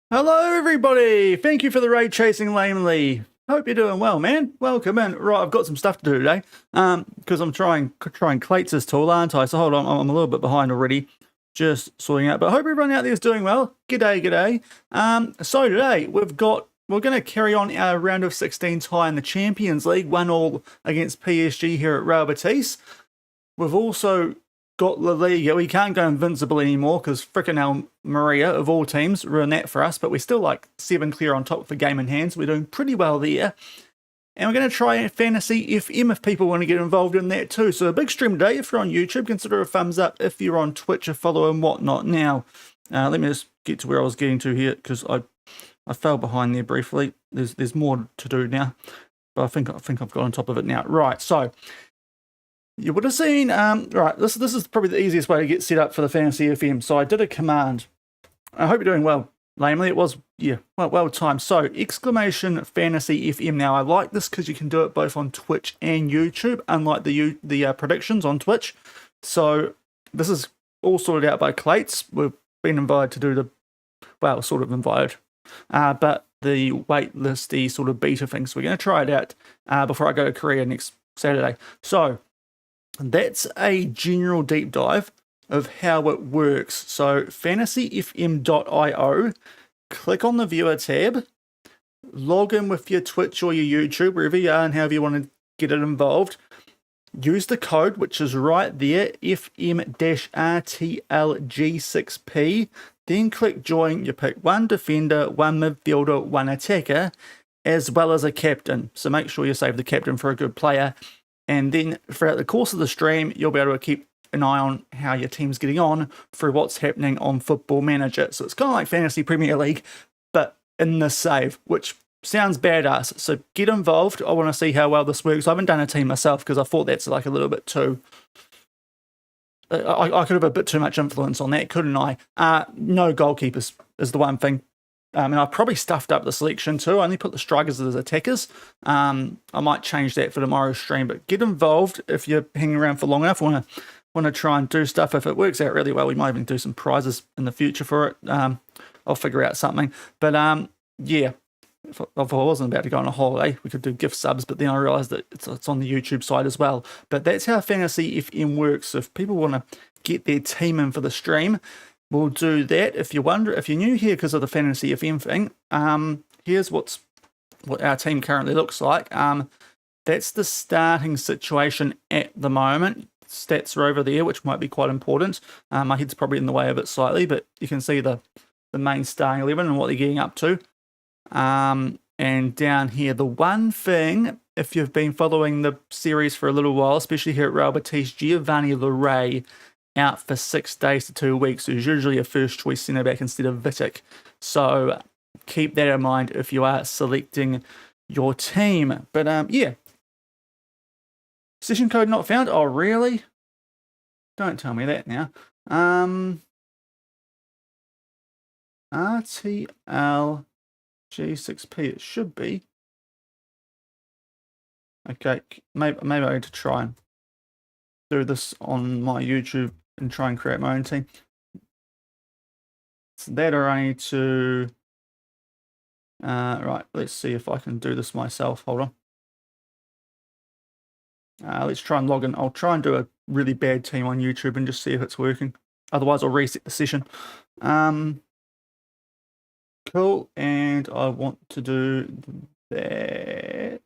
Hello, everybody. Thank you for the raid chasing lamely. Hope you're doing well, man. Welcome in. Right, I've got some stuff to do today. Because I'm trying Clates' tool, aren't I? So hold on, I'm a little bit behind already. Just sorting out. But I hope everyone out there is doing well. G'day, g'day. So today we're going to carry on our round of 16 tie in the Champions League, 1-1 against PSG here at Real Betis. We've also got LaLiga. We can't go invincible anymore because frickin' Almeria, of all teams, ruined that for us, but we're still like 7 clear on top for game in hand, so we're doing pretty well there. And we're going to try Fantasy FM if people want to get involved in that too. So a big stream today. If you're on YouTube, consider a thumbs up. If you're on Twitch, a follow and whatnot. Now, let me just get to where I was getting to here because I fell behind there briefly. There's more to do now, but I think I've got on top of it now. Right, so you would have seen, right, this is probably the easiest way to get set up for the Fantasy FM. So I did a command. I hope you're doing well, lamely. It was, yeah, well timed. So, exclamation Fantasy FM. Now, I like this because you can do it both on Twitch and YouTube, unlike the predictions on Twitch. So, this is all sorted out by Clates. We've been invited to do the, well, sort of invited, but the waitlisty sort of beta thing. So, we're going to try it out before I go to Korea next Saturday. So, that's a general deep dive of how it works. So fantasyfm.io, click on the viewer tab, log in with your Twitch or your YouTube, wherever you are and however you want to get it involved. Use the code, which is right there, FM-RTLG6P. Then click join. You pick one defender, one midfielder, one attacker, as well as a captain. So make sure you save the captain for a good player. And then throughout the course of the stream, you'll be able to keep an eye on how your team's getting on through what's happening on Football Manager. So it's kind of like Fantasy Premier League, but in the save, which sounds badass. So get involved. I want to see how well this works. I haven't done a team myself because I thought that's like a little bit too... I could have a bit too much influence on that, couldn't I? No goalkeepers is the one thing. And I've probably stuffed up the selection too. I only put the strikers as attackers. I might change that for tomorrow's stream, but get involved if you're hanging around for long enough. Want to try and do stuff. If it works out really well, we might even do some prizes in the future for it. I'll figure out something. But yeah, if I wasn't about to go on a holiday, we could do gift subs, but then I realised that it's on the YouTube side as well. But that's how Fantasy FM works. So if people want to get their team in for the stream, we'll do that. If you're new here because of the Fantasy FM thing, here's what our team currently looks like. That's the starting situation at the moment. Stats are over there, which might be quite important. My head's probably in the way of it slightly, but you can see the main starting 11 and what they're getting up to. And down here, the one thing, if you've been following the series for a little while, especially here at Real Betis, Giovanni Larray out for 6 days to 2 weeks, who's usually a first choice centre back instead of Vitic. So keep that in mind if you are selecting your team. But yeah. Session code not found. Oh, really? Don't tell me that now. RTL G6P, it should be. Okay, maybe I need to try and do this on my YouTube and try and create my own team. So that or I need to... right, let's see if I can do this myself. Hold on. Let's try and log in. I'll try and do a really bad team on YouTube and just see if it's working. Otherwise, I'll reset the session. Cool, and I want to do that.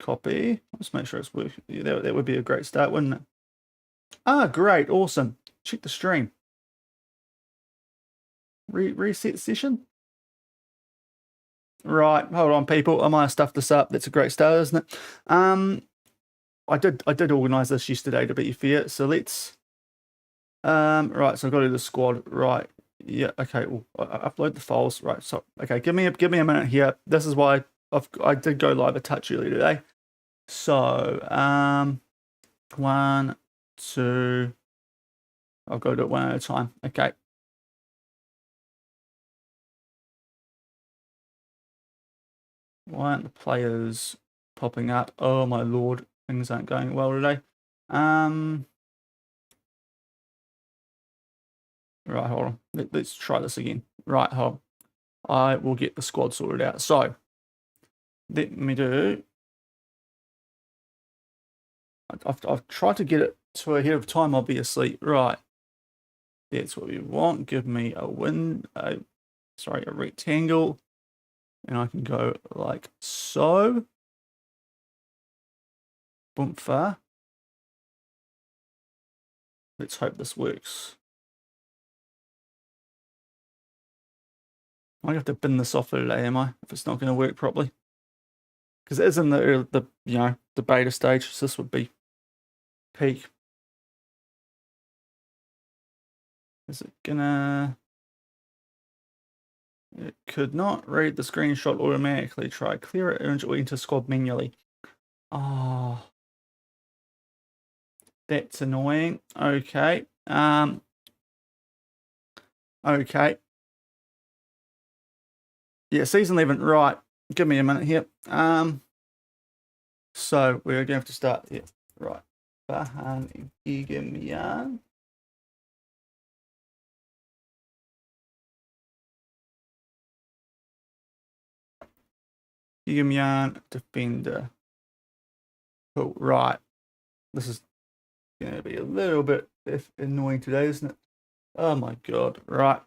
Copy. Let's make sure it's working. Yeah, that would be a great start, wouldn't it? Great, awesome. Check the stream. Reset session. Right, hold on, people. I might have stuffed this up. That's a great start, isn't it? I did organise this yesterday, to be fair. So let's. Right, so I've got to do the squad. Right. Yeah. Okay. Well, I upload the files. Right. So okay. Give me a minute here. This is why I did go live a touch earlier today. So 1, 2. I'll go do it one at a time. Okay. Why aren't the players popping up? Oh my lord, things aren't going well today. Right, hold on. Let's try this again. Right, hold on. I will get the squad sorted out. So, let me do... I've tried to get it to ahead of time, obviously. Right. That's what we want. Give me a a rectangle. And I can go like so. Boomfa. Let's hope this works. I have to bin this off today, am I? If it's not going to work properly, because it is in the the beta stage. So this would be peak. Is it gonna? It could not read the screenshot automatically. Try clear it and enter squad manually. Oh, that's annoying. Okay. Okay. Yeah, season 11. Right. Give me a minute here. So we're going to have to start here. Right. Bahan Gigamian. Gigamian defender. Cool. Right. This is going to be a little bit annoying today, isn't it? Oh my god. Right.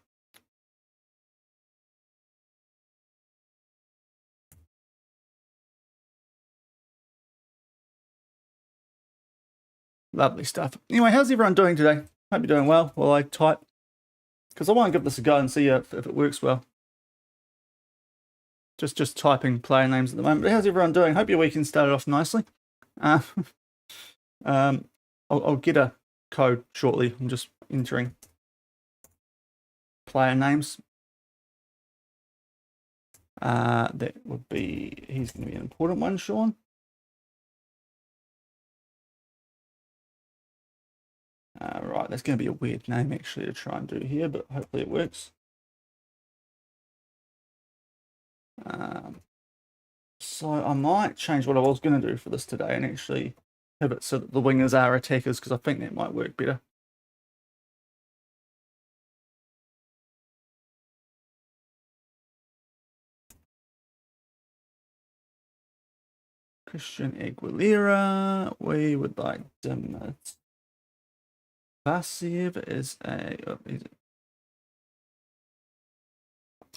Lovely stuff. Anyway, how's everyone doing today? Hope you're doing well while I type, because I want to give this a go and see if it works well. Just typing player names at the moment. But how's everyone doing? Hope your weekend started off nicely. I'll get a code shortly. I'm just entering player names. That would be, he's going to be an important one, Shaun. Right, that's going to be a weird name actually to try and do here, but hopefully it works. So I might change what I was going to do for this today and actually have it so that the wingers are attackers, because I think that might work better. Christian Aguilera. We would like Passive is a...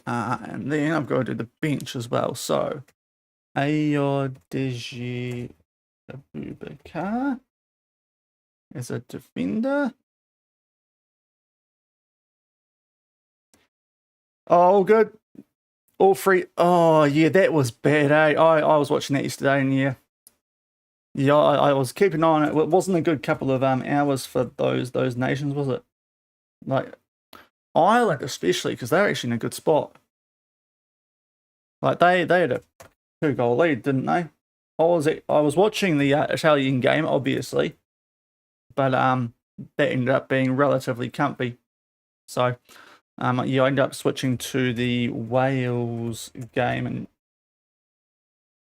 and then I've got to do the bench as well. So, Ayodeji Abubakar as a defender. Oh, good. All free. Oh, yeah, that was bad, eh? I was watching that yesterday, and yeah, I was keeping an eye on it. It wasn't a good couple of hours for those nations, was it? Like Ireland, especially, because they're actually in a good spot. Like they had a 2-goal lead, didn't they? I was watching the Italian game, obviously, but that ended up being relatively comfy. So yeah, I ended up switching to the Wales game and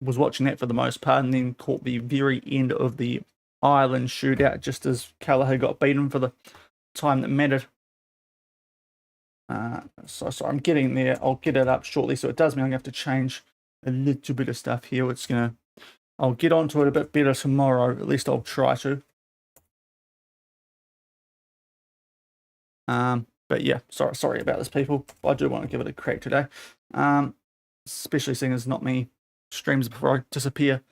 was watching that for the most part, and then caught the very end of the Ireland shootout just as Callagher got beaten for the time that mattered. So I'm getting there. I'll get it up shortly. So it does mean I'm going to have to change a little bit of stuff here. I'll get onto it a bit better tomorrow. At least I'll try to. But yeah, sorry about this, people. I do want to give it a crack today. Especially seeing as not many streams before I disappear.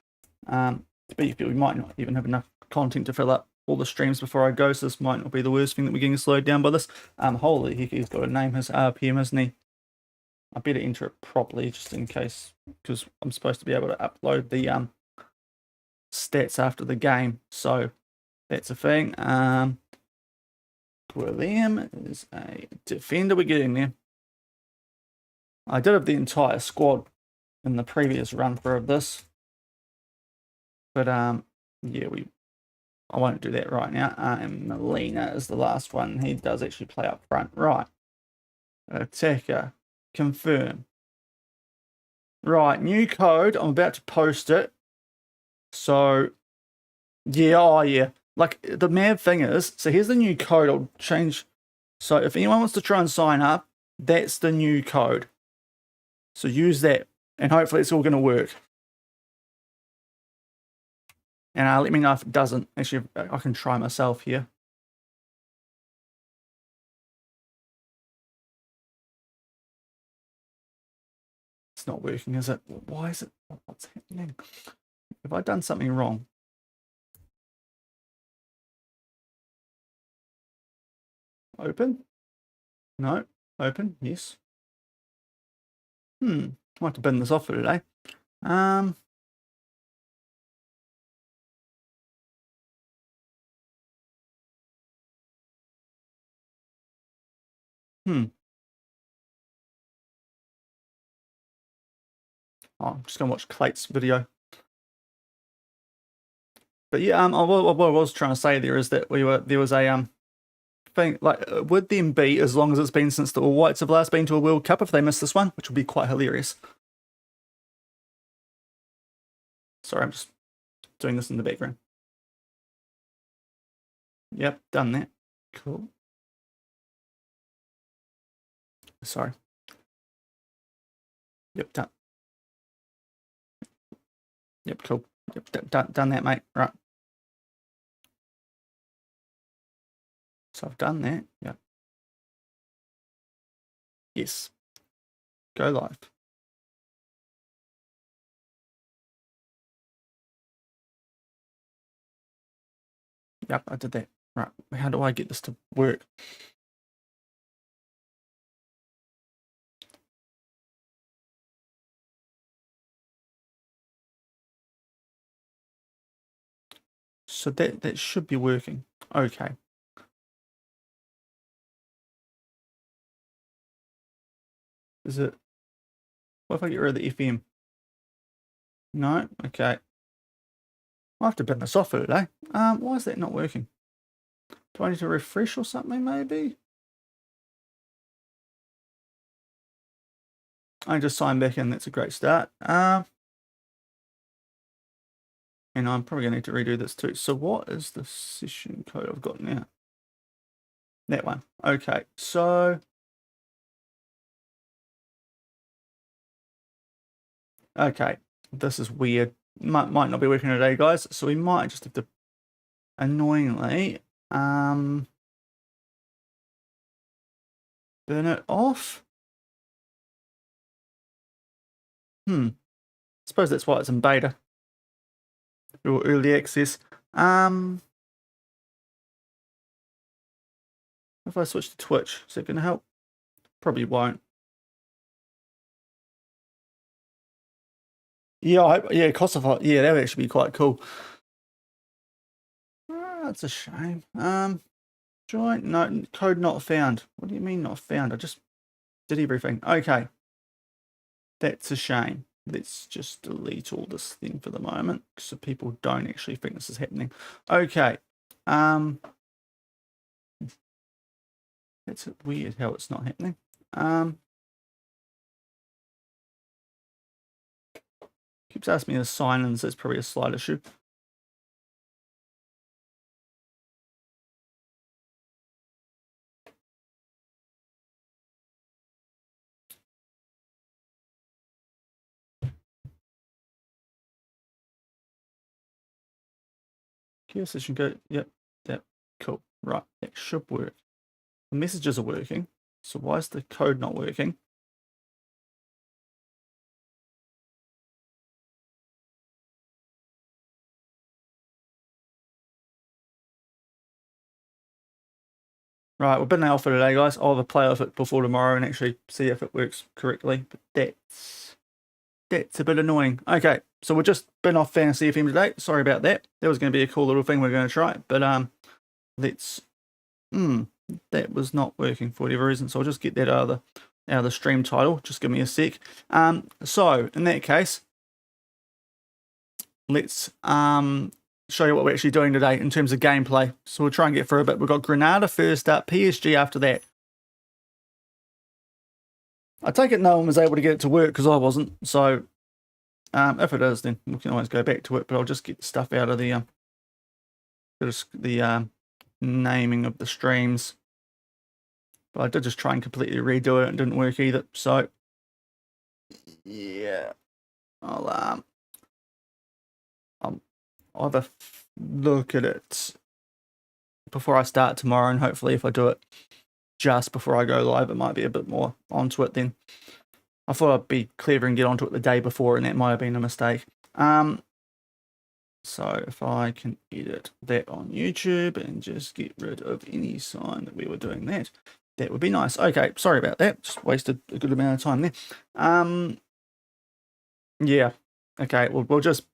But we might not even have enough content to fill up all the streams before I go, so this might not be the worst thing that we're getting slowed down by this. Holy heck, he's got to name his RPM, hasn't he? I better enter it properly just in case, because I'm supposed to be able to upload the stats after the game, so that's a thing. William is a defender. We're getting there. I did have the entire squad in the previous run through of this, but yeah, I won't do that right now. And Molina is the last one. He does actually play up front. Right. Attacker. Confirm. Right. New code. I'm about to post it. So, yeah. Oh, yeah. Like, the mad thing is, so here's the new code. I'll change So if anyone wants to try and sign up, that's the new code. So use that, and hopefully it's all going to work. And let me know if it doesn't. Actually, I can try myself here. It's not working, is it? Why is it? What's happening? Have I done something wrong? Open? No. Open? Yes. Might have to bin this off for today. Oh, I'm just gonna watch Clate's video. But yeah, what I was trying to say there is that there was a thing like would them be as long as it's been since the All Whites have last been to a World Cup if they missed this one, which would be quite hilarious. Sorry, I'm just doing this in the background. Yep, done that. Cool. Sorry. Yep, done. Yep, cool. Yep, done that, mate. Right. So I've done that. Yep. Yes. Go live. Yep, I did that. Right. How do I get this to work? So that should be working. Okay. Is it? What if I get rid of the FM? No? Okay. I'll have to bin this off for today. Why is that not working? Do I need to refresh or something, maybe? I just sign back in. That's a great start. And I'm probably going to need to redo this too. So what is the session code I've got now? That one. Okay, so... Okay, this is weird. Might not be working today, guys. So we might just have to, annoyingly, burn it off. I suppose that's why it's in beta or early access. If I switch to Twitch, is it going to help? Probably won't. Yeah, Kosovo. Yeah, that would actually be quite cool. That's a shame. Join. No, code not found. What do you mean not found? I just did everything. Okay. That's a shame. Let's just delete all this thing for the moment so people don't actually think this is happening. Okay. That's weird how it's not happening. Keeps asking me to sign in, so it's probably a slight issue. Queue session go. Yep. Cool. Right. That should work. The messages are working. So why is the code not working? Right, we've been out for today, guys. I'll have a play of it before tomorrow and actually see if it works correctly. But that's a bit annoying. Okay, so we've just been off FantasyFM today. Sorry about that. That was going to be a cool little thing we're going to try. But that was not working for whatever reason. So I'll just get that out of the stream title. Just give me a sec. So in that case, let's show you what we're actually doing today in terms of gameplay. So we'll try and get through a bit. We've got Granada first up, PSG after that. I take it no one was able to get it to work because I wasn't. So if it is, then we can always go back to it. But I'll just get the stuff out of the naming of the streams. But I did just try and completely redo it and it didn't work either. So, yeah. I'll either look at it before I start tomorrow, and hopefully if I do it just before I go live, it might be a bit more onto it then. I thought I'd be clever and get onto it the day before, and that might have been a mistake. So if I can edit that on YouTube and just get rid of any sign that we were doing that, that would be nice. Okay, sorry about that. Just wasted a good amount of time there. Yeah. Okay, we'll just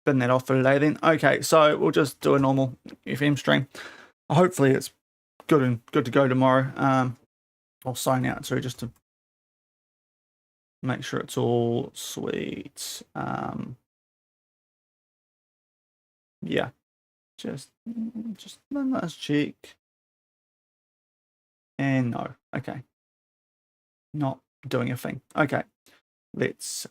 bin that off for today then. Okay, so we'll just do a normal FM stream. Hopefully it's good to go tomorrow. I'll sign out too, just to make sure it's all sweet. Yeah, just let's check. And no, okay, not doing a thing. Okay, let's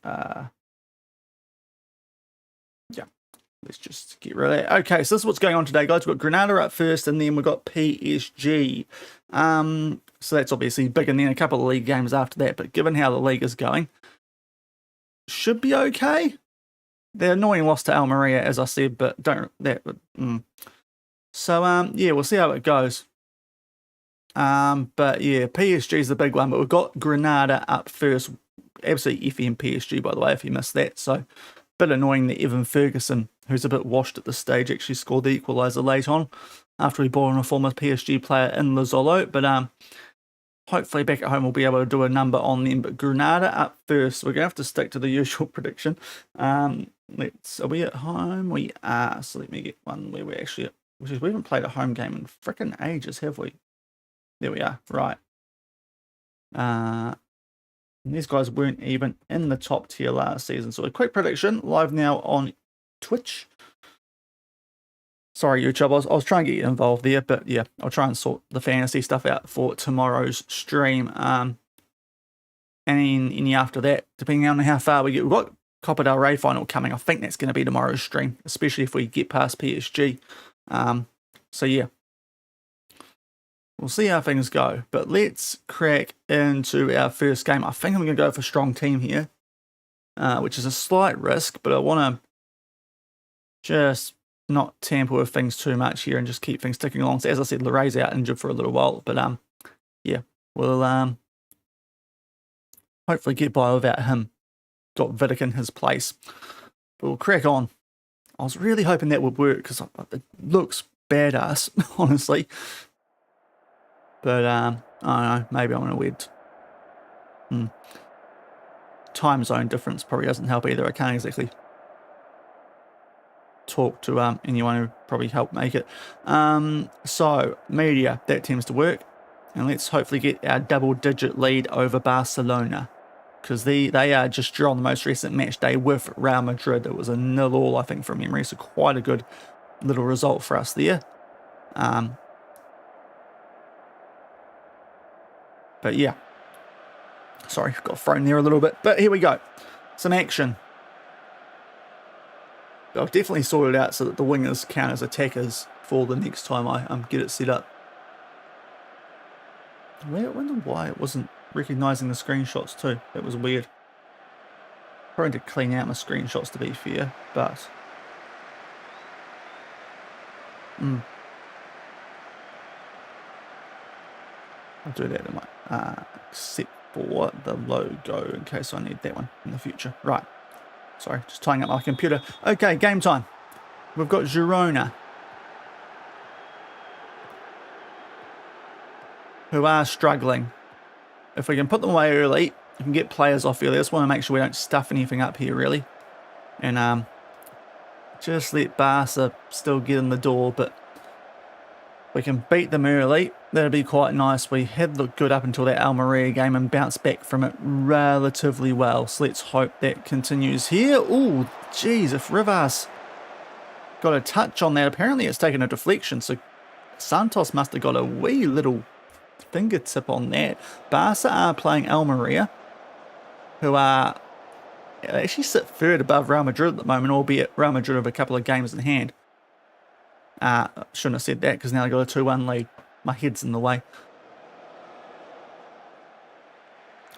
let's just get rid of that. Okay, so this is what's going on today, guys. We've got Granada up first, and then we've got PSG. So that's obviously big, and then a couple of league games after that. But given how the league is going, should be okay. The annoying loss to Almeria, as I said, but don't that. So yeah, we'll see how it goes. But yeah, PSG is the big one. But we've got Granada up first. Absolutely FM PSG, by the way, if you missed that. So bit annoying that Evan Ferguson, who's a bit washed at this stage, actually scored the equaliser late on after he brought on a former PSG player in Lazzolo. But hopefully back at home we'll be able to do a number on them. But Granada up first. We're going to have to stick to the usual prediction. Are we at home? We are. So let me get one where we're actually at. We haven't played a home game in frickin' ages, have we? There we are. Right. These guys weren't even in the top tier last season. So a quick prediction, live now on Twitch. Sorry, YouTube, I was trying to get you involved there, but yeah, I'll try and sort the fantasy stuff out for tomorrow's stream. And then any after that, depending on how far we get. We've got Copa del Rey final coming. I think that's going to be tomorrow's stream, especially if we get past PSG. So yeah. We'll see how things go, but let's crack into our first game. I think I'm going to go for strong team here, which is a slight risk, but I want to just not tamper with things too much here and just keep things ticking along. So as I said, Laray's out injured for a little while, but yeah, we'll hopefully get by without him. Got Vidic in his place, but we'll crack on. I was really hoping that would work because it looks badass, honestly. But, I don't know, maybe I'm in a weird time zone difference probably doesn't help either. I can't exactly talk to anyone who probably helped make it. So, media, that tends to work. And let's hopefully get our double-digit lead over Barcelona. Because they are just drawn the most recent match day with Real Madrid. It was a 0-0, I think, from memory. So, quite a good little result for us there. But yeah, sorry, got thrown there a little bit. But here we go. Some action. I've definitely sorted out so that the wingers count as attackers for the next time I get it set up. I wonder why it wasn't recognising the screenshots too. That was weird. Trying to clean out my screenshots to be fair, but I'll do that in my, except for the logo in case I need that one in the future. Right. Sorry, just tying up my computer. Okay, game time. We've got Girona, who are struggling. If we can put them away early, we can get players off early. I just want to make sure we don't stuff anything up here, really. And just let Barca still get in the door, but we can beat them early. That'll be quite nice. We had looked good up until that Almeria game and bounced back from it relatively well. So let's hope that continues here. Oh, geez, if Rivas got a touch on that, apparently it's taken a deflection. So Santos must have got a wee little fingertip on that. Barca are playing Almeria, who are actually sit third above Real Madrid at the moment, albeit Real Madrid have a couple of games in hand. Shouldn't have said that because now I got a 2-1 lead. My head's in the way.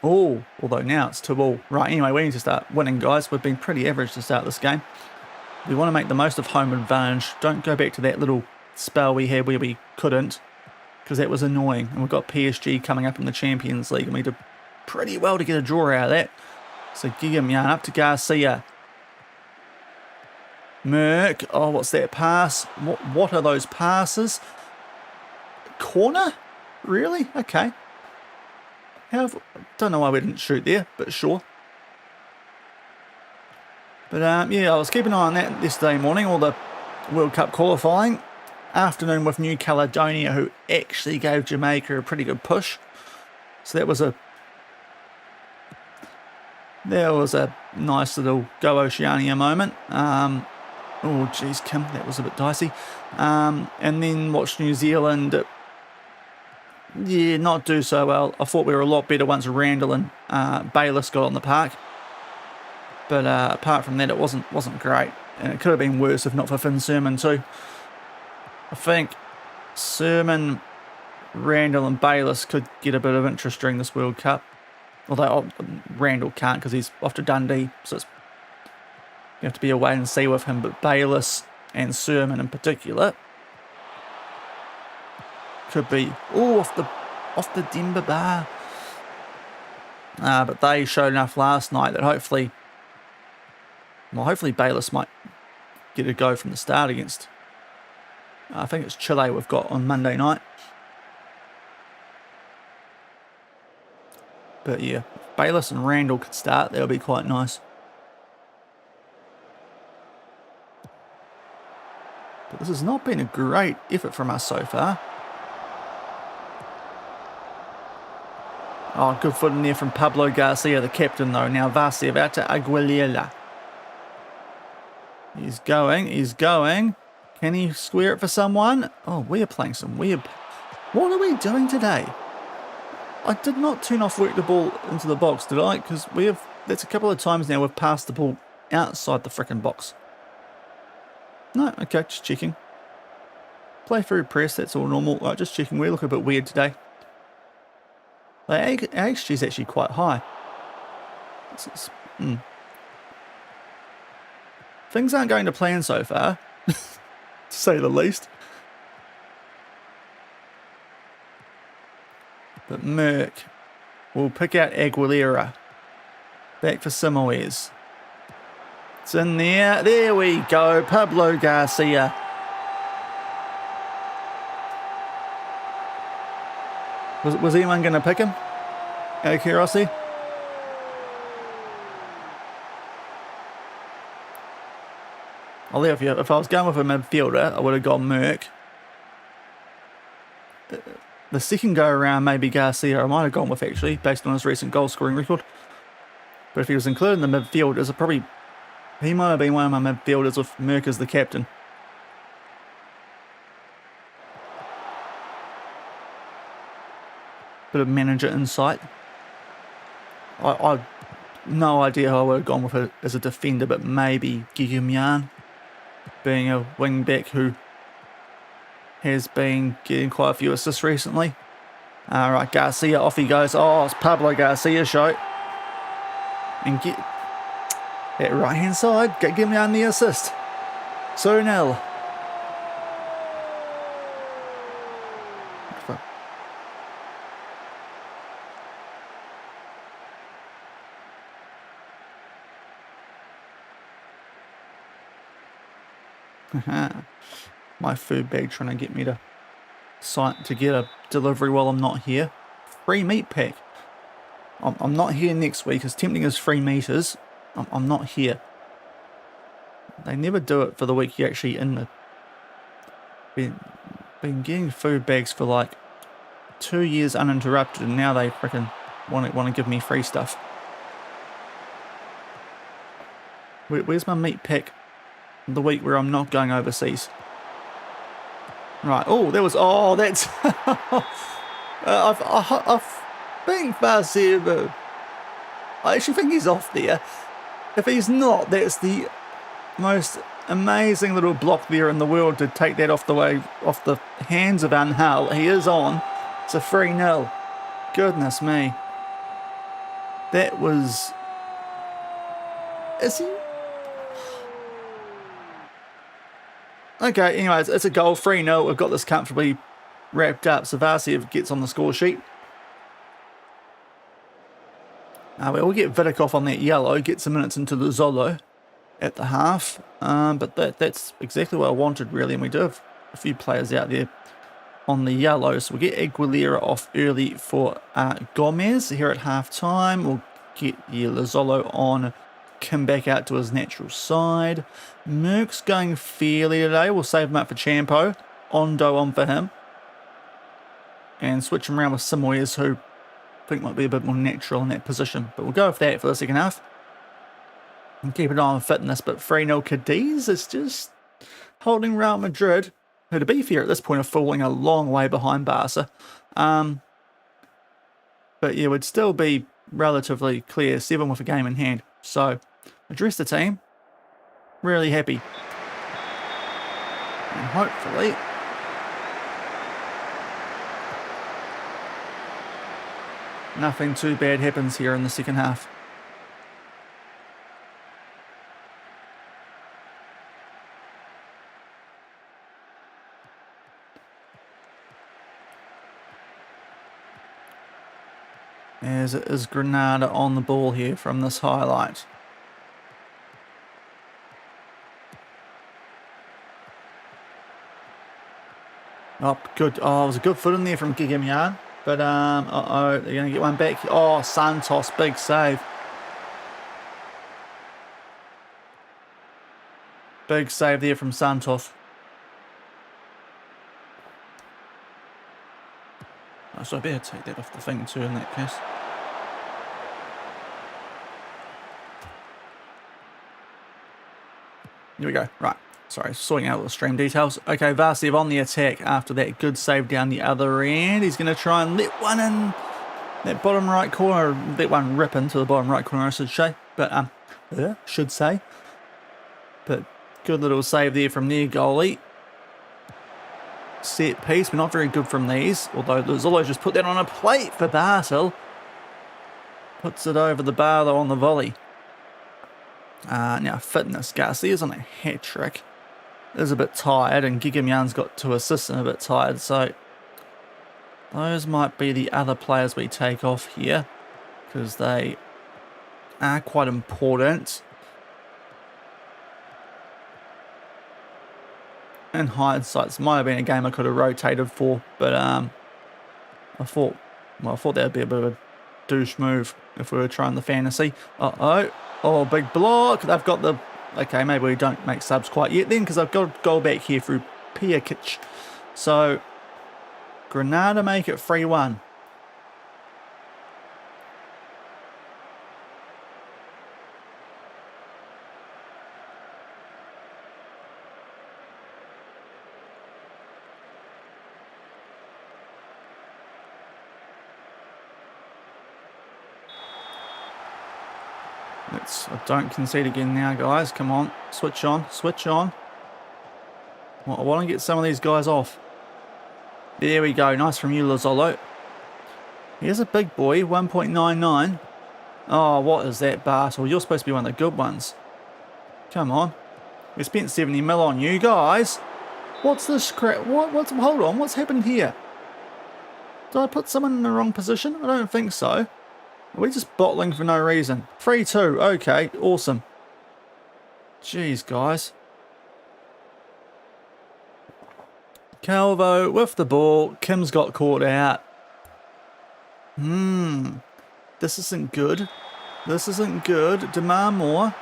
Oh, although now it's 2-2. Right, anyway, we need to start winning, guys. We've been pretty average to start this game. We want to make the most of home advantage. Don't go back to that little spell we had where we couldn't, because that was annoying. And we've got PSG coming up in the Champions League, and we did pretty well to get a draw out of that. So Guillemard up to Garcia. Merck. Oh, what's that pass? What are those passes? Corner? Really? Okay. Don't know why we didn't shoot there, but sure. But yeah, I was keeping an eye on that yesterday morning, all the World Cup qualifying. Afternoon with New Caledonia, who actually gave Jamaica a pretty good push. So that was a nice little Go Oceania moment. Oh, geez, Kim, that was a bit dicey. And then watched New Zealand, not do so well. I thought we were a lot better once Randall and Bayliss got on the park. But apart from that, it wasn't great. And it could have been worse if not for Finn Sermon too. I think Sermon, Randall and Bayliss could get a bit of interest during this World Cup. Although Randall can't because he's off to Dundee. So you have to be a wait and see with him. But Bayliss and Sermon in particular could be off the Denver bar. But they showed enough last night that hopefully Bayliss might get a go from the start against, I think it's Chile we've got on Monday night. But yeah, if Bayliss and Randall could start, that would be quite nice. But this has not been a great effort from us so far. Oh, good foot in there from Pablo Garcia, the captain though. Now Vasev out to Aguilera. He's going. Can he square it for someone? Oh, we are playing some weird... What are we doing today? I did not turn off work the ball into the box, did I? Because that's a couple of times now we've passed the ball outside the frickin' box. No, okay, just checking. Play through press, that's all normal. Right, just checking. We look a bit weird today. Our XG is actually quite high. Things aren't going to plan so far, to say the least. But Merck will pick out Aguilera. Back for Simoes. It's in there. There we go. Pablo Garcia. Was anyone going to pick him? Out of curiosity? I'll leave you. If I was going with a midfielder, I would have gone Merck. The second go around, maybe Garcia, I might have gone with actually, based on his recent goal scoring record. But if he was included in the midfielders, he might have been one of my midfielders with Merck as the captain. Bit of manager insight. I no idea how I would have gone with it as a defender, but maybe Guillemard, being a wing back who has been getting quite a few assists recently. Right, Garcia, off he goes. Oh, it's Pablo Garcia's show. And get that right hand side, Guillemard the assist. 2-0. My food bag trying to get me to site to get a delivery while I'm not here. Free meat pack. I'm not here next week. As tempting as free meat is, I'm not here. They never do it for the week you're actually in the... Been getting food bags for like 2 years uninterrupted, and now they freaking want to give me free stuff. Where's my meat pack the week where I'm not going overseas? Right. Oh, there was... Oh, that's... I think Vasev... I actually think he's off there. If he's not, that's the most amazing little block there in the world to take that off the hands of Anhal. He is on. It's a 3-0. Goodness me. That was... Is he? Okay, anyways, it's a goal, 3-0. We've got this comfortably wrapped up. Savasiev gets on the score sheet. We'll get Vidakov on that yellow, get some minutes into the Zolo at the half. But that's exactly what I wanted, really. And we do have a few players out there on the yellow. So we'll get Aguilera off early for Gomez here at half time. We'll get Lazolo on, Kim back out to his natural side. Merck's going fairly today. We'll save him up for Champo. Ondo on for him. And switch him around with Simoyes, who I think might be a bit more natural in that position. But we'll go with that for the second half. And keep an eye on fitness. But 3-0 Cadiz is just holding Real Madrid, who, to be fair, at this point are falling a long way behind Barca. But yeah, would still be relatively clear, 7 with a game in hand. So, address the team. Really happy. And hopefully... nothing too bad happens here in the second half. As it is Granada on the ball here from this highlight. Oh, good. Oh, it was a good foot in there from Gigamian. But, they're going to get one back. Oh, Santos, big save. Big save there from Santos. Oh, so I better take that off the thing too in that case. Here we go. Right. Sorry, sorting out all the stream details. Okay, Vasiev on the attack after that good save down the other end. He's going to try and let one in that bottom right corner. Let one rip into the bottom right corner, I should say. But, But good little save there from their goalie. Set piece. We're not very good from these. Although Zolo just put that on a plate for Bartel. Puts it over the bar though on the volley. Now, fitness. Garcia's on a hat trick. Is a bit tired, and Gigamian's got 2 assists and a bit tired, so those might be the other players we take off here, because they are quite important. In hindsight, this might have been a game I could have rotated for, but I thought that would be a bit of a douche move if we were trying the fantasy. Oh, big block. They've got the... Okay, maybe we don't make subs quite yet then, because I've got a goal back here through Pijakic. So, Granada make it 3-1. Don't concede again now, guys. Come on. Switch on. Switch on. Well, I want to get some of these guys off. There we go. Nice from you, Lazolo. Here's a big boy. 1.99. Oh, what is that, Bartel? You're supposed to be one of the good ones. Come on. We spent 70 mil on you guys. What's this crap? Hold on. What's happened here? Did I put someone in the wrong position? I don't think so. Are we just bottling for no reason? 3-2. Okay, awesome. Jeez, guys. Calvo with the ball. Kim's got caught out. This isn't good. This isn't good. Demand more.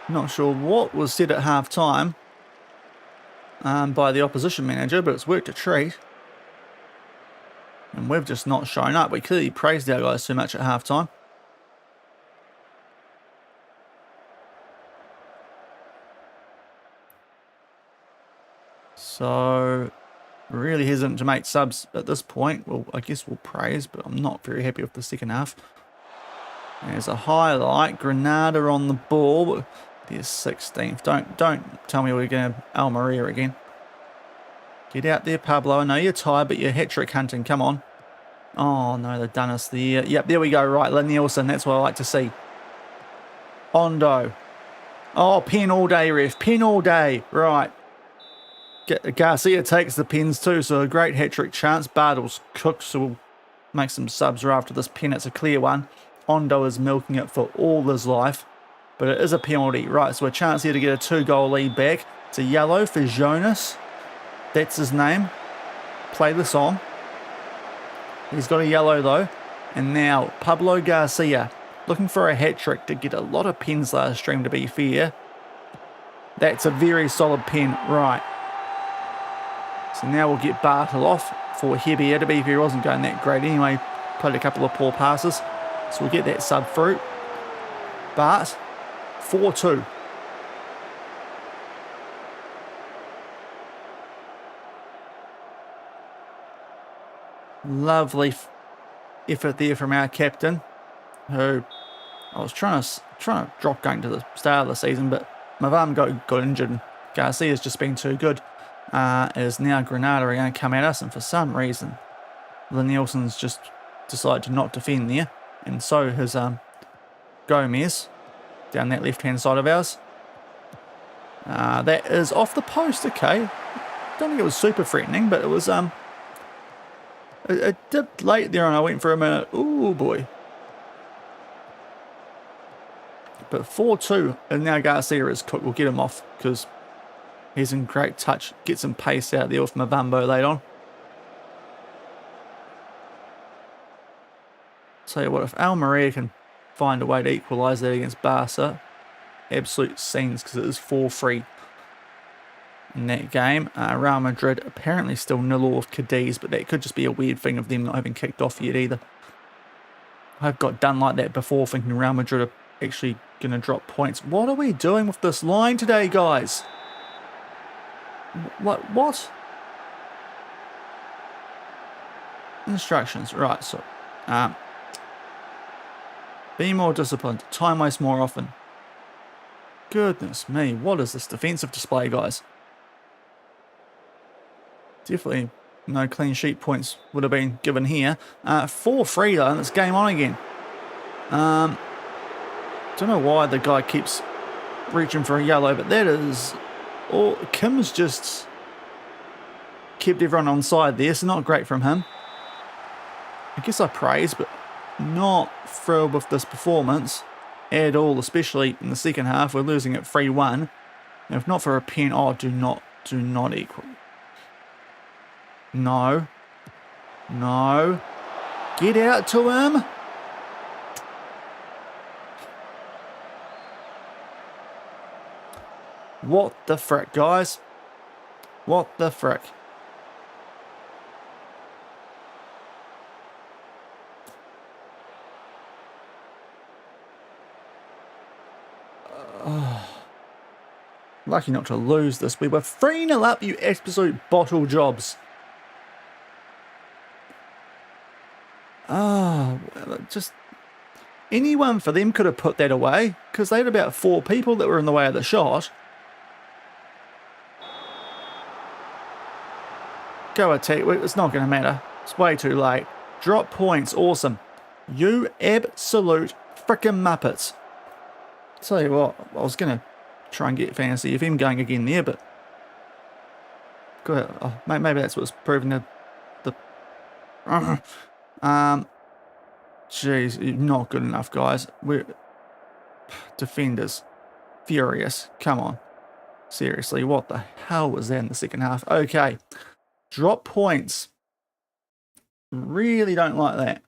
Not sure what was said at half time by the opposition manager, but it's worked a treat. And we've just not shown up. We clearly praised our guys too much at halftime. So, really hesitant to make subs at this point. Well, I guess we'll praise, but I'm not very happy with the second half. There's a highlight. Granada on the ball. There's 16th. Don't tell me we're going to Almeria again. Get out there, Pablo. I know you're tired, but you're hat-trick hunting. Come on. Oh, no, they've done us there. Yep, there we go. Right, Nielsen, that's what I like to see. Ondo. Oh, pen all day, ref. Pen all day. Right. Garcia takes the pens too, so a great hat-trick chance. Bartles cooks, so we'll make some subs right after this pen. It's a clear one. Ondo is milking it for all his life, but it is a penalty. Right, so a chance here to get a 2-goal lead back. It's a yellow for Jonas. That's his name. Play the song. He's got a yellow though. And now Pablo Garcia looking for a hat-trick to get a lot of pens last stream, to be fair. That's a very solid pen. Right. So now we'll get Bartle off for Hebier. To be fair, he wasn't going that great anyway. Played a couple of poor passes. So we'll get that sub through. Bart, 4-2. Lovely effort there from our captain, who I was trying to drop going to the start of the season, but Mavam got injured and Garcia's just been too good. As now Granada are going to come at us, and for some reason Nielsen's just decided to not defend there, and so has Gomez down that left hand side of ours. That is off the post. Okay, don't think it was super threatening, but it was it dipped late there and I went for a minute. Ooh boy. But 4-2, and now Garcia is cooked. We'll get him off because he's in great touch. Get some pace out there with Mavambo late on. Tell you what, if Almeria can find a way to equalise that against Barca, absolute scenes, because it is 4-3 in that game. Real Madrid apparently still 0 with Cadiz, but that could just be a weird thing of them not having kicked off yet either. I've got done like that before, thinking Real Madrid are actually going to drop points. What are we doing with this line today, guys? What? Instructions. Right, so be more disciplined. Time waste more often. Goodness me, what is this defensive display, guys? Definitely no clean sheet points would have been given here. 4-3 though, and it's game on again. Don't know why the guy keeps reaching for a yellow, but that is all. Kim's just kept everyone on side there, so not great from him. I guess I praise, but not thrilled with this performance at all, especially in the second half. We're losing at 3-1. If not for a pen, oh, do not equal. No. Get out to him. What the frick, guys? What the frick? Lucky not to lose this. We were 3-0 up, you absolute bottle jobs. Just anyone for them could have put that away, because they had about 4 people that were in the way of the shot. Go attack. It's not going to matter. It's way too late. Drop points. Awesome. You absolute frickin' Muppets. Tell you what, I was going to try and get FantasyFM going again there, but go ahead. Oh, maybe that's what's proving the Jeez, not good enough, guys. We're defenders furious. Come on, seriously, what the hell was that in the second half? Okay, drop points. Really don't like that.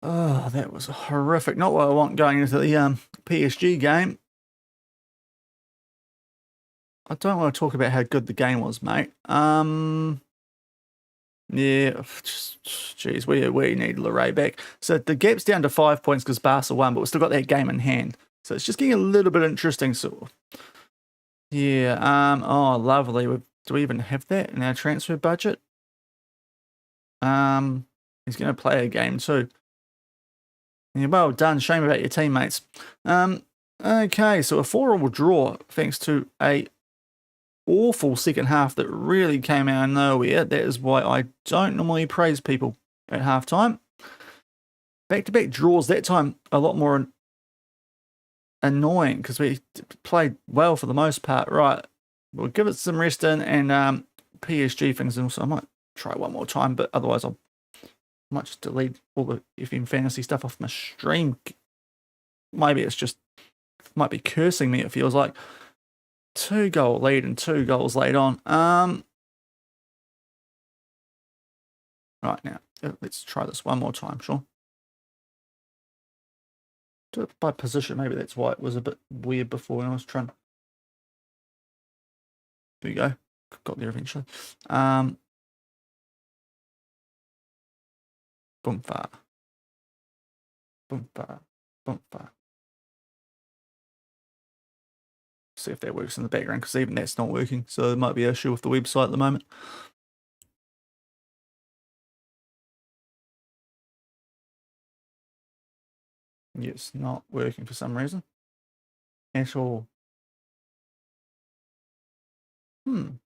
Oh, that was horrific. Not what I want going into the PSG game. I don't want to talk about how good the game was, mate. Yeah, jeez, we need Leray back. So the gap's down to 5 points because Barca won, but we've still got that game in hand. So it's just getting a little bit interesting. So yeah, oh, lovely. Do we even have that in our transfer budget? He's going to play a game too. Yeah, well done. Shame about your teammates. Okay, so a 4-4 draw thanks to a awful second half that really came out of nowhere. That is why I don't normally praise people at halftime. Back-to-back draws, that time a lot more annoying because we played well for the most part. Right, we'll give it some rest in, and PSG things, and also I might try one more time, but otherwise I might just delete all the FM fantasy stuff off my stream. Maybe it's just, might be cursing me, it feels like. 2-goal lead and 2 goals late on. Right, now, let's try this one more time, Shaun. Do it by position, maybe that's why it was a bit weird before when I was trying. There you go. Got there eventually. Boom far. Boom far. Boom far. See if that works in the background, because even that's not working, so there might be an issue with the website at the moment. Yeah, it's not working for some reason at all. Okay,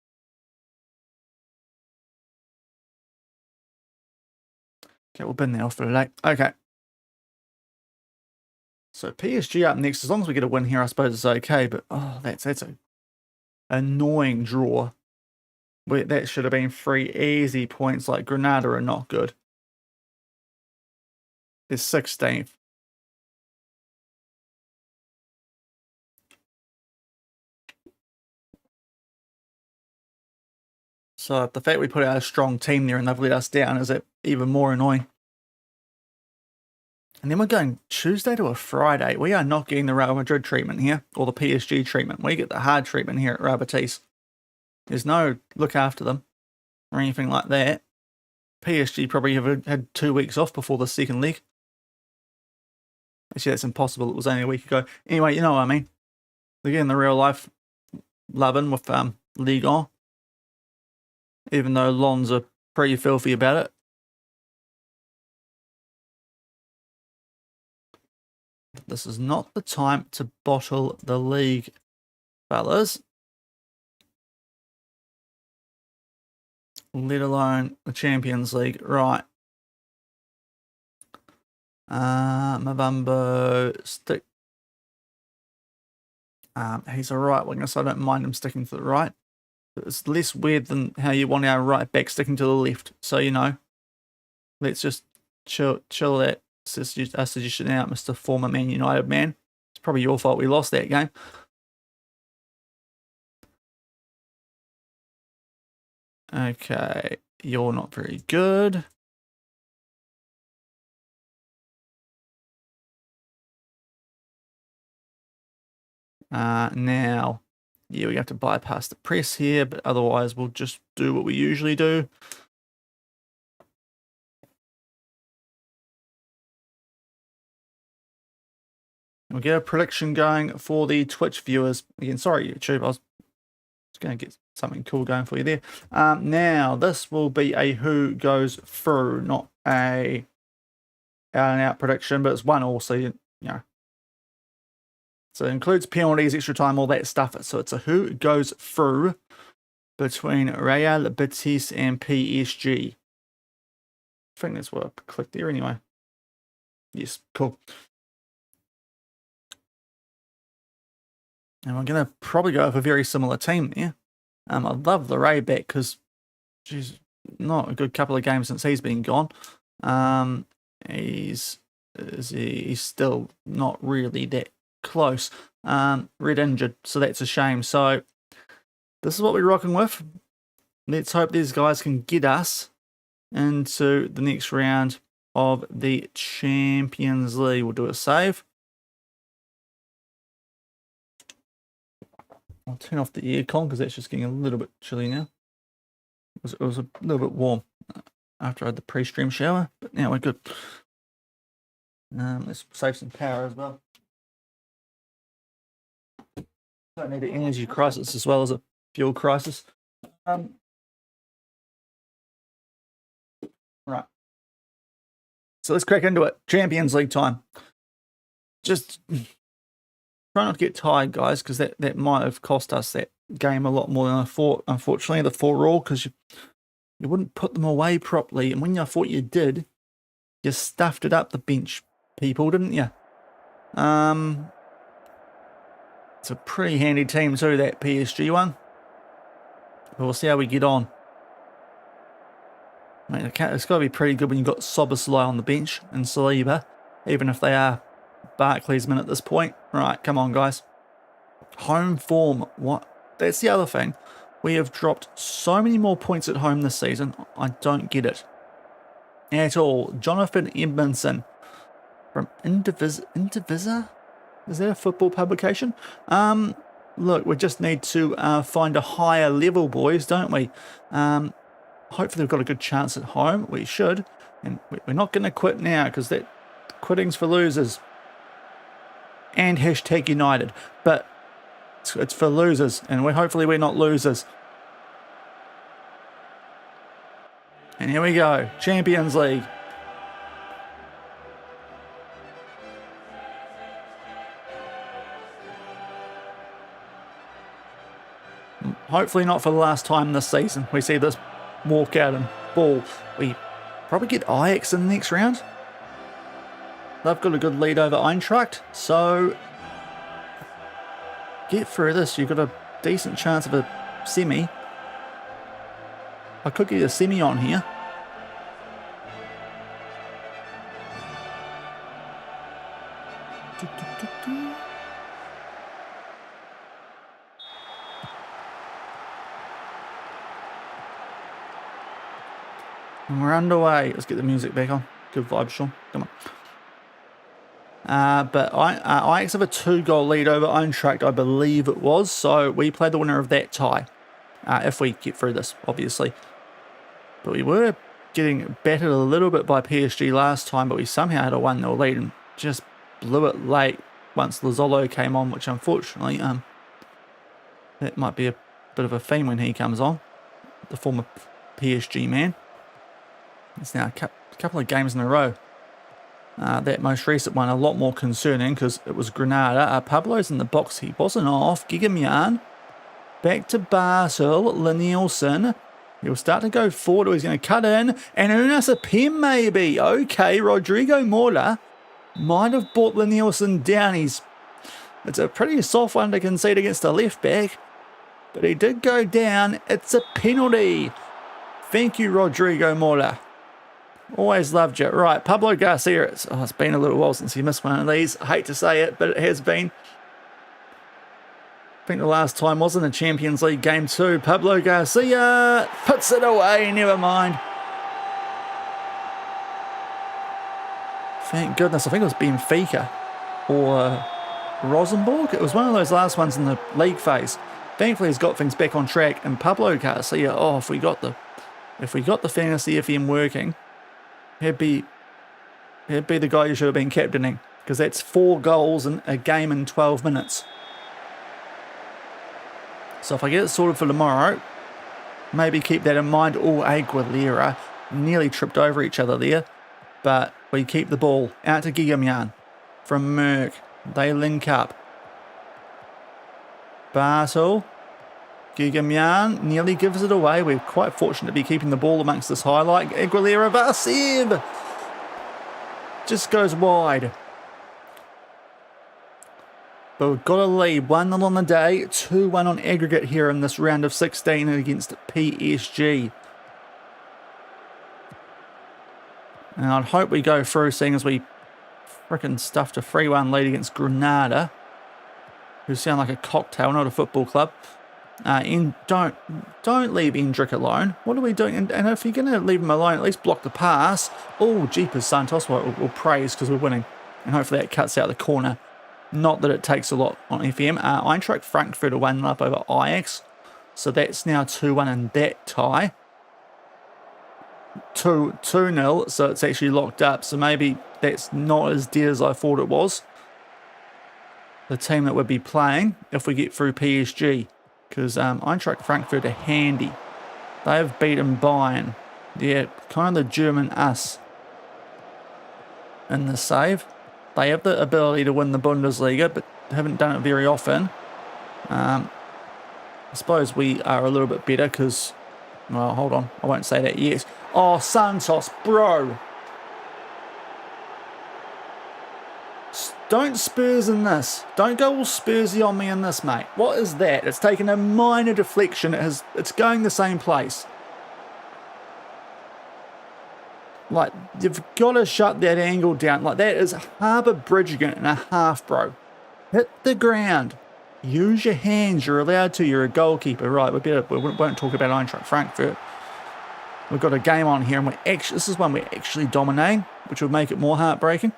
we'll bin that off for today. Okay. So PSG up next. As long as we get a win here, I suppose it's okay. But oh, that's a annoying draw. That should have been 3 easy points. Like Granada are not good. They're 16th. So the fact we put out a strong team there and they've let us down is even more annoying. And then we're going Tuesday to a Friday. We are not getting the Real Madrid treatment here, or the PSG treatment. We get the hard treatment here at Betis. There's no look after them or anything like that. PSG probably have had 2 weeks off before the second leg. Actually, that's impossible. It was only a week ago. Anyway, you know what I mean. They're getting the real life loving with LaLiga. Even though Lons are pretty filthy about it. This is not the time to bottle the league, fellas. Let alone the Champions League. Right. Mavambo, stick. He's a right winger, so I don't mind him sticking to the right. It's less weird than how you want our right back sticking to the left. So, you know, let's just chill that suggestion out, Mr. Former Man United man. It's probably your fault we lost that game. Okay, you're not very good. Now, yeah, we have to bypass the press here, but otherwise we'll just do what we usually do. We'll get a prediction going for the Twitch viewers. Again, sorry, YouTube, I was going to get something cool going for you there. Now, this will be a who goes through, not a out-and-out prediction, but it's 1-1, so you know. So it includes penalties, extra time, all that stuff. So it's a who goes through between Real, Betis, and PSG. I think that's what I clicked there anyway. Yes, cool. And we're going to probably go with a very similar team there. I love the Ray back because she's not a good couple of games since he's been gone. He's still not really that close. Red injured, so that's a shame. So this is what we're rocking with. Let's hope these guys can get us into the next round of the Champions League. We'll do a save. I'll turn off the aircon because that's just getting a little bit chilly now. It was a little bit warm after I had the pre-stream shower, but now we're good. Let's save some power as well. Don't need an energy crisis as well as a fuel crisis. Right. So let's crack into it. Champions League time. Just try not to get tired, guys, because that might have cost us that game a lot more than I thought, unfortunately, the 4-all, because you wouldn't put them away properly. And when I thought you did, you stuffed it up the bench, people, didn't you? It's a pretty handy team too, that PSG one. But we'll see how we get on. Mate, it's got to be pretty good when you've got Soboslai on the bench and Saliba, even if they are Barclays men at this point. Right, come on, guys. Home form. What? That's the other thing. We have dropped so many more points at home this season. I don't get it at all. Jonathan Edmondson from Indivisa? Is that a football publication? Look, we just need to find a higher level, boys, don't we? Hopefully we've got a good chance at home. We should. And we're not going to quit now, because that quitting's for losers. And hashtag United. But it's for losers, and hopefully we're not losers. And here we go. Champions League. Hopefully not for the last time this season we see this walkout and ball. We probably get Ajax in the next round. They've got a good lead over Eintracht, so get through this. You've got a decent chance of a semi. I could get a semi on here. And we're underway. Let's get the music back on. Good vibes, Shaun. Come on. But Ajax have a 2-goal lead over Eintracht, I believe it was. So we play the winner of that tie. If we get through this, obviously. But we were getting battered a little bit by PSG last time, but we somehow had a 1-0 lead and just blew it late once Lazzolo came on, which unfortunately, that might be a bit of a theme when he comes on. The former PSG man. It's now a couple of games in a row. That most recent one a lot more concerning because it was Granada. Pablo's in the box. He wasn't off. Gigamyan. Back to Basel. Lenilson. He'll start to go forward. Or he's going to cut in. And Unas a pin maybe. Okay, Rodrigo Mora might have brought Lenilson down. It's a pretty soft one to concede against a left back. But he did go down. It's a penalty. Thank you, Rodrigo Mora. Always loved you. Right, Pablo Garcia. It's been a little while since he missed one of these. I hate to say it, but it has been. I think the last time was in the Champions League game too. Pablo Garcia puts it away. Never mind. Thank goodness. I think it was Benfica or Rosenborg. It was one of those last ones in the league phase. Thankfully, he's got things back on track. And Pablo Garcia. Oh, if we got the Fantasy FM working, he'd be the guy you should have been captaining, because that's 4 goals in a game in 12 minutes. So if I get it sorted for tomorrow, maybe keep that in mind. Oh, Aguilera nearly tripped over each other there, but we keep the ball out to Gigamyan from Merck. They link up. Basel. Gigamyan nearly gives it away. We're quite fortunate to be keeping the ball amongst this highlight. Aguilera Vasev just goes wide. But we've got a lead. 1-0 on the day, 2-1 on aggregate here in this round of 16 against PSG. And I'd hope we go through, seeing as we frickin' stuffed a 3-1 lead against Granada, who sound like a cocktail, not a football club. Don't leave Endrick alone. What are we doing? And if you're going to leave him alone, at least block the pass. Oh, jeepers, Santos. We'll praise because we're winning. And hopefully that cuts out the corner. Not that it takes a lot on FM. Eintracht Frankfurt are 1-0 up over Ajax. So that's now 2-1 in that tie. 2-0, so it's actually locked up. So maybe that's not as dead as I thought it was. The team that would be playing if we get through PSG. Because Eintracht Frankfurt are handy. They have beaten Bayern. Yeah, kind of the German us in the save. They have the ability to win the Bundesliga, but haven't done it very often. I suppose we are a little bit better because, well, hold on. I won't say that yet. Oh, Santos, bro. Don't Spurs in this. Don't go all Spursy on me in this, mate. What is that? It's taken a minor deflection. It's going the same place. Like, you've got to shut that angle down. Like, that is Harbour Bridge and a half, bro. Hit the ground. Use your hands. You're allowed to. You're a goalkeeper. Right, we won't talk about Eintracht Frankfurt. We've got a game on here, and this is one we're actually dominating, which would make it more heartbreaking.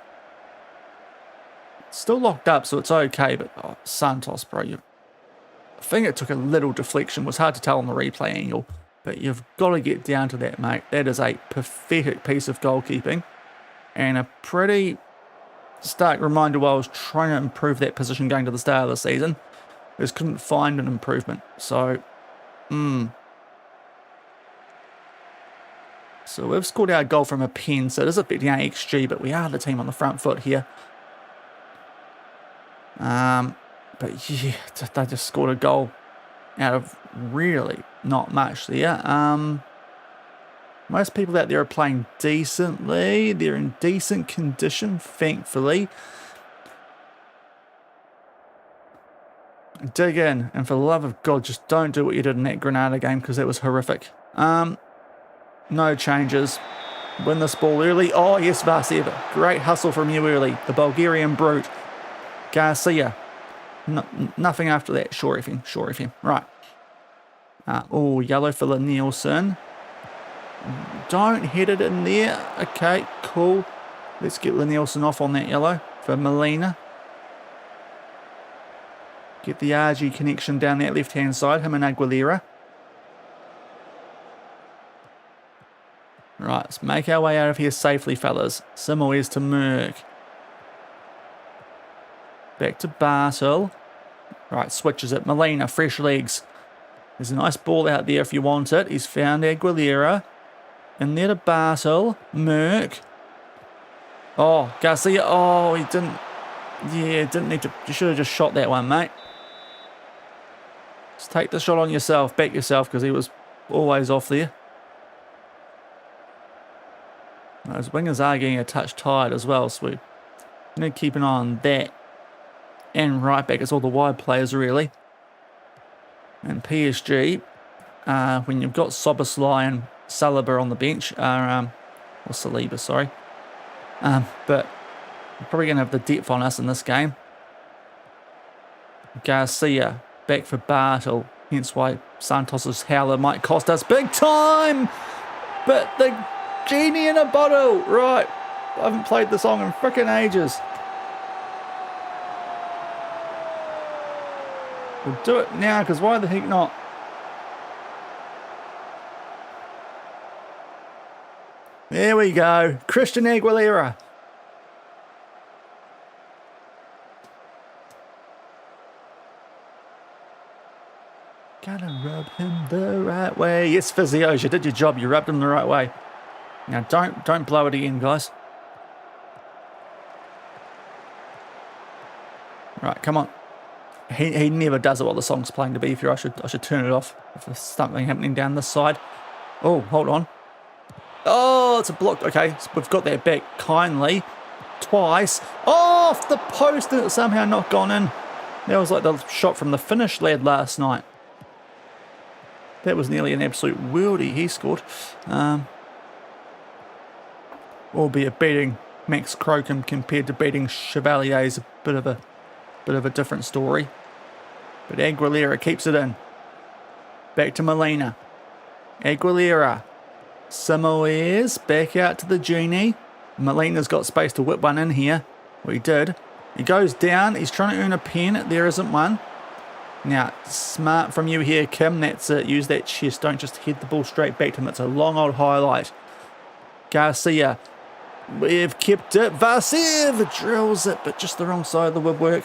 Still locked up, so it's okay, but oh, Santos, bro, I think it took a little deflection. It was hard to tell on the replay angle, but you've got to get down to that, mate. That is a pathetic piece of goalkeeping and a pretty stark reminder while I was trying to improve that position going to the start of the season. I just couldn't find an improvement. So we've scored our goal from a pen, so it is affecting our XG, but we are the team on the front foot here. But yeah, they just scored a goal out of really not much there. Most people out there are playing decently. They're in decent condition, thankfully. Dig in, and for the love of God, just don't do what you did in that Granada game, because that was horrific. No changes. Win this ball early. Oh, yes, Vasev. Great hustle from you early. The Bulgarian brute. Garcia. Nothing after that. Sure FM. Right. Oh, yellow for Nielsen. Don't hit it in there. Okay, cool. Let's get Nielsen off on that yellow for Molina. Get the RG connection down that left-hand side. Him and Aguilera. Right, let's make our way out of here safely, fellas. Simoes to Merck. Back to Bartel. Right, switches it. Molina, fresh legs. There's a nice ball out there if you want it. He's found Aguilera. In there to Bartel. Merck. Oh, Garcia. Oh, he didn't. Yeah, didn't need to. You should have just shot that one, mate. Just take the shot on yourself. Back yourself, because he was always off there. Those wingers are getting a touch tired as well, so we need to keep an eye on that. And right back, it's all the wide players, really. And PSG, when you've got Soboslai and Saliba on the bench, or Saliba, sorry. But we're probably going to have the depth on us in this game. Garcia, back for Bartel. Hence why Santos' howler might cost us big time. But the genie in a bottle. Right. I haven't played the song in frickin' ages. We'll do it now, because why the heck not? There we go. Christian Aguilera. Gotta rub him the right way. Yes, Physios, you did your job. You rubbed him the right way. Now, don't blow it again, guys. Right, come on. He never does it while the song's playing, to be fair. I should turn it off if there's something happening down this side. Oh, hold on. Oh, it's a block. Okay, so we've got that back kindly. Twice. Oh, off the post, and it's somehow not gone in. That was like the shot from the Finnish lad last night. That was nearly an absolute worldie he scored. Albeit beating Max Crocombe compared to beating Chevalier is a bit of a different story. But Aguilera keeps it in. Back to Molina. Aguilera. Simoes back out to the genie. Molina's got space to whip one in here. Well, he did. He goes down. He's trying to earn a pen. There isn't one. Now, smart from you here, Kim. That's it. Use that chest. Don't just head the ball straight back to him. It's a long old highlight. Garcia. We've kept it. Vasev drills it, but just the wrong side of the woodwork.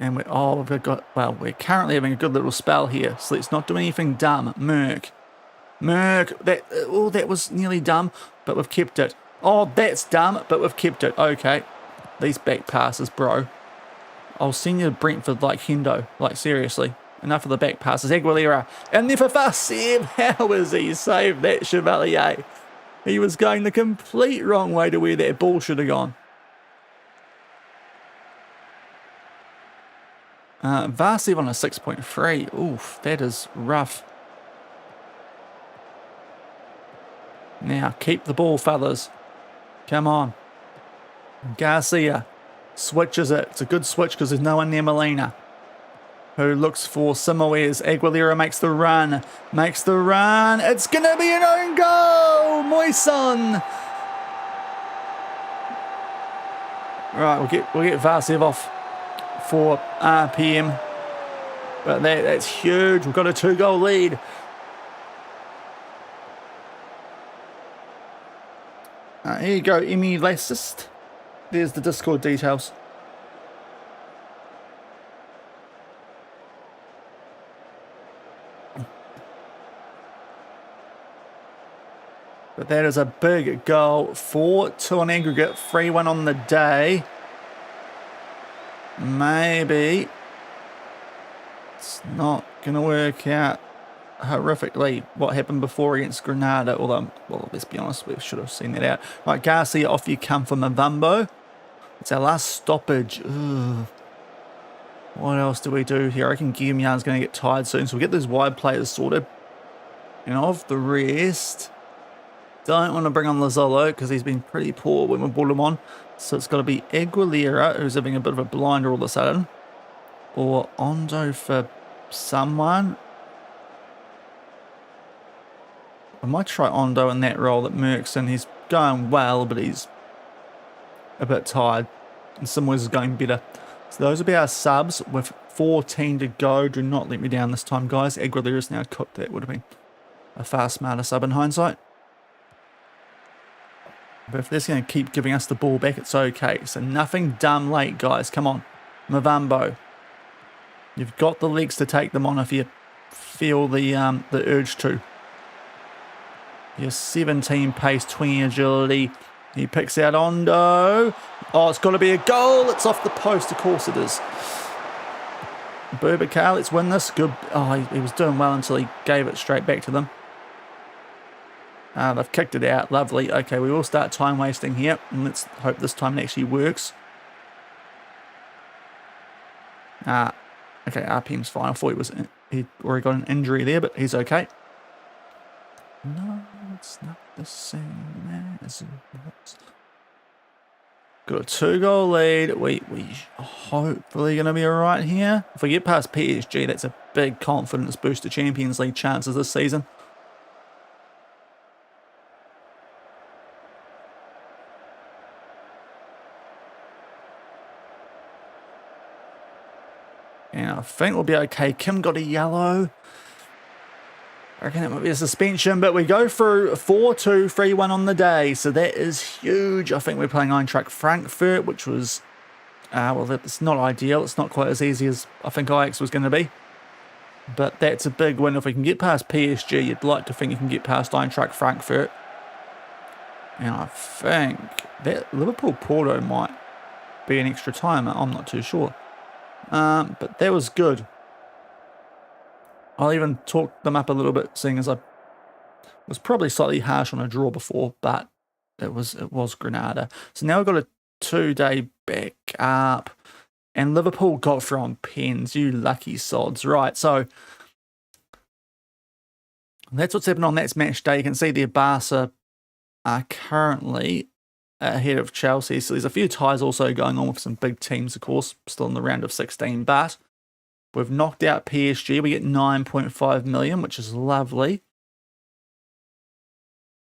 And we're currently having a good little spell here, so let's not do anything dumb. Merck, that was nearly dumb, but we've kept it. Oh, that's dumb, but we've kept it. Okay, these back passes, bro. I'll send you to Brentford like Hendo. Like, seriously. Enough of the back passes. Aguilera. And there for Fasev. How was he saved that Chevalier? He was going the complete wrong way to where that ball should have gone. Vasev on a 6.3. Oof, that is rough. Now, keep the ball, fellas. Come on. Garcia switches it. It's a good switch because there's no one near Molina, who looks for Simoes. Aguilera makes the run. Makes the run. It's going to be an own goal. Moison. Right, we'll get Vasev off for RPM. But that's huge. We've got a 2-goal lead. Here you go, Emmy Lassist. There's the Discord details. But that is a big goal. 4-2 on aggregate. 3-1 on the day. Maybe it's not going to work out horrifically what happened before against Granada. Although, well, let's be honest, we should have seen that out. Right, Garcia, off you come for Mavambo. It's our last stoppage. Ugh. What else do we do here? I reckon Guillaume's going to get tired soon, so we'll get those wide players sorted. And of the rest, don't want to bring on Lazzolo because he's been pretty poor when we brought him on. So it's got to be Aguilera, who's having a bit of a blinder all of a sudden. Or Ondo for someone. I might try Ondo in that role at Merckx, and he's going well, but he's a bit tired. And Simoes is going better. So those will be our subs with 14 to go. Do not let me down this time, guys. Aguilera is now cooked. That would have been a far smarter sub in hindsight. But if they're going to keep giving us the ball back, it's okay. So nothing dumb late, guys. Come on. Mavambo. You've got the legs to take them on if you feel the urge to. You're 17 pace, 20 agility. He picks out Ondo. Oh, it's got to be a goal. It's off the post. Of course it is. Boubacar, let's win this. Good. Oh, he was doing well until he gave it straight back to them. They've kicked it out. Lovely. Okay, we will start time wasting here. And let's hope this time it actually works. Okay, RPM's fine. I thought he'd already got an injury there, but he's okay. No, it's not the same as it was. Got a 2-goal lead. We hopefully going to be alright here. If we get past PSG, that's a big confidence boost to Champions League chances this season. And I think we'll be okay. Kim got a yellow. I reckon that might be a suspension, but we go through 4-2, 3-1 on the day, so that is huge. I think we're playing Eintracht Frankfurt, which was, well, that's not ideal. It's not quite as easy as I think Ajax was going to be, but that's a big win. If we can get past PSG, you'd like to think you can get past Eintracht Frankfurt, and I think that Liverpool-Porto might be an extra timer. I'm not too sure, but that was good. I'll even talk them up a little bit, seeing as I was probably slightly harsh on a draw before, but it was Granada. So now we've got a 2-day back up, and Liverpool got from pens. You lucky sods. Right, so that's what's happened on that match day. You can see there Barca are currently ahead of Chelsea. So there's a few ties also going on with some big teams, of course, still in the round of 16, but we've knocked out PSG. We get 9.5 million, which is lovely.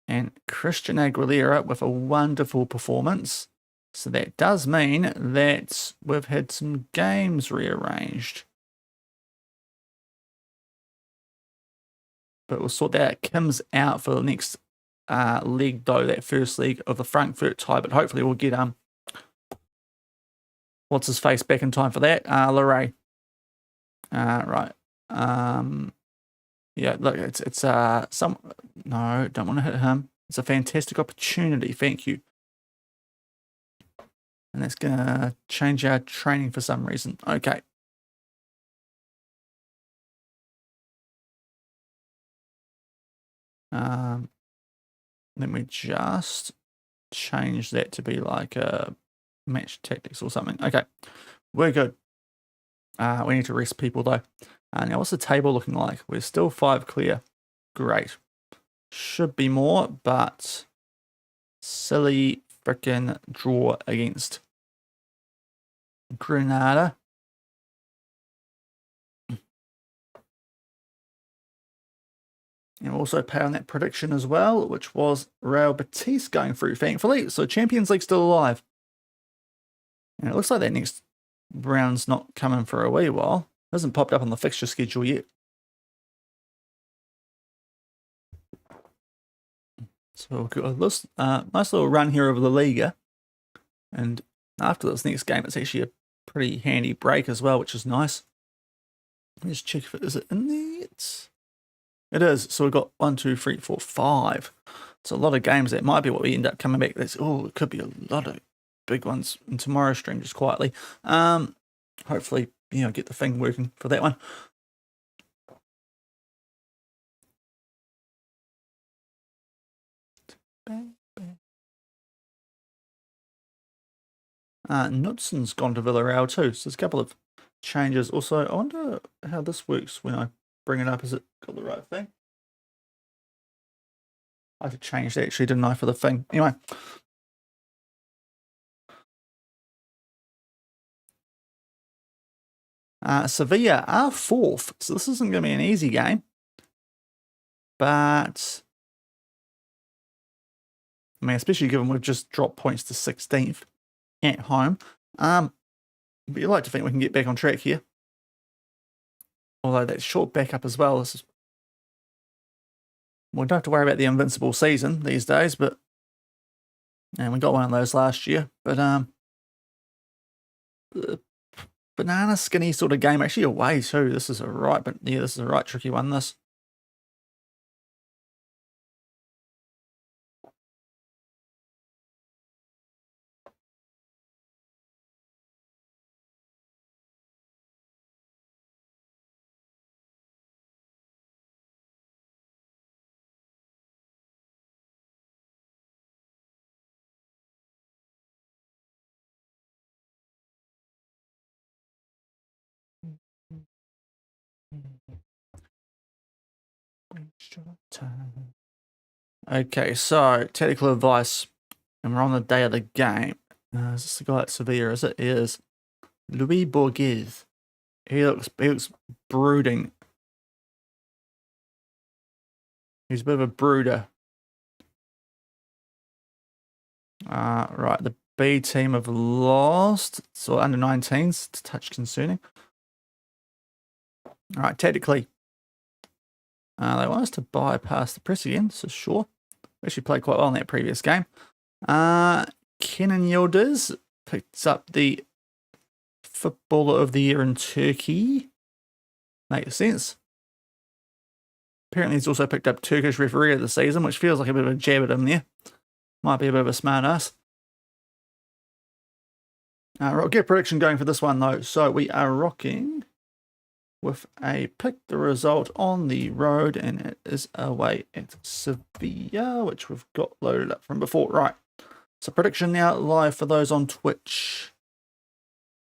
And Christian Aguilera with a wonderful performance. So that does mean that we've had some games rearranged. But we'll sort that out. Kim's out for the next leg, though, that first leg of the Frankfurt tie. But hopefully we'll get what's his face back in time for that. Larray. Right. Yeah, look, it's no, don't want to hit him. It's a fantastic opportunity. Thank you. And that's going to change our training for some reason. Okay. Let me just change that to be like a match tactics or something. Okay, we're good. We need to rest people though. Now, what's the table looking like? We're still 5 clear. Great. Should be more, but silly frickin' draw against Granada. And also pay on that prediction as well, which was Real Betis going through, thankfully. So Champions League still alive. And it looks like that next round's not coming for a wee while. Hasn't popped up on the fixture schedule yet. So we've got this nice little run here of LaLiga. And after this next game, it's actually a pretty handy break as well, which is nice. Let's check if it is in there. It is. So we've got 1, 2, 3, 4, 5. So a lot of games that might be what we end up coming back. It could be a lot of big ones in tomorrow's stream, just quietly. Hopefully, get the thing working for that one. Knudson's gone to Villarreal too, so there's a couple of changes. Also, I wonder how this works when I bring it up. Is it got the right thing? I had to change that actually, didn't I, for the thing? Anyway. Sevilla are 4th, so this isn't going to be an easy game. But, I mean, especially given we've just dropped points to 16th at home. But you'd like to think we can get back on track here. Although that short backup as well. We don't have to worry about the invincible season these days, but and we got one of those last year. But banana skinny sort of game, actually away too. This is this is a right tricky one. This. Okay, so tactical advice, and we're on the day of the game. Is this the guy at Sevilla? Is it? It is Luis Borges. He looks brooding. He's a bit of a brooder. Right, the B team have lost. So under 19s, it's a touch concerning. All right, tactically. They want us to bypass the press again, so sure. We actually played quite well in that previous game. Kenan Yildiz picks up the Footballer of the Year in Turkey. Makes sense. Apparently he's also picked up Turkish Referee of the Season, which feels like a bit of a jab at him there. Might be a bit of a smart ass. I'll get a prediction going for this one though. So we are rocking with a pick the result on the road, and it is away at Sevilla, which we've got loaded up from before. Right. So prediction now live for those on Twitch.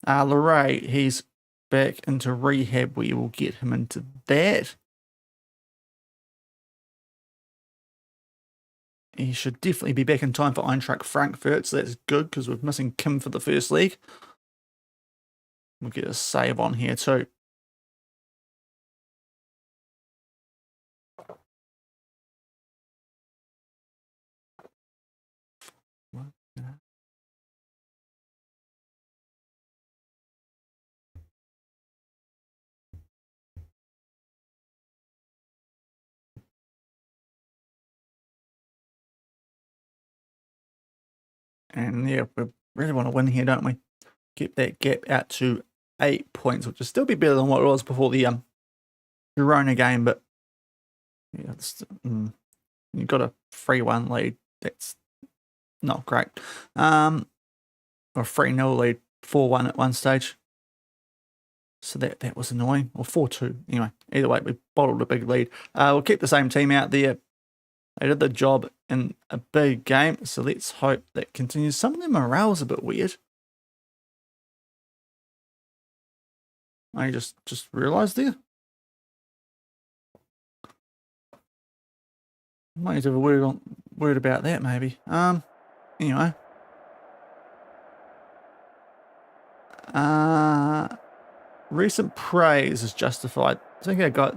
Larray, he's back into rehab. We will get him into that. He should definitely be back in time for Eintracht Frankfurt, so that's good because we're missing Kim for the first leg. We'll get a save on here too. And yeah, we really want to win here, don't we? Get that gap out to 8 points, which will still be better than what it was before the Girona game, but yeah, you've got a 3-1 lead. That's not great. or 3-0 lead, 4-1 at one stage. So that was annoying. Or 4-2. Anyway, either way, we bottled a big lead. We'll keep the same team out there. They did the job in a big game, so let's hope that continues. Some of their morale's a bit weird. I just realised there. Might need to have a word about that, maybe. Anyway. Recent praise is justified. I think I got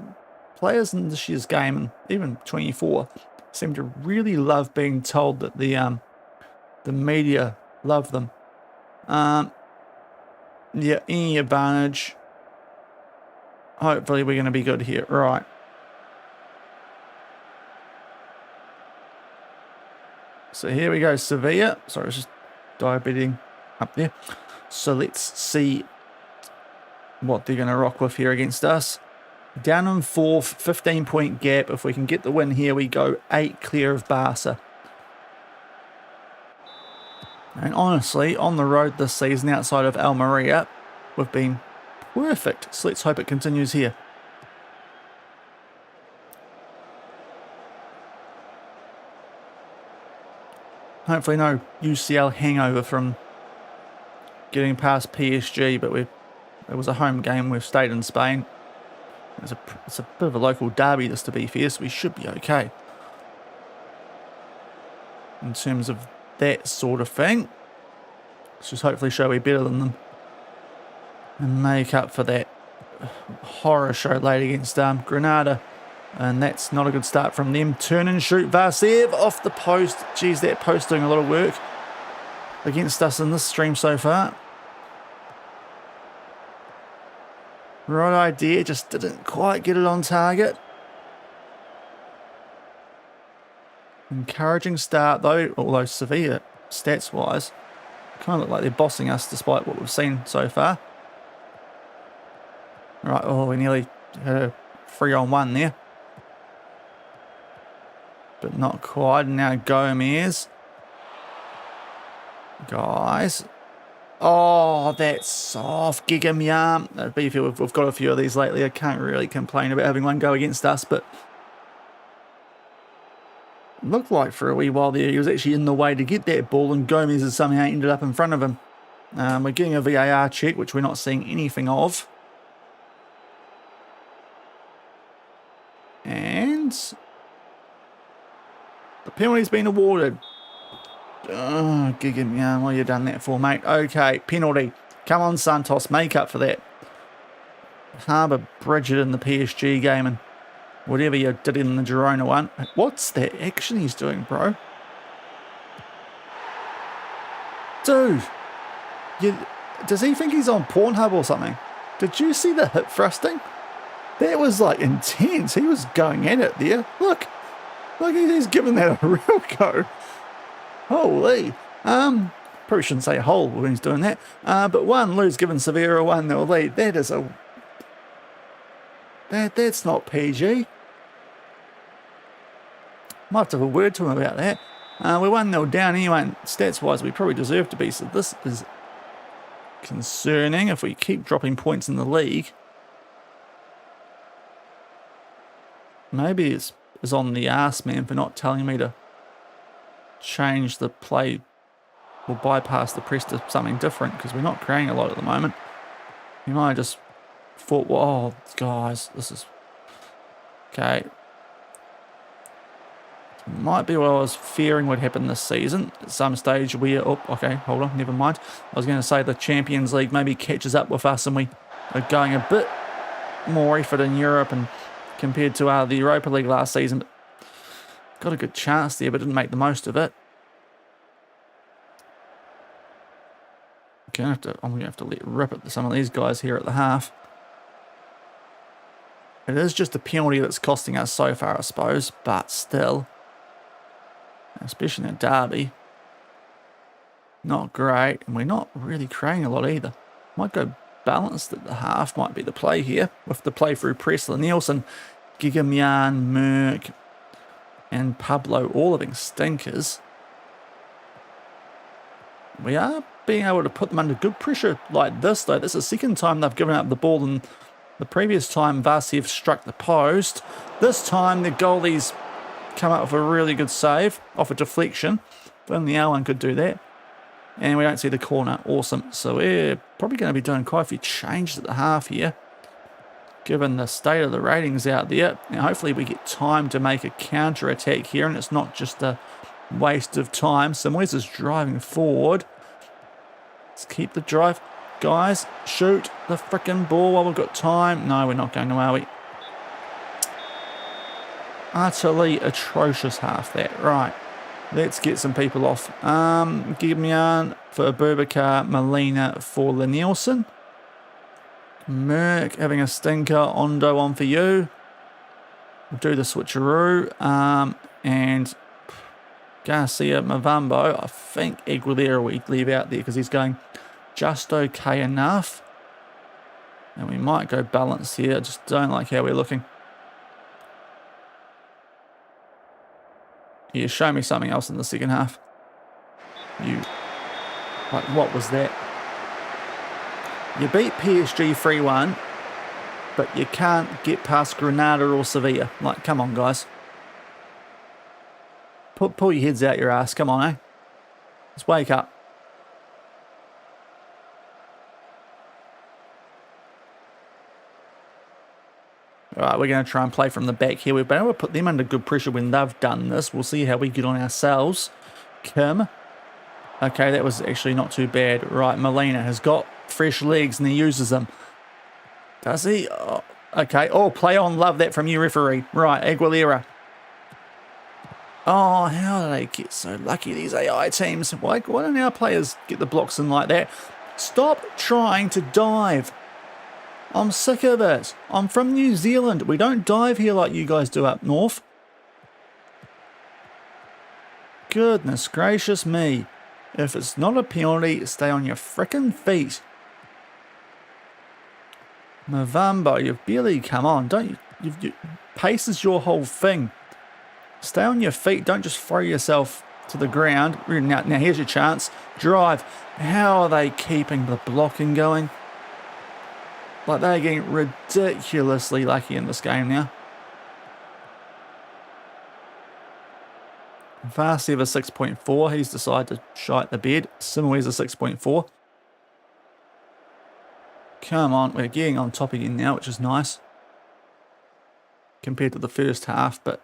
players in this year's game, and even 24, seem to really love being told that the media love them. Yeah, any advantage. Hopefully we're going to be good here. Right. So here we go, Sevilla. Sorry, I was just diabeting up there. So let's see what they're going to rock with here against us. Down in fourth, 15-point gap. If we can get the win here, we go 8 clear of Barca. And honestly, on the road this season outside of Almeria, we've been perfect. So let's hope it continues here. Hopefully no UCL hangover from getting past PSG, but it was a home game. We've stayed in Spain. It's a bit of a local derby, this to be fair, so we should be okay in terms of that sort of thing. Let's just hopefully show we're better than them and make up for that horror show late against Granada. And that's not a good start from them. Turn and shoot. Varsev off the post. Geez, that post doing a lot of work against us in this stream so far. Right idea, just didn't quite get it on target. Encouraging start though, although Sevilla, stats-wise, kind of look like they're bossing us despite what we've seen so far. Right, oh, we nearly had a 3-on-1 there. But not quite. And now Gomez. Guys. Oh, that's soft. Gigamyam. We've got a few of these lately. I can't really complain about having one go against us, but it looked like for a wee while there he was actually in the way to get that ball, and Gomez has somehow ended up in front of him. We're getting a VAR check, which we're not seeing anything of. And the penalty's been awarded. Oh, Gigamyam, what have you done that for, mate? Okay, penalty. Come on, Santos, make up for that. Harbour Bridget in the PSG game and whatever you did in the Girona one. What's that action he's doing, bro? Dude, does he think he's on Pornhub or something? Did you see the hip thrusting? That was like intense. He was going at it there. Look, he's giving that a real go. Holy. Probably shouldn't say whole when he's doing that. But one lose giving Sevilla a 1-0 lead. That is that's not PG. Might have to have a word to him about that. We're 1-0 down anyway, and stats-wise we probably deserve to be. So this is concerning if we keep dropping points in the league. Maybe it's on the arse man for not telling me to change the play or bypass the press to something different, because we're not creating a lot at the moment. You might have just thought, well, oh, guys, this is okay. Might be what I was fearing would happen this season. At some stage we are up. Okay, hold on, never mind. I was going to say the Champions League maybe catches up with us and we are going a bit more effort in Europe and compared to the Europa League last season. But got a good chance there, but didn't make the most of it. I'm going to have to let rip at some of these guys here at the half. It is just a penalty that's costing us so far, I suppose, but still, especially in a derby, not great, and we're not really creating a lot either. Might go balanced at the half, might be the play here, with the play through Pressler, Nielsen, Gigamyan, Merck, and Pablo all having stinkers. We are being able to put them under good pressure like this, though. This is the second time they've given up the ball, and the previous time Varsity have struck the post. This time the goalies come up with a really good save off a deflection. If only L1 could do that. And we don't see the corner. Awesome. So we're probably going to be doing quite a few changes at the half here, given the state of the ratings out there. Now, hopefully we get time to make a counter-attack here, and it's not just a waste of time. Samoy's is driving forward. Let's keep the drive. Guys, shoot the frickin' ball while we've got time. No, we're not going to, are we? Utterly atrocious half that. Right. Let's get some people off. Gibmian for Boubacar, Molina for Lenilson. Merck having a stinker. Ondo on for you. We'll do the switcheroo. And Garcia, Mavambo. I think Aguilera we leave out there because he's going just okay enough. And we might go balance here. I just don't like how we're looking. Yeah, show me something else in the second half. Like, what was that? You beat PSG 3-1, but you can't get past Granada or Sevilla. Like, come on, guys. Pull your heads out your ass. Come on, eh? Let's wake up. All right, we're going to try and play from the back here. We've been able to put them under good pressure when they've done this. We'll see how we get on ourselves. Kim. Okay, that was actually not too bad. Right, Molina has got fresh legs and he uses them. Does he? Oh, okay. Oh, play on. Love that from you, referee. Right, Aguilera. Oh, how do they get so lucky, these AI teams? Why don't our players get the blocks in like that? Stop trying to dive. I'm sick of it. I'm from New Zealand. We don't dive here like you guys do up north. Goodness gracious me. If it's not a penalty, stay on your frickin' feet. Mavambo, you've barely come on. Don't you? Pace is your whole thing. Stay on your feet. Don't just throw yourself to the ground. Now here's your chance. Drive. How are they keeping the blocking going? Like, they're getting ridiculously lucky in this game now. Varsev a 6.4. He's decided to shite the bed. Simoy's a 6.4. Come on. We're getting on top again now, which is nice. Compared to the first half, but...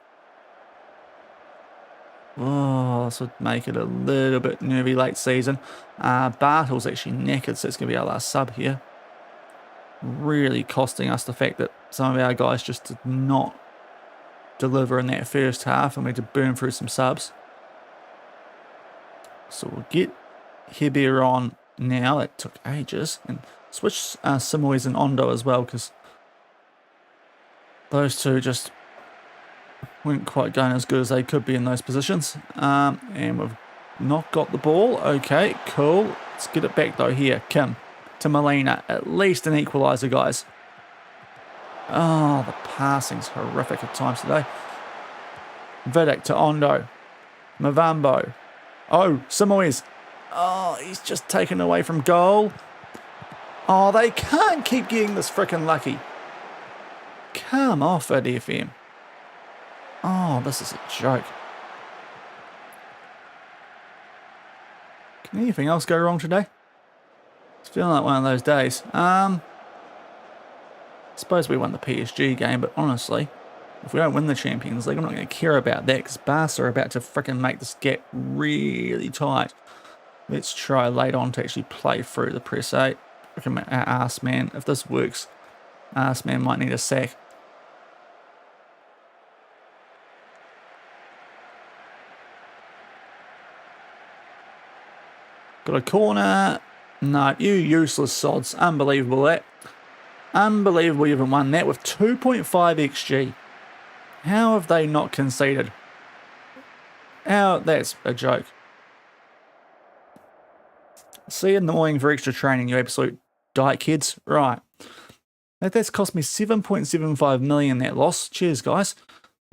oh, this would make it a little bit nervy late season. Bartle's actually knackered, so it's going to be our last sub here. Really costing us the fact that some of our guys just did not deliver in that first half, and we had to burn through some subs. So we'll get Hebier on now. It took ages. And switch Simoy's and Ondo as well, because those two just weren't quite going as good as they could be in those positions. And we've not got the ball. Okay, cool. Let's get it back though here. Kim to Molina. At least an equaliser, guys. Oh, the passing's horrific at times today. Vidic to Ondo. Mavambo. Oh, Simoy's. Oh, he's just taken away from goal. Oh, they can't keep getting this frickin' lucky. Come off it, FM. Oh, this is a joke. Can anything else go wrong today? It's feeling like one of those days. I suppose we won the PSG game, but honestly, if we don't win the Champions League, I'm not going to care about that, because Barca are about to frickin' make this gap really tight. Let's try late on to actually play through the press 8. Arse man, if this works, Arse man might need a sack. Got a corner. No, you useless sods. Unbelievable that. Unbelievable you haven't won that with 2.5 XG. How have they not conceded? How? That's a joke. See you in the morning for extra training, you absolute dyke kids. Right. That's cost me 7.75 million, that loss. Cheers, guys.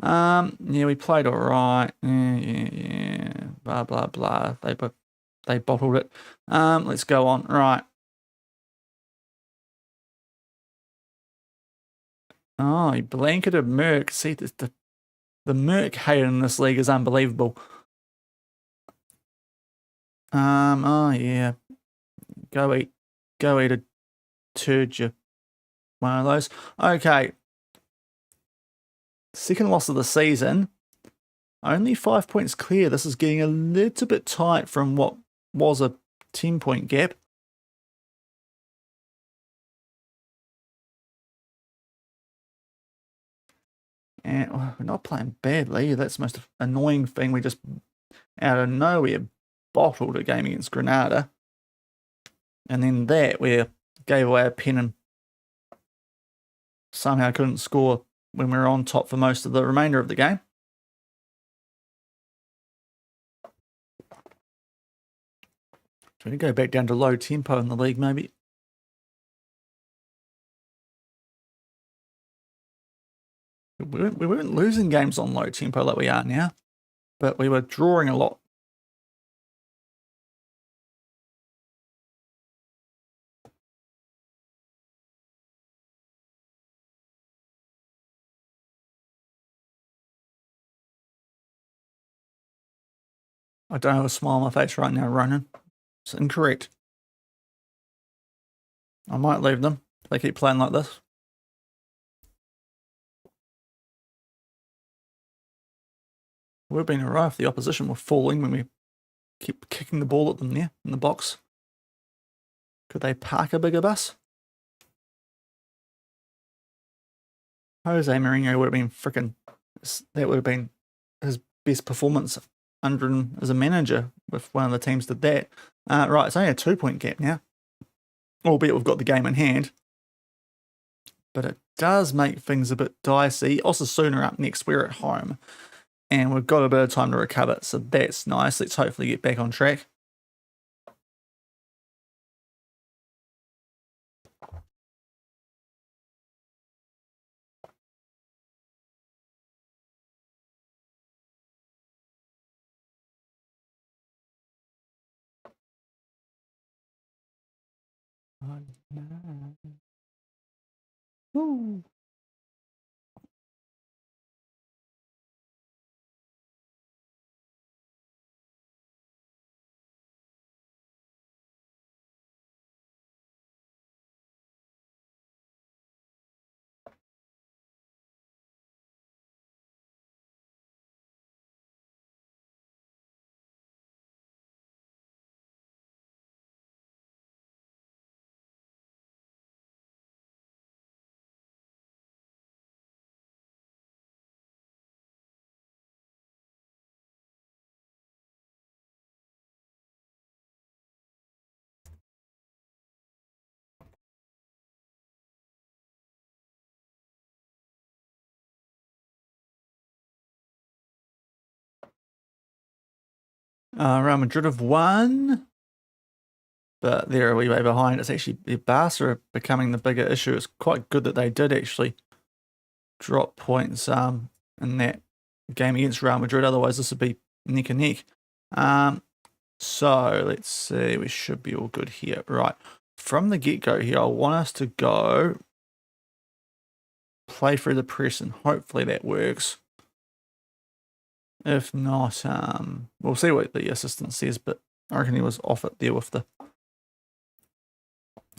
Yeah, we played all right. Yeah. Blah, blah, blah. They they bottled it. Let's go on. Right. Oh, he blanketed Merc. See, the Merc hate in this league is unbelievable. Oh yeah. Go eat a turd, you one of those. Okay. Second loss of the season. Only 5 points clear. This is getting a little bit tight from what was a 10-point gap. And we're not playing badly. That's the most annoying thing. We just, out of nowhere, bottled a game against Granada. And then we gave away a pen and somehow couldn't score when we were on top for most of the remainder of the game. Trying to go back down to low tempo in the league, maybe. We weren't losing games on low tempo like we are now, but we were drawing a lot. I don't have a smile on my face right now, Ronan. It's incorrect. I might leave them if they keep playing like this. We've been alright if the opposition were falling when we keep kicking the ball at them there in the box. Could they park a bigger bus? Jose Mourinho would have been that would have been his best performance under him as a manager if one of the teams did that. Right, it's only a 2-point gap now. Albeit we've got the game in hand. But it does make things a bit dicey. Osasuna up next, we're at home. And we've got a bit of time to recover, so that's nice. Let's hopefully get back on track. Woo. Real Madrid have won, but they're a wee way behind. It's actually Barca are becoming the bigger issue. It's quite good that they did actually drop points in that game against Real Madrid. Otherwise, this would be neck and neck. So let's see. We should be all good here. Right. From the get-go here, I want us to go play through the press, and hopefully that works. If not, we'll see what the assistant says, but I reckon he was off it there with the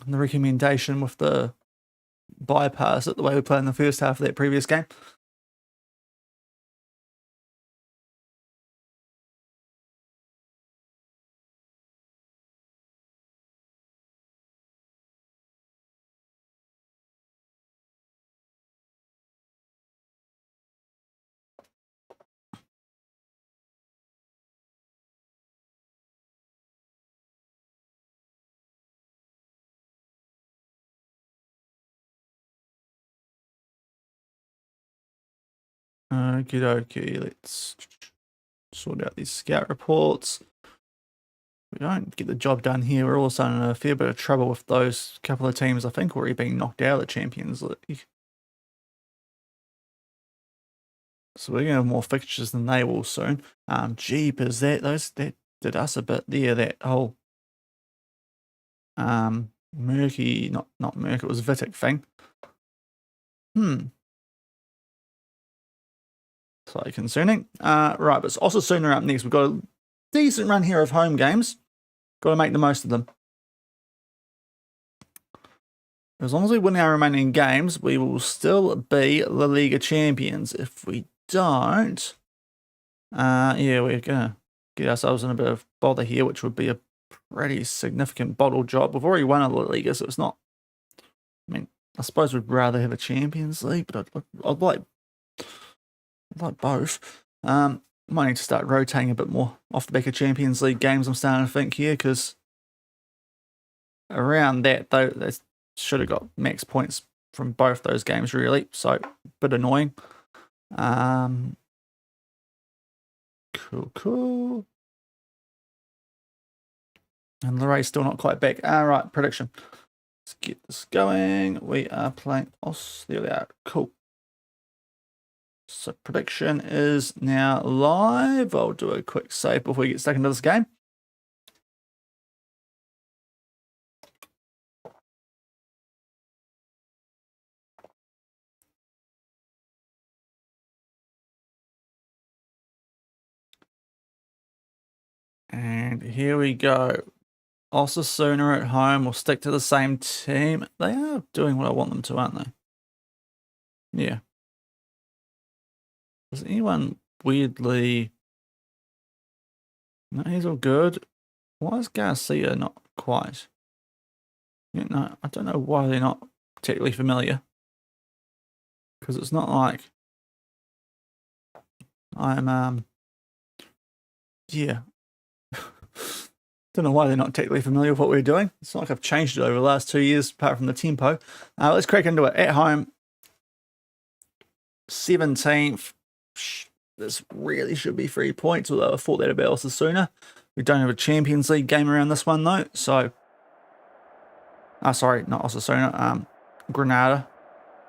recommendation with the bypass it the way we played in the first half of that previous game. Okie dokie, let's sort out these scout reports. We don't get the job done here. We're also in a fair bit of trouble with those couple of teams I think already being knocked out of the Champions League. So we're going to have more fixtures than they will soon. Jeepers, that did us a bit there, that whole murky, not murky, it was Vitic thing. Slightly concerning. Right, but it's also sooner up next. We've got a decent run here of home games. Got to make the most of them. As long as we win our remaining games, we will still be LaLiga champions. If we don't, yeah, we're gonna get ourselves in a bit of bother here, which would be a pretty significant bottle job. We've already won a LaLiga, so it's not. I mean, I suppose we'd rather have a Champions League, but I'd like both. Might need to start rotating a bit more off the back of Champions League games, I'm starting to think here, because around that, though, they should have got max points from both those games, really. So, a bit annoying. Cool. And Lorraine's still not quite back. All right, prediction. Let's get this going. We are playing there we are. Cool. So prediction is now live. I'll do a quick save before we get stuck into this game. And here we go. Osasuna at home. We'll stick to the same team. They are doing what I want them to, aren't they? Yeah. Does anyone weirdly... No, he's all good. Why is Garcia not quite? Yeah, no, I don't know why they're not particularly familiar. Because it's not like I'm, yeah. Don't know why they're not technically familiar with what we're doing. It's not like I've changed it over the last 2 years, apart from the tempo. Let's crack into it. At home, 17th. This really should be 3 points, although I thought that about Osasuna. We don't have a Champions League game around this one, though. So, sorry, not Osasuna. Granada.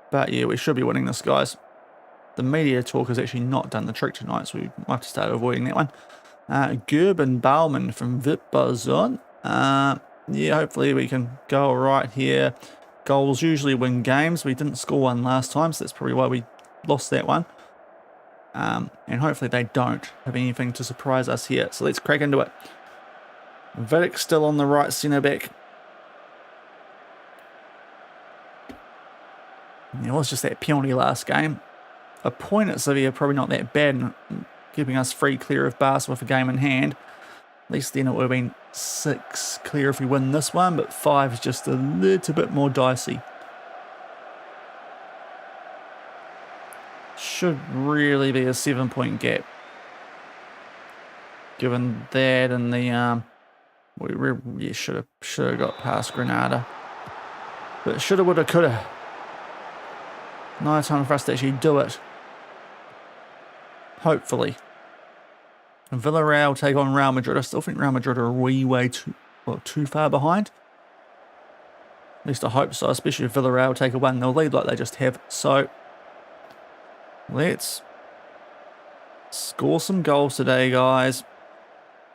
But yeah, we should be winning this, guys. The media talk has actually not done the trick tonight, so we might have to start avoiding that one. Gerben Bauman from Vipbazon. Yeah, hopefully we can go all right here. Goals usually win games. We didn't score one last time, so that's probably why we lost that one. And hopefully they don't have anything to surprise us here. So let's crack into it. Vidic still on the right centre back. It was just that penalty last game. A point at Sevilla, probably not that bad, keeping us 3 clear of Barca with a game in hand. At least then it would have been 6 clear if we win this one, but 5 is just a little bit more dicey. Should really be a 7-point gap. Given that and the we should have got past Granada. But shoulda, woulda, coulda. No time for us to actually do it. Hopefully. And Villarreal take on Real Madrid. I still think Real Madrid are a wee way too far behind. At least I hope so, especially if Villarreal take a 1-0 lead like they just have. So, let's score some goals today, guys.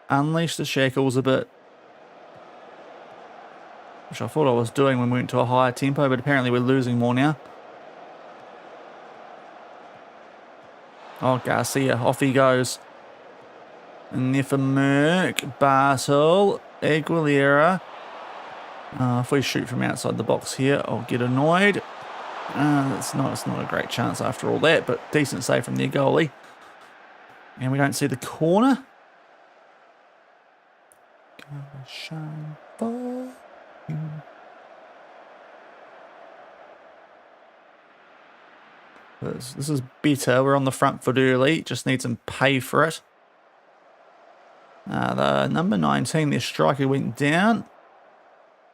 Unleash the shackles a bit. Which I thought I was doing when we went to a higher tempo, but apparently we're losing more now. Oh, Garcia, off he goes. Nefermerk, Bartel, Aguilera. If we shoot from outside the box here, I'll get annoyed. It's not a great chance after all that, but decent save from their goalie. And we don't see the corner. Gonna shine for you. This is better. We're on the front foot early. Just need some pay for it. The number 19, their striker, went down.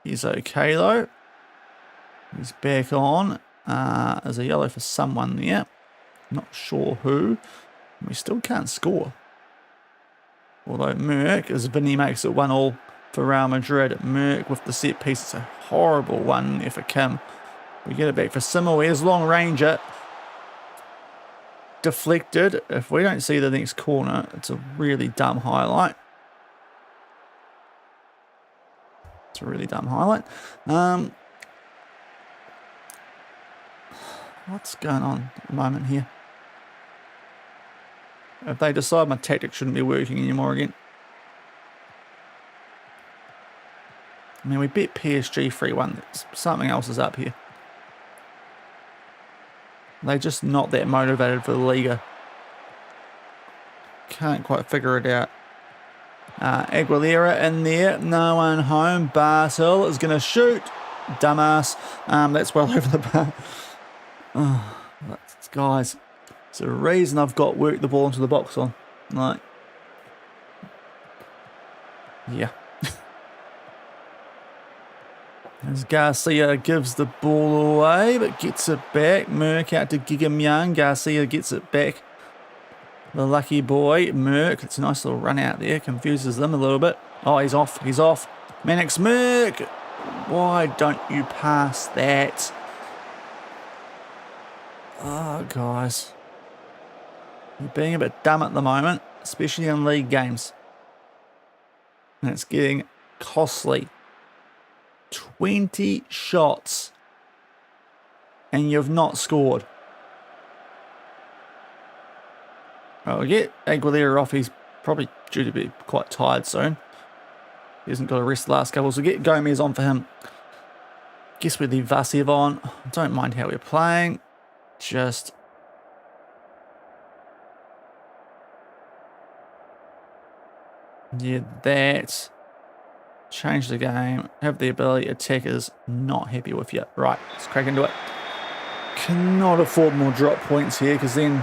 He's okay, though. He's back on. There's a yellow for someone there. Not sure who. We still can't score. Although Merck, as Vinny makes it 1-1 for Real Madrid. Merck with the set piece. It's a horrible one there for Kim. We get it back for Simoes. Long ranger. Deflected. If we don't see the next corner, it's a really dumb highlight. It's a really dumb highlight. What's going on at the moment here? If they decide my tactic shouldn't be working anymore again. I mean, we bet PSG 3-1. Something else is up here. They're just not that motivated for the Liga. Can't quite figure it out. Aguilera in there. No one home. Bartel is going to shoot. Dumbass. That's well over the bar. Oh, guys, it's a reason I've got work the ball into the box on. Like, yeah. As Garcia gives the ball away, but gets it back. Merck out to Gigam Young. Garcia gets it back. The lucky boy, Merck. It's a nice little run out there. Confuses them a little bit. Oh, he's off. He's off. Mannix Merck. Why don't you pass that? Oh, guys. You're being a bit dumb at the moment, especially in league games. And it's getting costly. 20 shots and you've not scored. I'll get Aguilera off. He's probably due to be quite tired soon. He hasn't got a rest the last couple, so get Gomez on for him. Guess we leave Vasiev on. Don't mind how we're playing. Just that. Change the game. Have the ability. Attackers not happy with you. Right, let's crack into it. Cannot afford more drop points here because then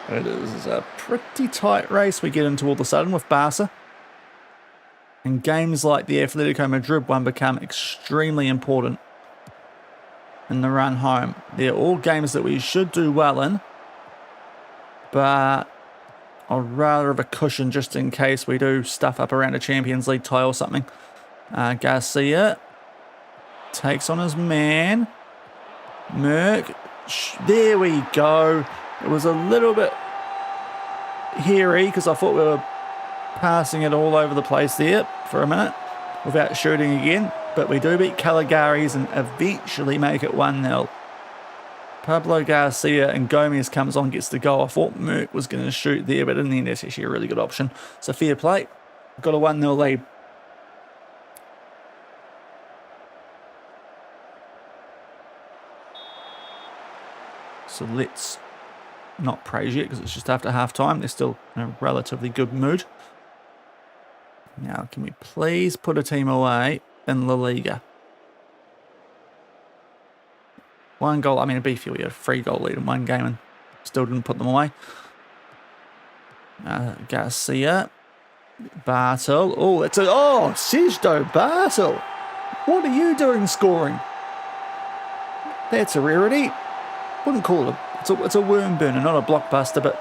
it is a pretty tight race we get into all of a sudden with Barca. And games like the Atletico Madrid one become extremely important in the run home. They're all games that we should do well in, but I'd rather have a cushion just in case we do stuff up around a Champions League tie or something. Garcia takes on his man. Merck. There we go. It was a little bit hairy because I thought we were passing it all over the place there for a minute without shooting again. But we do beat Caligari's and eventually make it 1-0. Pablo Garcia and Gomez comes on, gets the goal. I thought Merck was going to shoot there, but in the end, that's actually a really good option. So fair play. Got a 1-0 lead. So let's not praise yet because it's just after half time. They're still in a relatively good mood. Now, can we please put a team away in La Liga? One goal, I mean, a beefy, we had a 3-goal lead in one game and still didn't put them away. Garcia. Bartel. Oh, it's a... Oh, Sejdo Bartel. What are you doing scoring? That's a rarity. Wouldn't call it it's a worm burner, not a blockbuster, but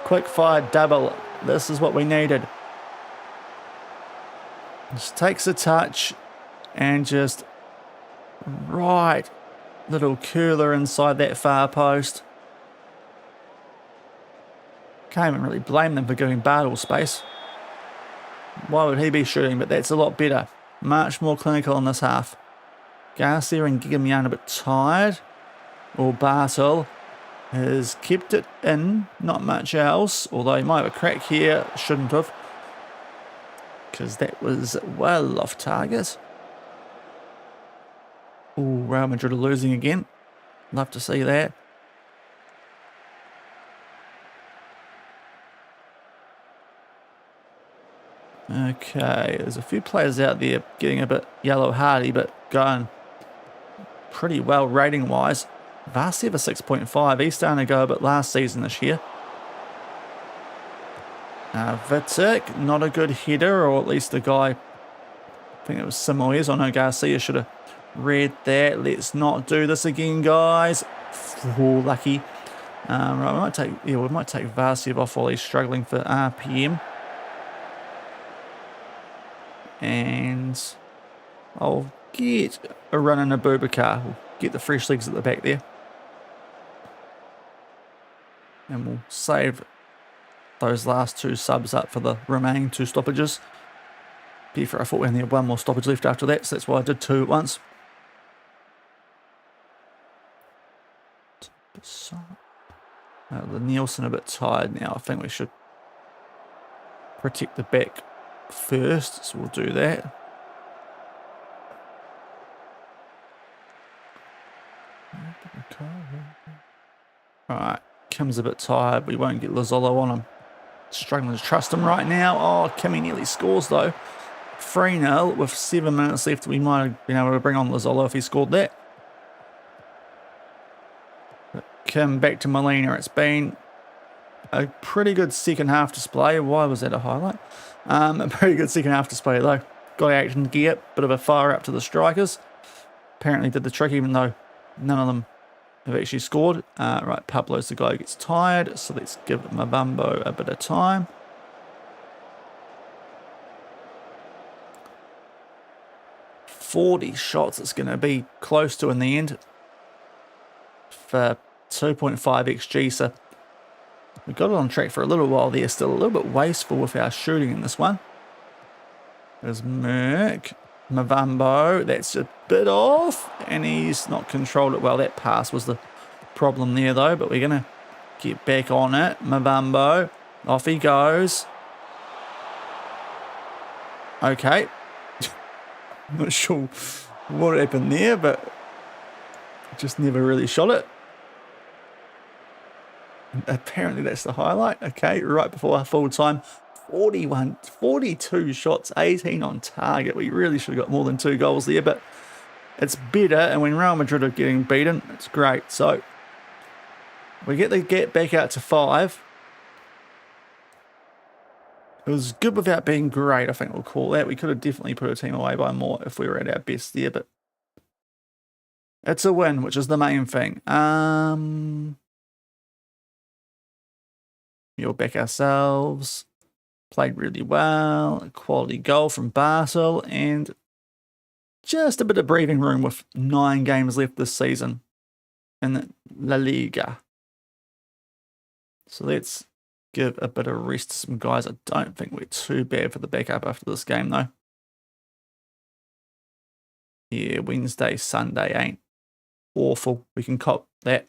quick fire double. This is what we needed. Just takes a touch and just right little curler inside that far post. Can't even really blame them for giving Bartle space. Why would he be shooting? But that's a lot better. Much more clinical in this half. Garcia and Gigamian a bit tired. Or Bartel has kept it in. Not much else. Although he might have a crack here. Shouldn't have. Because that was well off target. Ooh, Real Madrid are losing again. Love to see that. Okay, there's a few players out there getting a bit yellow hardy, but going pretty well rating wise. Vasiev a 6.5. He's starting to go a bit last season this year. Vitic, not a good header, or at least the guy, I think it was Samoyes. I know Garcia should have read that. Let's not do this again, guys. Oh, lucky. Right, we might take Vasiev off while he's struggling for RPM. And I'll get a run in a Boubacar. We'll get the fresh legs at the back there. And we'll save those last two subs up for the remaining two stoppages. be fair, I thought we only had one more stoppage left after that, so that's why I did 2 at once. The Nielsen a bit tired now. I think we should protect the back first, so we'll do that. Alright, Kim's a bit tired. We won't get Lazzolo on him. Struggling to trust him right now. Oh, Kimmy nearly scores though. 3-0 with 7 minutes left. We might have been able to bring on Lazzolo if he scored that. But Kim back to Molina. It's been a pretty good second half display. Why was that a highlight? A pretty good second half display though. Got action gear, bit of a fire up to the strikers. Apparently did the trick even though none of them have actually scored. Right, Pablo's the guy who gets tired, so let's give Mavambo a bit of time. .40 shots it's going to be close to in the end for 2.5 XG, so we got it on track for a little while there. Still a little bit wasteful with our shooting in this one. There's Merck. Mavambo, that's a bit off, and he's not controlled it well. That pass was the problem there, though, but we're going to get back on it. Mavambo, off he goes. Okay. Not sure what happened there, but just never really shot it. Apparently that's the highlight. Okay, right before our full time. 42 shots, 18 on target. We really should have got more than 2 goals there, but it's better. And when Real Madrid are getting beaten, it's great. So we get the gap back out to 5. It was good without being great, I think we'll call that. We could have definitely put a team away by more if we were at our best there, but it's a win, which is the main thing. We'll back ourselves. Played really well. A quality goal from Basel, and just a bit of breathing room with 9 games left this season in LaLiga. So let's give a bit of rest to some guys. I don't think we're too bad for the backup after this game, though. Yeah, Wednesday, Sunday ain't awful. We can cop that.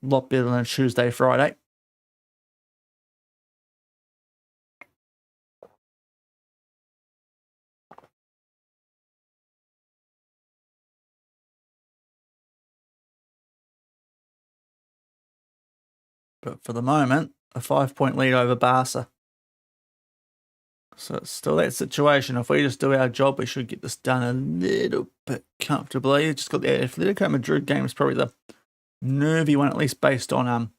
A lot better than a Tuesday, Friday. But for the moment, a 5-point lead over Barca. So it's still that situation. If we just do our job, we should get this done a little bit comfortably. Just got the Atletico Madrid game is probably the nervy one, at least based on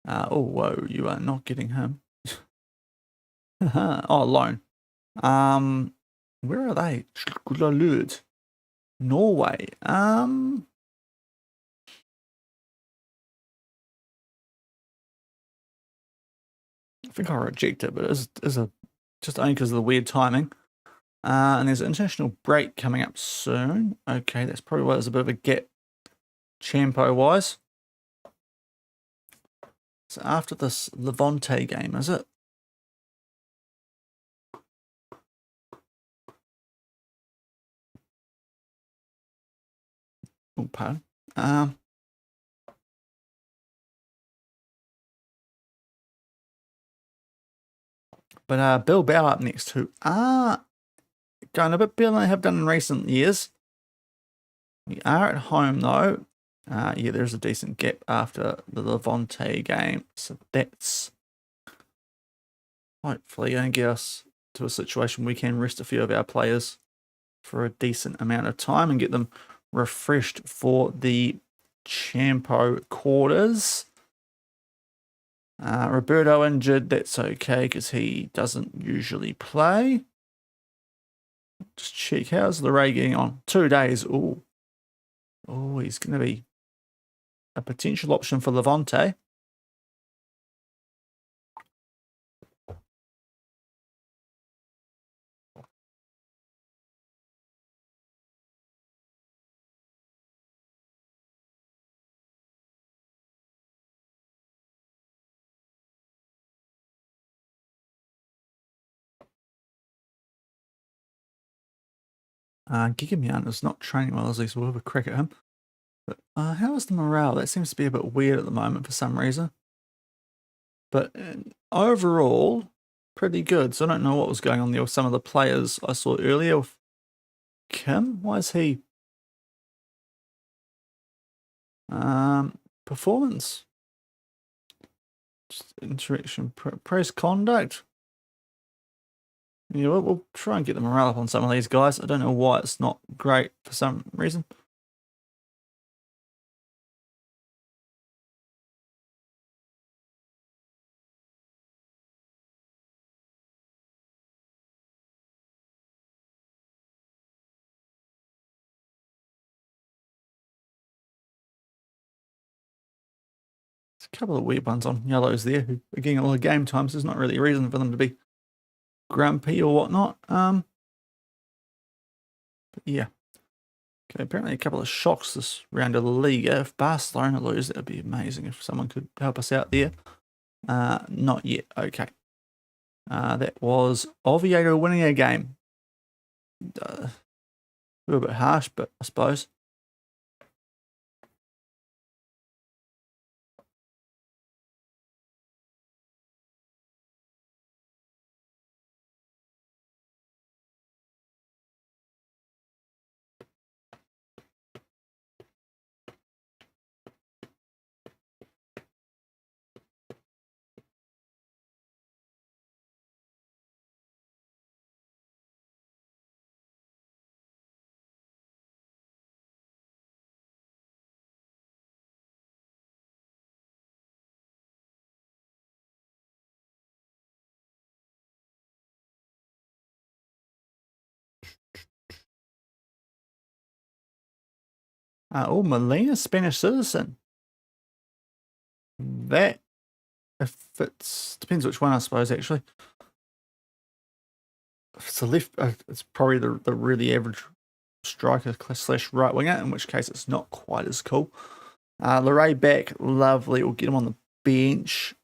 oh whoa, you are not getting him. Oh, loan. Where are they? Norway. I think I reject it, but it's just only because of the weird timing. And there's an international break coming up soon. Okay, that's probably why there's a bit of a gap Champo-wise. So after this Levante game, is it? Oh, pardon. But Bilbao up next, who are going a bit better than they have done in recent years. We are at home, though. Yeah, there's a decent gap after the Levante game. So that's hopefully going to get us to a situation we can rest a few of our players for a decent amount of time and get them refreshed for the Champo quarters. Roberto injured. That's okay because he doesn't usually play. Just check. How's Leray getting on? 2 days. Oh, he's going to be a potential option for Levante. Gigamian is not training well, as least we'll have a crack at him. But how is the morale? That seems to be a bit weird at the moment for some reason. But overall, pretty good. So I don't know what was going on there with some of the players I saw earlier. With Kim, why is he? Performance. Just interaction, press conduct. Yeah, we'll try and get the morale up on some of these guys. I don't know why it's not great for some reason. There's a couple of weird ones on yellows there who are getting a lot of game time, so there's not really a reason for them to be grumpy or whatnot. But yeah. Okay, apparently a couple of shocks this round of LaLiga. If Barcelona lose, that would be amazing if someone could help us out there. Not yet. Okay. That was Oviedo winning a game. A little bit harsh, but I suppose. Molina, Spanish citizen. That, if it's, depends which one, I suppose, actually. If it's a left, it's probably the really average striker / right winger, in which case it's not quite as cool. Lorray back, lovely. We'll get him on the bench.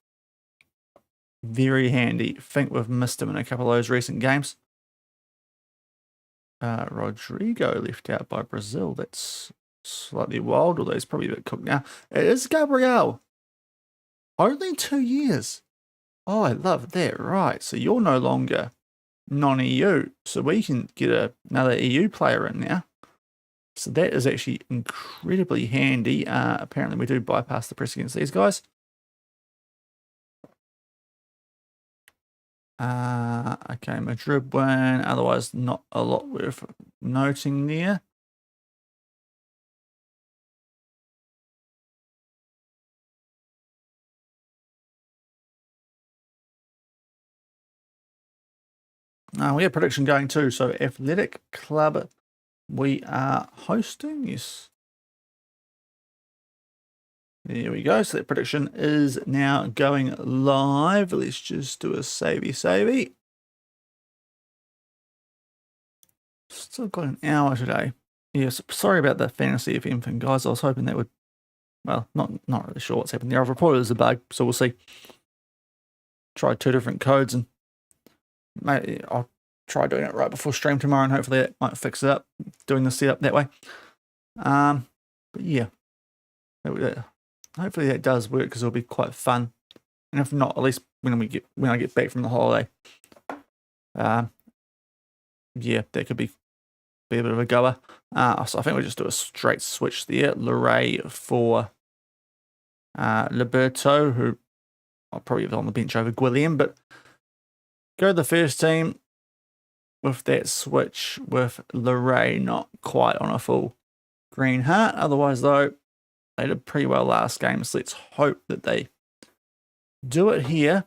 Very handy. I think we've missed him in a couple of those recent games. Rodrigo left out by Brazil. That's slightly wild, although he's probably a bit cooked now. It is Gabriel. Only 2 years. Oh, I love that. Right, so you're no longer non-EU, so we can get another EU player in now. So that is actually incredibly handy. Apparently we do bypass the press against these guys. Okay, Madrid win. Otherwise, not a lot worth noting there. We have prediction going too. So Athletic Club, we are hosting. Yes. There we go. So that prediction is now going live. Let's just do a savey. Still got an hour today. Yes, sorry about the FantasyFM thing, guys. I was hoping that would, well, not really sure what's happened there. I've reported as a bug, so we'll see. Tried 2 different codes, and maybe I'll try doing it right before stream tomorrow, and hopefully that might fix it up, doing the setup that way. But yeah, hopefully that does work, because it'll be quite fun. And if not, at least when I get back from the holiday, yeah, that could be a bit of a goer. So I think we'll just do a straight switch there. Lorray for Liberto, who I'll probably have on the bench over Guillem, but go to the first team with that switch with Lorray not quite on a full green heart. Otherwise, though, they did pretty well last game, so let's hope that they do it here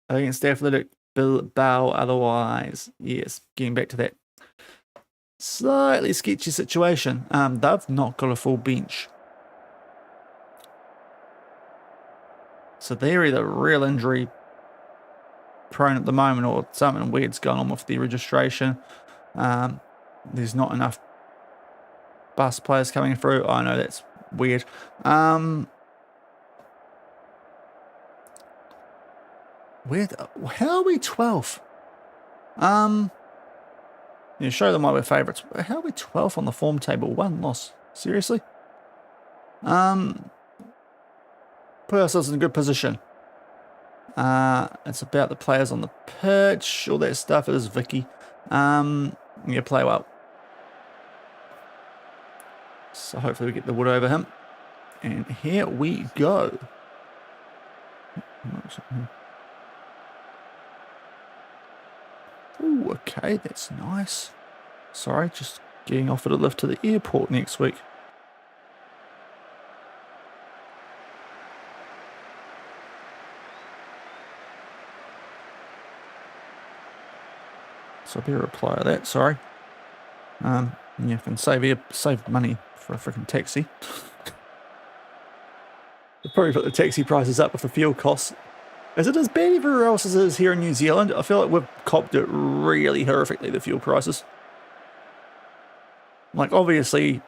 against Athletic Bilbao. Otherwise, yes, getting back to that slightly sketchy situation. They've not got a full bench. So they're either real injury prone at the moment, or something weird's going on with the registration. There's not enough bus players coming through. I know that's weird. How are we 12th? Yeah, show them why we're favourites. How are we 12th on the form table? One loss. Seriously? Put ourselves in a good position. It's about the players on the pitch. All that stuff is Vicky. Yeah, play well. So hopefully we get the wood over him. And here we go. Ooh, okay, that's nice. Sorry, just getting offered a lift to the airport next week. So I'll be a reply to that, sorry. Yeah, I can save money for a freaking taxi. They'll probably put the taxi prices up with the fuel costs. Is it as bad everywhere else as it is here in New Zealand? I feel like we've copped it really horrifically, the fuel prices. Like, obviously,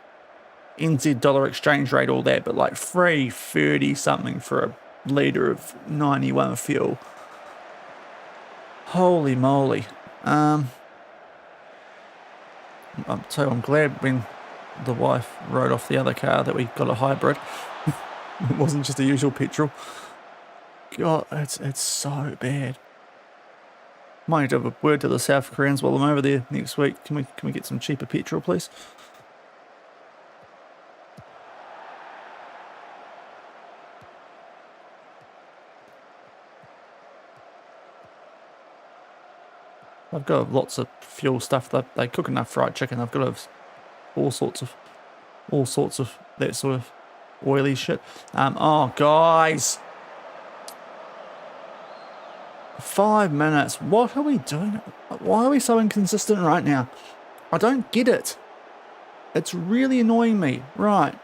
NZ dollar exchange rate, all that, but like 3.30 something for a litre of 91 fuel. Holy moly. I'm glad when the wife rode off the other car that we got a hybrid. It wasn't just a usual petrol. God, it's so bad. Might need to have a word to the South Koreans while I'm over there next week. Can we get some cheaper petrol, please? I've got lots of fuel stuff. They cook enough fried chicken. I've got to have all sorts of that sort of oily shit. Oh, guys. 5 minutes. What are we doing? Why are we so inconsistent right now? I don't get it. It's really annoying me. Right.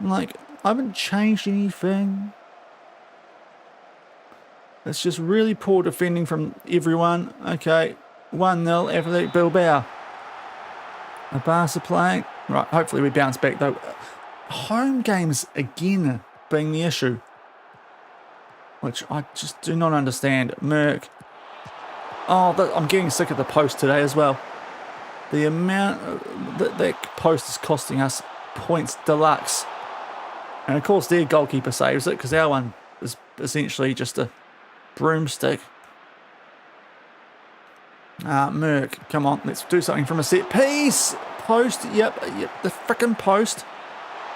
Like, I haven't changed anything. It's just really poor defending from everyone. Okay. 1-0, Athletic Bilbao. A Barca playing. Right, hopefully we bounce back though. Home games again being the issue, which I just do not understand. Merck. Oh, I'm getting sick of the post today as well. The amount that post is costing us points deluxe. And of course their goalkeeper saves it because our one is essentially just a broomstick. Merck, come on, let's do something from a set piece. Post, yep, the frickin' post.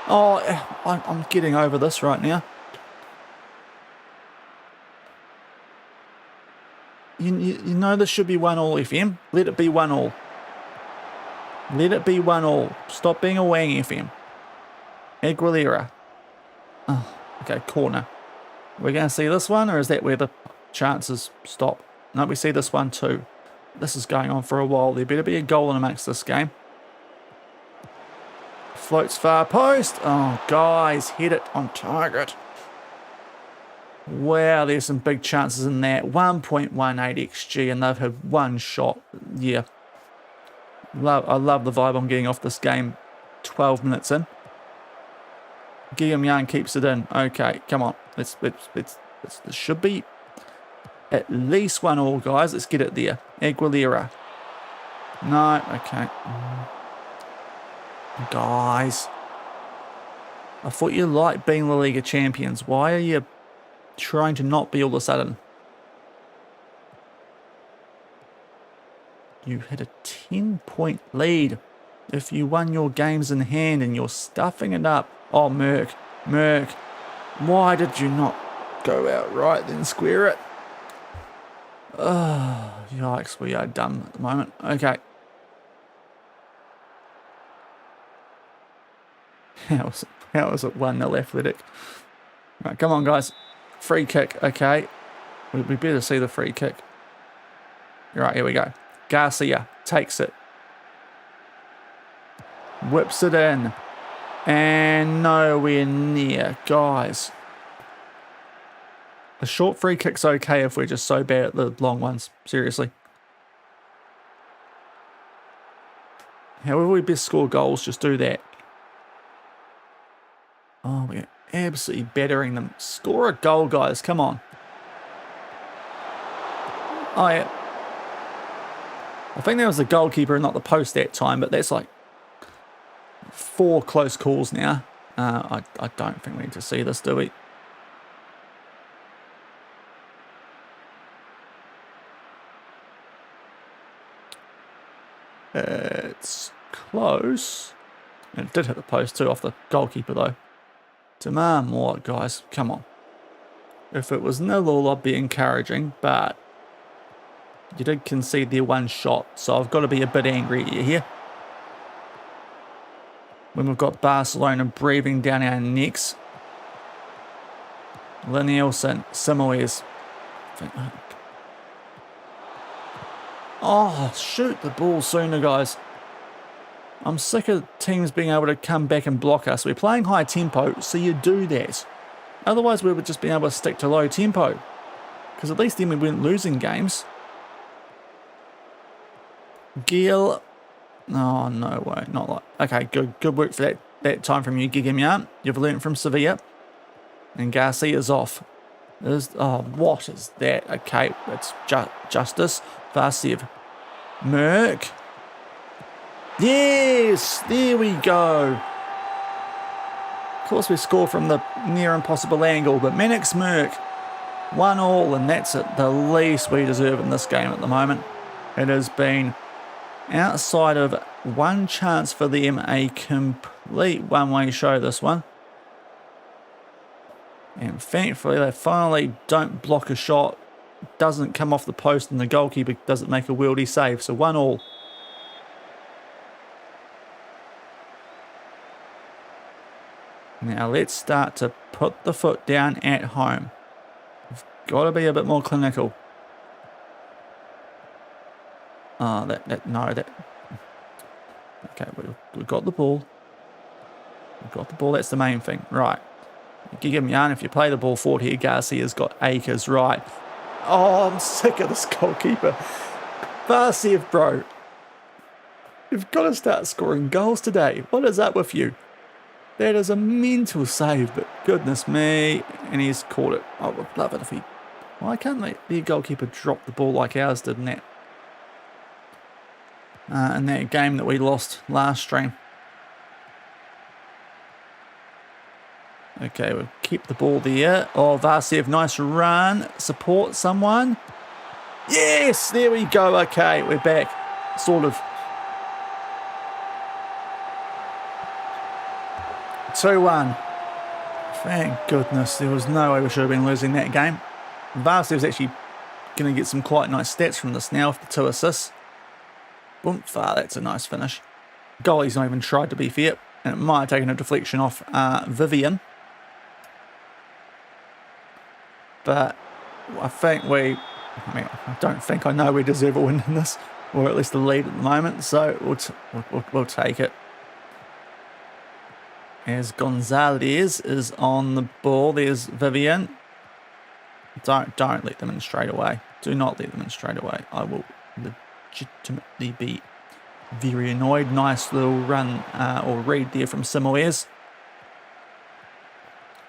Oh, I'm getting over this right now. You know this should be 1-1 FM. Let it be 1-1. Let it be 1-1. Stop being a wang FM. Aguilera. Oh, okay, corner. We're going to see this one, or is that where the chances stop? No, we see this one too. This is going on for a while. There better be a goal in amongst this game. Floats far post. Oh, guys, hit it on target. Wow, there's some big chances in that. 1.18 XG, and they've had one shot. Yeah. I love the vibe I'm getting off this game. 12 minutes in. Guillaume Young keeps it in. Okay, come on. This should be at least 1-1, guys. Let's get it there. Aguilera. No, okay. Guys. I thought you liked being LaLiga champions. Why are you trying to not be all of a sudden? You had a 10-point lead if you won your games in hand and you're stuffing it up. Oh, Merck. Why did you not go out right then square it? Oh, yikes, we are done at the moment. Okay. How is it 1-0 Athletic? Right, come on, guys. Free kick, okay. We better see the free kick. Right, here we go. Garcia takes it. Whips it in. And nowhere near. Guys. A short free kick's okay if we're just so bad at the long ones. Seriously. However we best score goals, just do that. Oh, we're absolutely battering them. Score a goal, guys. Come on. Oh, yeah. I think there was the goalkeeper and not the post that time, but that's like 4 close calls now. I don't think we need to see this, do we? It's close. It did hit the post too off the goalkeeper though. Demand more, guys. Come on. If it was 0-0, I'd be encouraging, but you did concede their 1 shot, so I've got to be a bit angry here. When we've got Barcelona breathing down our necks. Lenielson, Simoes. Oh, shoot the ball sooner, guys. I'm sick of teams being able to come back and block us. We're playing high tempo, so you do that. Otherwise, we would just be able to stick to low tempo. Because at least then we weren't losing games. Gil. Oh, no way. Not like... Okay, good work for that time from you, Gigamian. You've learnt from Sevilla. And Garcia's off. Oh, what is that? Okay, it's Justice. Vasiev. Merck. Yes! There we go. Of course, we score from the near impossible angle, but Manix Merck. 1-1, and that's the least we deserve in this game at the moment. It has been... outside of one chance for them, a complete one-way show, this one. And thankfully, they finally don't block a shot, doesn't come off the post, and the goalkeeper doesn't make a wieldy save. So 1-1. Now let's start to put the foot down at home. We've got to be a bit more clinical. Okay, we've got the ball. We've got the ball, that's the main thing. Right. Gigamian, if you play the ball forward here, Garcia's got acres, right. Oh, I'm sick of this goalkeeper. Vasiev, bro. You've got to start scoring goals today. What is up with you? That is a mental save, but goodness me. And he's caught it. I would love it if he... Why can't the goalkeeper drop the ball like ours did in that game that we lost last stream? Okay, we'll keep the ball there. Oh, Vasiev, nice run. Support someone. Yes, there we go. Okay, we're back. Sort of. 2-1. Thank goodness. There was no way we should have been losing that game. Vasiev's actually going to get some quite nice stats from this now with the 2 assists. Boom, that's a nice finish. Goalie's not even tried to be fair. And it might have taken a deflection off Vivian. But I know we deserve a win in this, or at least the lead at the moment, so we'll take it. As Gonzalez is on the ball, there's Vivian. Don't let them in straight away. Do not let them in straight away. I will legitimately be very annoyed. Nice little run or read there from Simoes.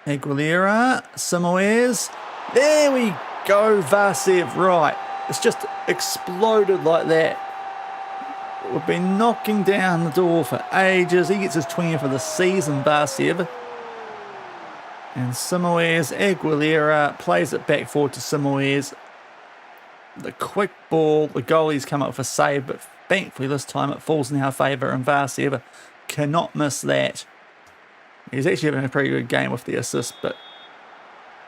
Aguilera, Simoes. There we go, Vasiev. Right. It's just exploded like that. We've been knocking down the door for ages. He gets his 20th of the season, Vasiev. And Simoes, Aguilera plays it back forward to Simoes. The quick ball, the goalie's come up for save, but thankfully this time it falls in our favour, and Vasiev cannot miss that. He's actually having a pretty good game with the assist, but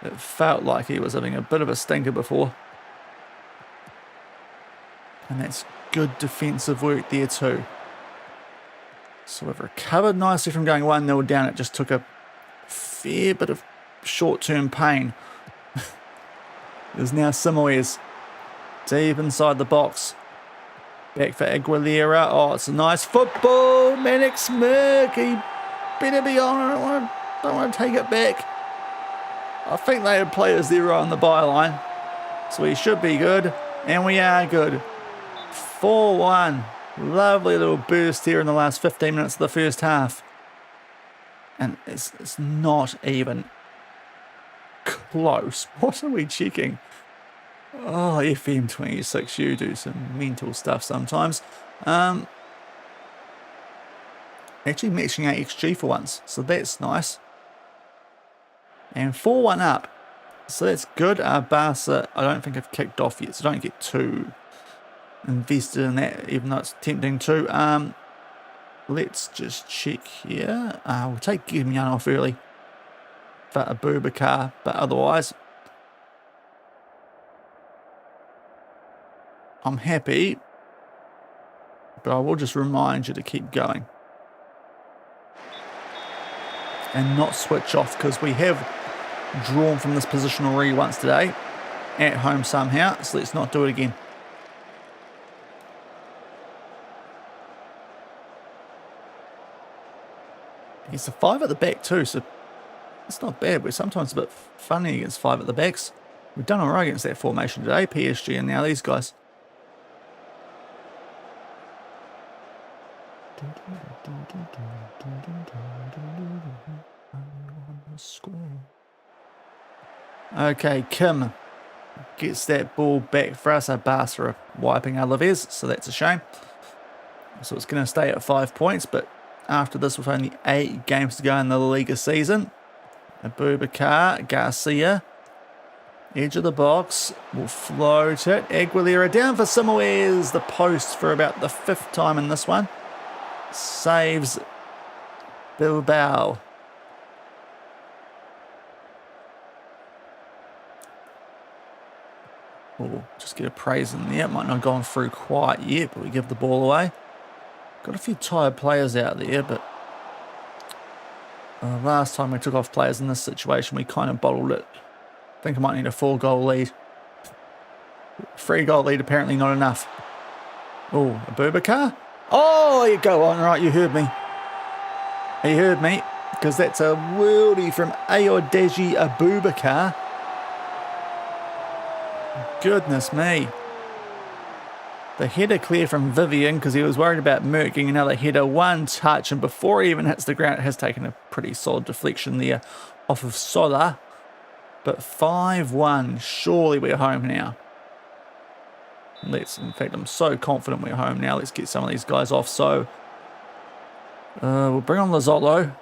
it felt like he was having a bit of a stinker before. And that's good defensive work there too. So we've recovered nicely from going 1-0 down. It just took a fair bit of short-term pain. There's now Simoes deep inside the box. Back for Aguilera. Oh, it's a nice football. Manix Merck. He better be on. I don't want to take it back. I think they had players there right on the byline. So we should be good. And we are good. 4-1. Lovely little burst here in the last 15 minutes of the first half. And it's not even close. What are we checking? Oh, FM26, you do some mental stuff sometimes. Actually matching our XG for once, so that's nice. And 4-1 up, so that's good. Barca, I don't think I've kicked off yet, so don't get too invested in that, even though it's tempting to. Let's just check here. We'll take Journeyman off early for a Boubacar, but otherwise I'm happy. But I will just remind you to keep going and not switch off, because we have drawn from this position already once today at home somehow, so let's not do it again. He's a 5 at the back too, so it's not bad. We're sometimes a bit funny against 5 at the backs. We've done alright against that formation today, PSG, and now these guys. Okay, Kim gets that ball back for us. Our Barca are wiping Alaves, so that's a shame. So it's going to stay at 5 points, but after this, with only 8 games to go in the LaLiga season, Boubacar, Garcia, edge of the box, will float it. Aguilera down for Simoes, the post for about the 5th time in this one. Saves Bilbao. Oh, just get a praise in there. Might not have gone through quite yet, but we give the ball away. Got a few tired players out there, but last time we took off players in this situation, we kind of bottled it. I think I might need a 4-goal lead. 3-goal lead, apparently not enough. Oh, a Boubacar? Oh, you go on. Right, you heard me. You heard me, because that's a worldie from Ayodeji Abubakar. Goodness me. The header clear from Vivian, because he was worried about Merck getting another header. One touch, and before he even hits the ground, it has taken a pretty solid deflection there off of Sola. But 5-1, surely we're home now. In fact, I'm so confident we're home now. Let's get some of these guys off. So, we'll bring on Lazzolo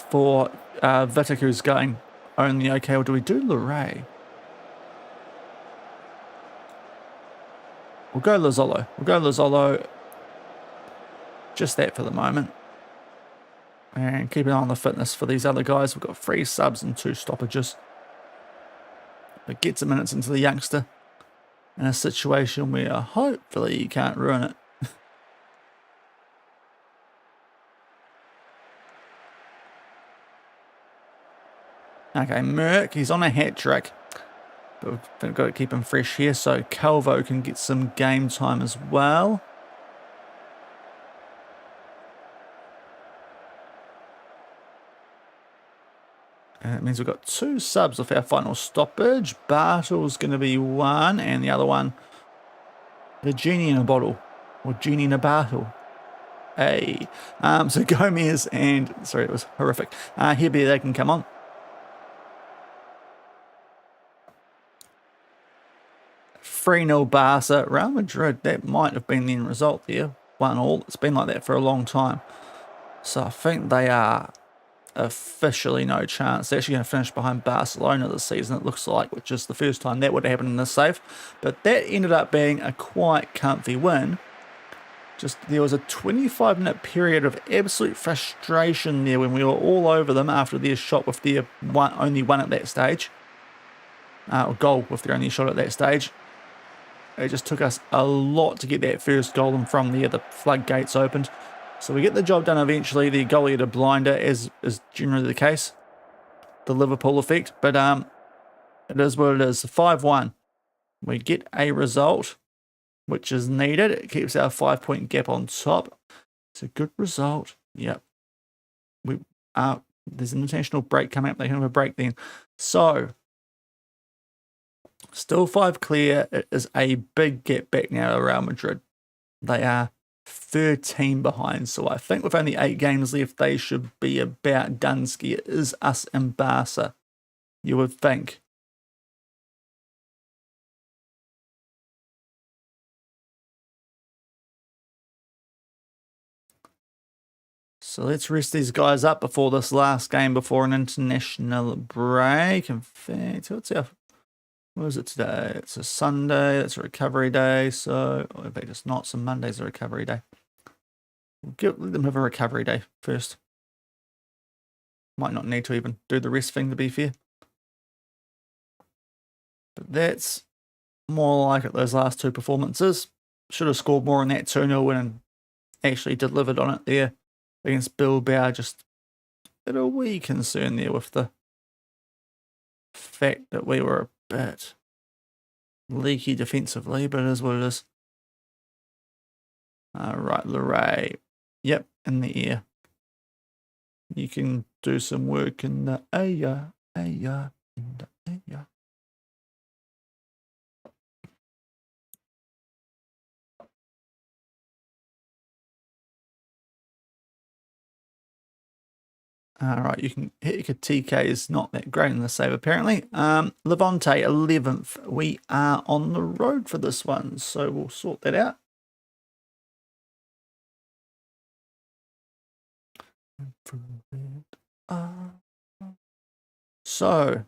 for Vitic, who's going only okay. Or do we do Luray? We'll go Lazzolo. We'll go Lazzolo. Just that for the moment. And keep an eye on the fitness for these other guys. We've got 3 subs and 2 stoppages. But get some minutes into the youngster in a situation where hopefully you can't ruin it. Okay, Merck, he's on a hat trick. But we've got to keep him fresh here, so Calvo can get some game time as well. And it means we've got 2 subs with our final stoppage. Bartle's going to be 1, and the other one, the genie in a bottle, or genie in a bottle. Hey, so Gomez and, sorry, it was horrific. Hebe, they can come on. Free 0 Barca. Real Madrid, that might have been the end result there. 1-1. It's been like that for a long time. So I think they are officially no chance. They're actually going to finish behind Barcelona this season, it looks like, which is the first time that would have happened in this save. But that ended up being a quite comfy win. Just there was a 25-minute period of absolute frustration there when we were all over them after their shot with their only one at that stage. Or goal with their only shot at that stage. It just took us a lot to get that first goal, and from there the floodgates opened. So we get the job done eventually. The goalie had a blinder, as is generally the case. The Liverpool effect. But it is what it is. 5-1. We get a result, which is needed. It keeps our 5-point gap on top. It's a good result. Yep. There's an international break coming up. They can have a break then. So, still 5 clear. It is a big gap back now to Real Madrid. They are 13 behind. So I think with only 8 games left, they should be about done. It is us and Barca, you would think. So let's rest these guys up before this last game, before an international break. In fact, what is it today? It's a Sunday. That's a recovery day. So, in fact, it's not. So Monday's a recovery day. Let them have a recovery day first. Might not need to even do the rest thing, to be fair. But that's more like it, those last two performances. Should have scored more in that 2-0 win and actually delivered on it there against Bilbao. Just a little wee concern there with the fact that we were a bit leaky defensively, but it is what it is. Right, Leray. Yep, in the air. You can do some work in the air, in the air. Right, you can hit your TK is not that great in the save apparently. Levante 11th. We are on the road for this one, so we'll sort that out. So,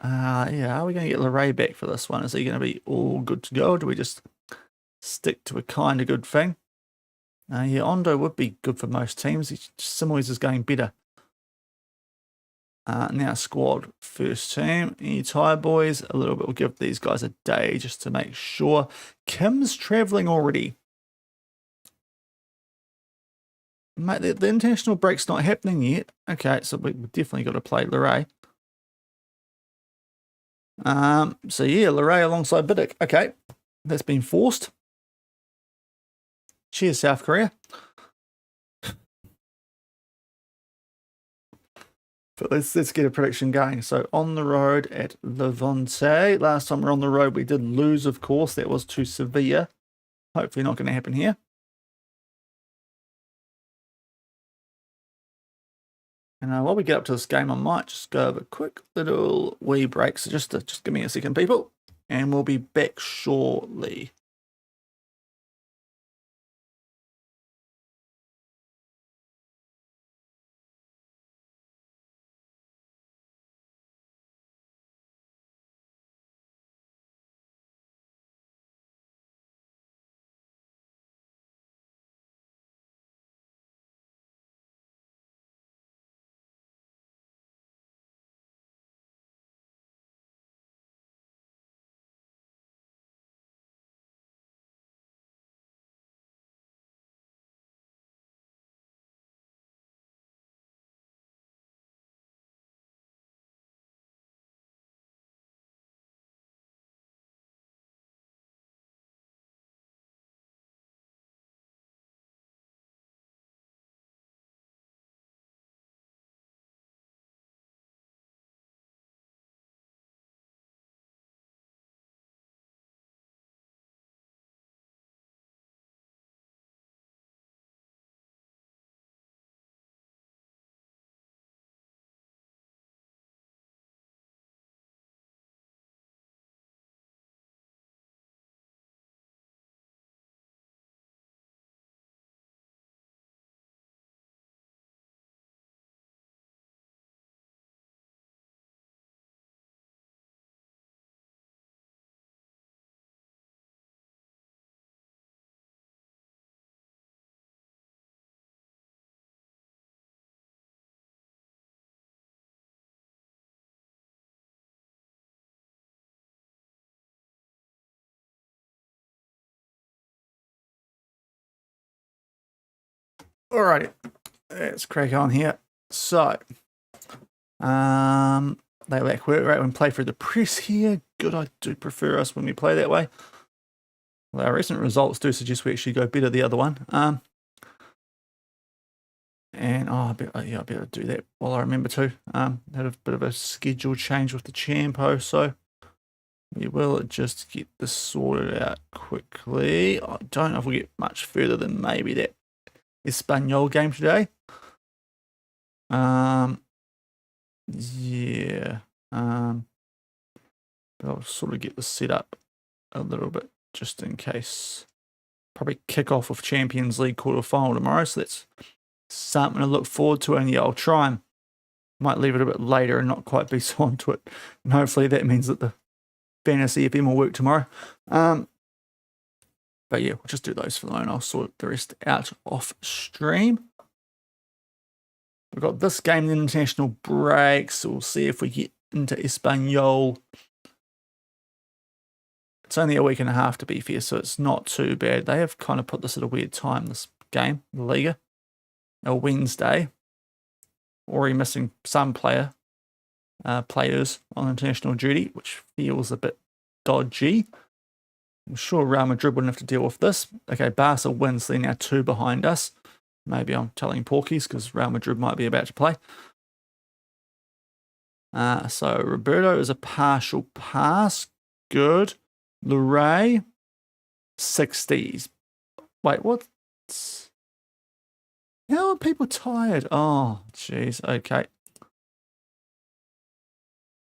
yeah, are we going to get Leray back for this one? Is he going to be all good to go? Or do we just stick to a kind of good thing? Yeah, Ondo would be good for most teams. Simoes is going better. Now squad first team. Any tie boys? A little bit. We'll give these guys a day just to make sure. Kim's travelling already. Mate, the international break's not happening yet. Okay, so we've definitely got to play Leray. So yeah, Leray alongside Bidic. Okay, that's been forced. Cheers, South Korea. But let's get a prediction going. So on the road at Levante. Last time we were on the road, we did lose, of course. That was to Sevilla. Hopefully not going to happen here. And while we get up to this game, I might just go over a quick little wee break. So just give me a second, people. And we'll be back shortly. Alrighty, let's crack on here. So, they lack work rate when play through the press here. Good, I do prefer us when we play that way. Well, our recent results do suggest we actually go better the other one. And I better do that while I remember to. Had a bit of a schedule change with the Champo, so we will just get this sorted out quickly. I don't know if we'll get much further than maybe that Espanyol game today. Yeah. But I'll sort of get this set up a little bit just in case probably kick off with Champions League quarterfinal tomorrow, so that's something to look forward to. And yeah, I'll try and might leave it a bit later and not quite be so onto it. And hopefully that means that the Fantasy FM will work tomorrow. But yeah, we'll just do those for the moment. I'll sort the rest out off stream. We've got this game, the international break, so we'll see if we get into Espanol. It's only a week and a half to be fair, so it's not too bad. They have kind of put this at a weird time, this game, LaLiga. A Wednesday. Already missing some players on international duty, which feels a bit dodgy. I'm sure Real Madrid wouldn't have to deal with this. Okay, Barca wins, so they're now 2 behind us. Maybe I'm telling porkies because Real Madrid might be about to play. So Roberto is a partial pass. Good. Luray, 60s. Wait, what? How are people tired? Oh, jeez. Okay.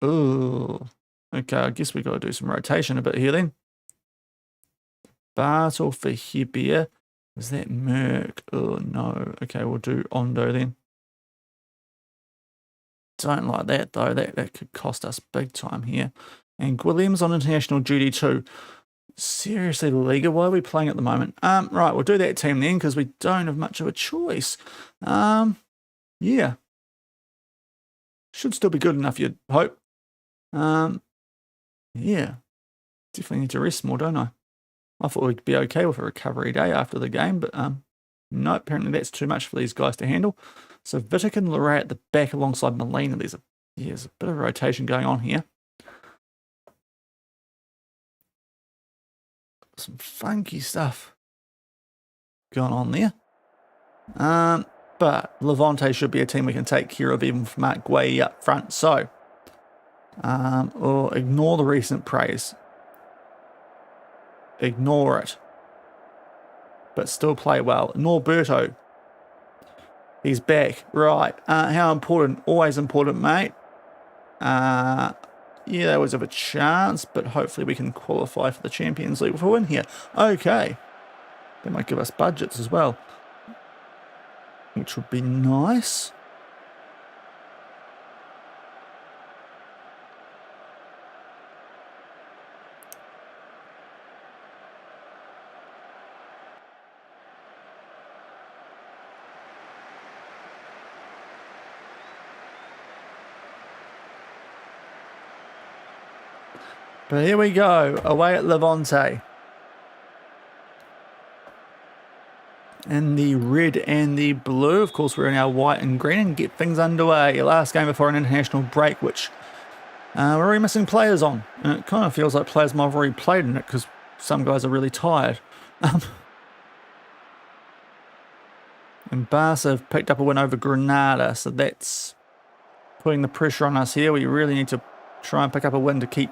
Ooh. Okay, I guess we got to do some rotation a bit here then. Bartle for Hibia. Is that Merc? Oh, no. Okay, we'll do Ondo then. Don't like that, though. That could cost us big time here. And Williams on international duty too. Seriously, LaLiga, why are we playing at the moment? Right, we'll do that team then because we don't have much of a choice. Yeah. Should still be good enough, you'd hope. Yeah. Definitely need to rest more, don't I? I thought we'd be okay with a recovery day after the game, but no, apparently that's too much for these guys to handle. So Vitic and Luray at the back alongside Molina. There's a bit of rotation going on here. Some funky stuff going on there. But Levante should be a team we can take care of even from Mark Guay up front. So, or ignore the recent praise. Ignore it. But still play well. Norberto. He's back. Right. How important? Always important, mate. Yeah, they always have a chance, but hopefully we can qualify for the Champions League with a win here. Okay. They might give us budgets as well, which would be nice. But here we go, away at Levante. And the red and the blue. Of course, we're in our white and green and get things underway. Last game before an international break, which we're already missing players on. And it kind of feels like players might have already played in it because some guys are really tired. And Barca have picked up a win over Granada, so that's putting the pressure on us here. We really need to try and pick up a win to keep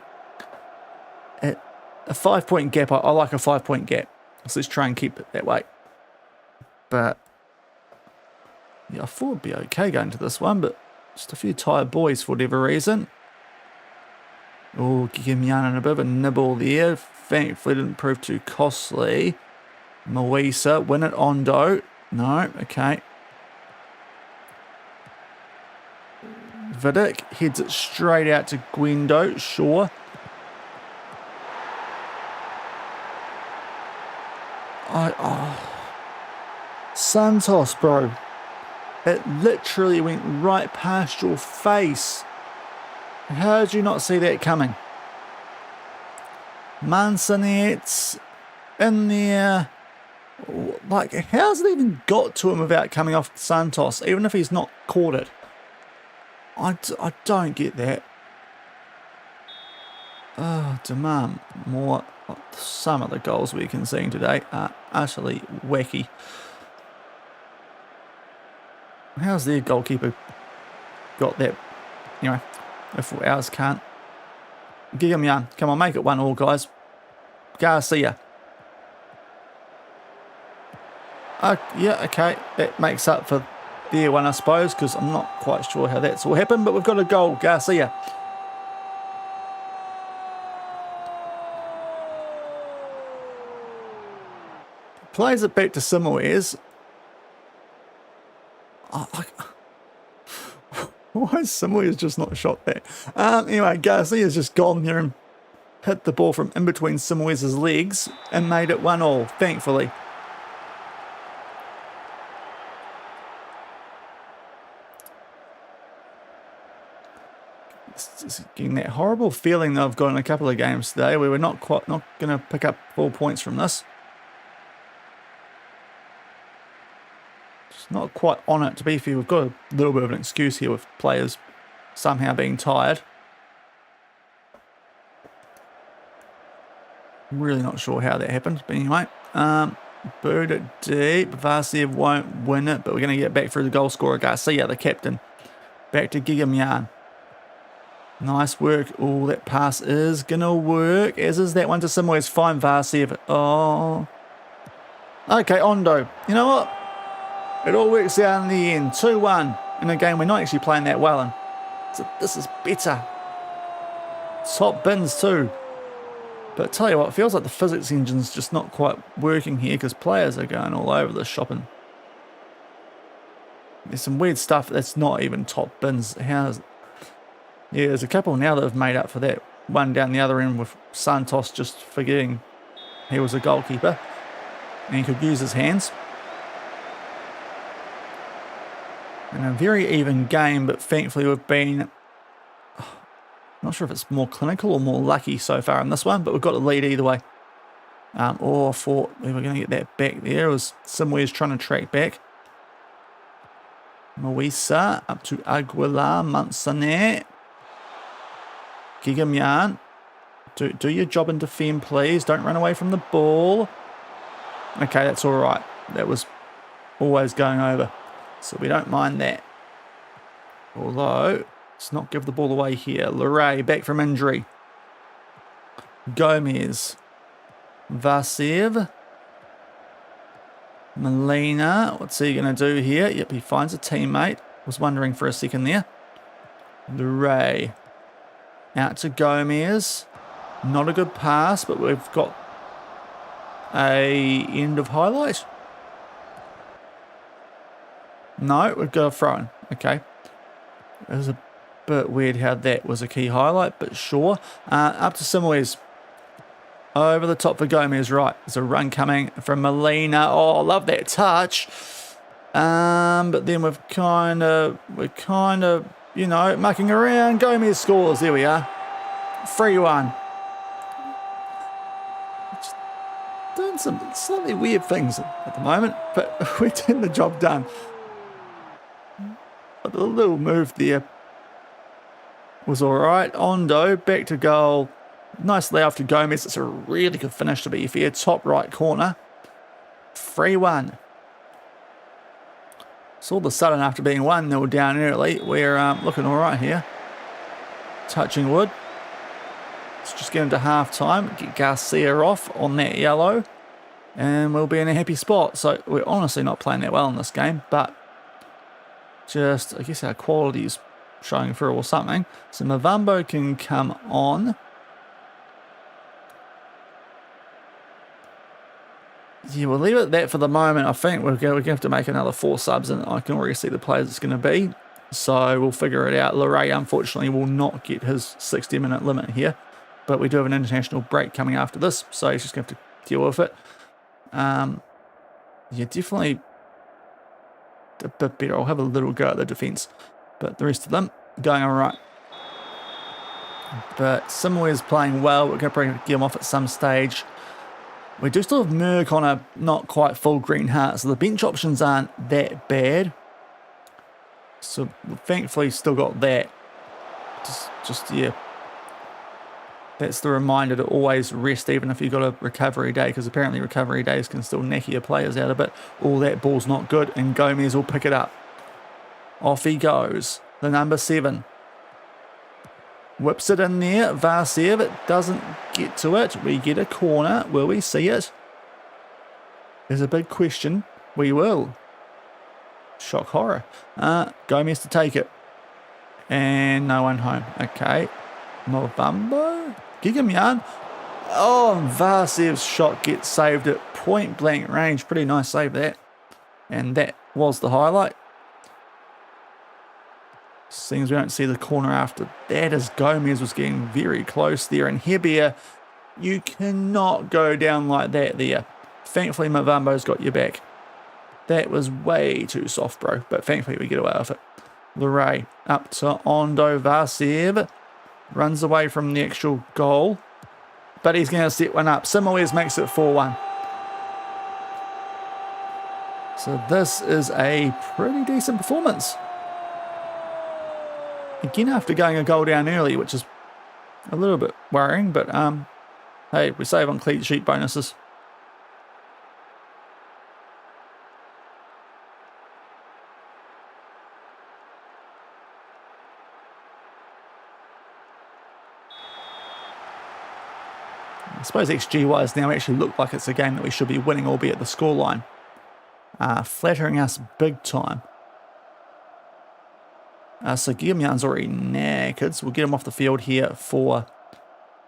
it a 5-point gap. I like a 5-point gap, so let's try and keep it that way. But yeah, I thought it'd be okay going to this one, but just a few tired boys for whatever reason. Oh, Gigamian and a bit of a nibble there. Thankfully didn't prove too costly. Moisa, win it, Ondo. No, okay. Vidic heads it straight out to Guendo, sure. Santos, bro. It literally went right past your face. How did you not see that coming? Mansonet in there. Like, how's it even got to him without coming off Santos, even if he's not caught it? I don't get that. Oh, demand more. Some of the goals we're conceding today are utterly wacky. How's their goalkeeper got that? Anyway, if ours can't. Gigamian, come on, make it 1-1, guys. Garcia. Yeah, okay. That makes up for their one, I suppose, because I'm not quite sure how that's all happened, but we've got a goal, Garcia. Plays it back to Simoes. Why is Simoes just not shot that? Anyway, Garcia's just gone there and hit the ball from in between Simoes' legs and made it 1-1, thankfully. Just getting that horrible feeling that I've got in a couple of games today. We were not going to pick up 4 points from this. Just not quite on it, to be fair. We've got a little bit of an excuse here with players somehow being tired. Really not sure how that happened, but anyway. Boot it deep. Varsiev won't win it, but we're going to get back through the goal scorer, Garcia, the captain. Back to Gigamyan. Nice work. Oh, that pass is going to work, as is that one to Simoes. Fine, Varsiev. Oh. Okay, Ondo. You know what? It all works out in the end. 2-1 in a game we're not actually playing that well in. So this is better. Top bins too. But tell you what, it feels like the physics engine's just not quite working here because players are going all over the shopping. There's some weird stuff that's not even top bins. Yeah, there's a couple now that have made up for that. One down the other end with Santos just forgetting he was a goalkeeper and he could use his hands. And a very even game, but thankfully we've been... not sure if it's more clinical or more lucky so far in this one, but we've got a lead either way. Or I thought we were going to get that back there. It was Simoes trying to track back. Moisa up to Aguilar, Mansanet. Gigamyan. Do your job and defend, please. Don't run away from the ball. Okay, that's all right. That was always going over, so we don't mind that. Although... let's not give the ball away here. Luray back from injury. Gomez. Varsiev. Molina. What's he going to do here? Yep, he finds a teammate. Was wondering for a second there. Luray. Out to Gomez. Not a good pass, but we've got a end of highlight. No, we've got a throw-in. Okay. It was a bit weird how that was a key highlight, but sure. Up to Simoes. Over the top for Gomez, right. There's a run coming from Molina. Oh, love that touch. But then we're kind of, you know, mucking around. Gomez scores. There we are. 3-1. Just doing some slightly weird things at the moment, but we're getting the job done. A little move there was all right. Ondo back to goal. Nice layoff to Gomez. It's a really good finish, to be fair. Top right corner. 3-1. So all of a sudden, after being 1-0 down early, we're looking all right here. Touching wood. Let's just get into half time. Get Garcia off on that yellow. And we'll be in a happy spot. So we're honestly not playing that well in this game, but just, I guess our quality is showing through or something. So Mavambo can come on. Yeah, we'll leave it at that for the moment. I think we're going to have to make another 4 subs, and I can already see the players it's going to be. So we'll figure it out. Luray, unfortunately, will not get his 60-minute limit here. But we do have an international break coming after this, so he's just going to have to deal with it. Yeah, definitely a bit better. I'll have a little go at the defence, but the rest of them going all right. But Simoes playing well. We're going to get him off at some stage. We do still have Merck on a not quite full green heart, so the bench options aren't that bad. So thankfully still got that. Just yeah. That's the reminder to always rest even if you've got a recovery day, because apparently recovery days can still knack your players out a bit. All that ball's not good, and Gomez will pick it up. Off he goes. The number 7. Whips it in there. Varsiev, it doesn't get to it. We get a corner. Will we see it? There's a big question. We will. Shock horror. Gomez to take it. And no one home. Okay. Movambo. Gigamyan. Oh, Varsev's shot gets saved at point blank range. Pretty nice save that. And that was the highlight. Seems we don't see the corner after that, as Gomez was getting very close there. And Hebier, you cannot go down like that there. Thankfully, Mavambo's got your back. That was way too soft, bro. But thankfully, we get away with it. Luray up to Ondo. Varsev runs away from the actual goal. But he's going to set one up. Simoes makes it 4-1. So this is a pretty decent performance. Again, after going a goal down early, which is a little bit worrying, but hey, we save on clean sheet bonuses. I suppose XG-wise now actually look like it's a game that we should be winning, albeit the scoreline. Flattering us big time. So Guillaume's already knackered, so we'll get him off the field here for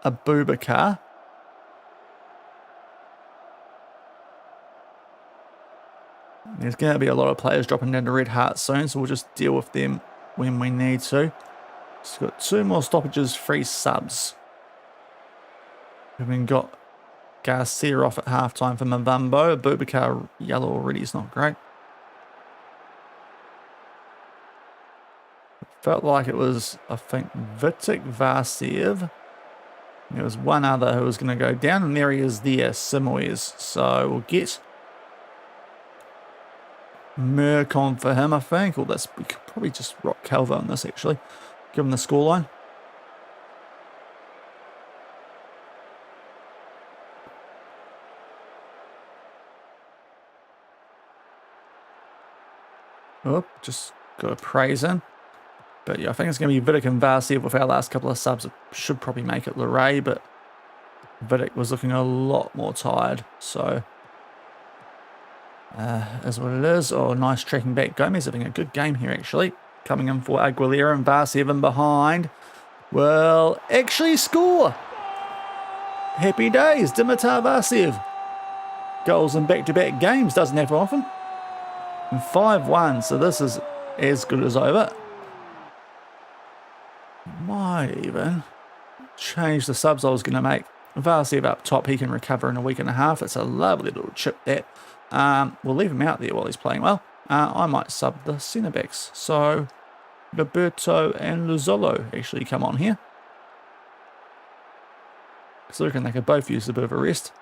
Abubakar. There's going to be a lot of players dropping down to Red Heart soon, so we'll just deal with them when we need to. Just got 2 more stoppages, 3 subs. We've got Garcia off at halftime for Mavambo. Abubakar yellow already is not great. Felt like it was, I think, Vitek, Varsev. There was one other who was going to go down, and there he is there, Simoes. So we'll get Merck on for him, I think. Or this, we could probably just rock Calvo on this, actually. Give him the scoreline. Oh, just got to praise him. But yeah, I think it's going to be Vidic and Varsev with our last couple of subs. It should probably make it Luray, but Vidic was looking a lot more tired. So, is what it is. Oh, nice tracking back. Gomez having a good game here, actually. Coming in for Aguilera, and Varsev in behind. Well, actually score. Happy days, Dimitar Varsev. Goals in back-to-back games. Doesn't happen often. And 5-1, so this is as good as over. Might even change the subs I was going to make. Varsev up top, he can recover in a week and a half. It's a lovely little chip that. We'll leave him out there while he's playing well. I might sub the centre backs. So Roberto and Luzolo actually come on here. Because I reckon they could both use a bit of a rest.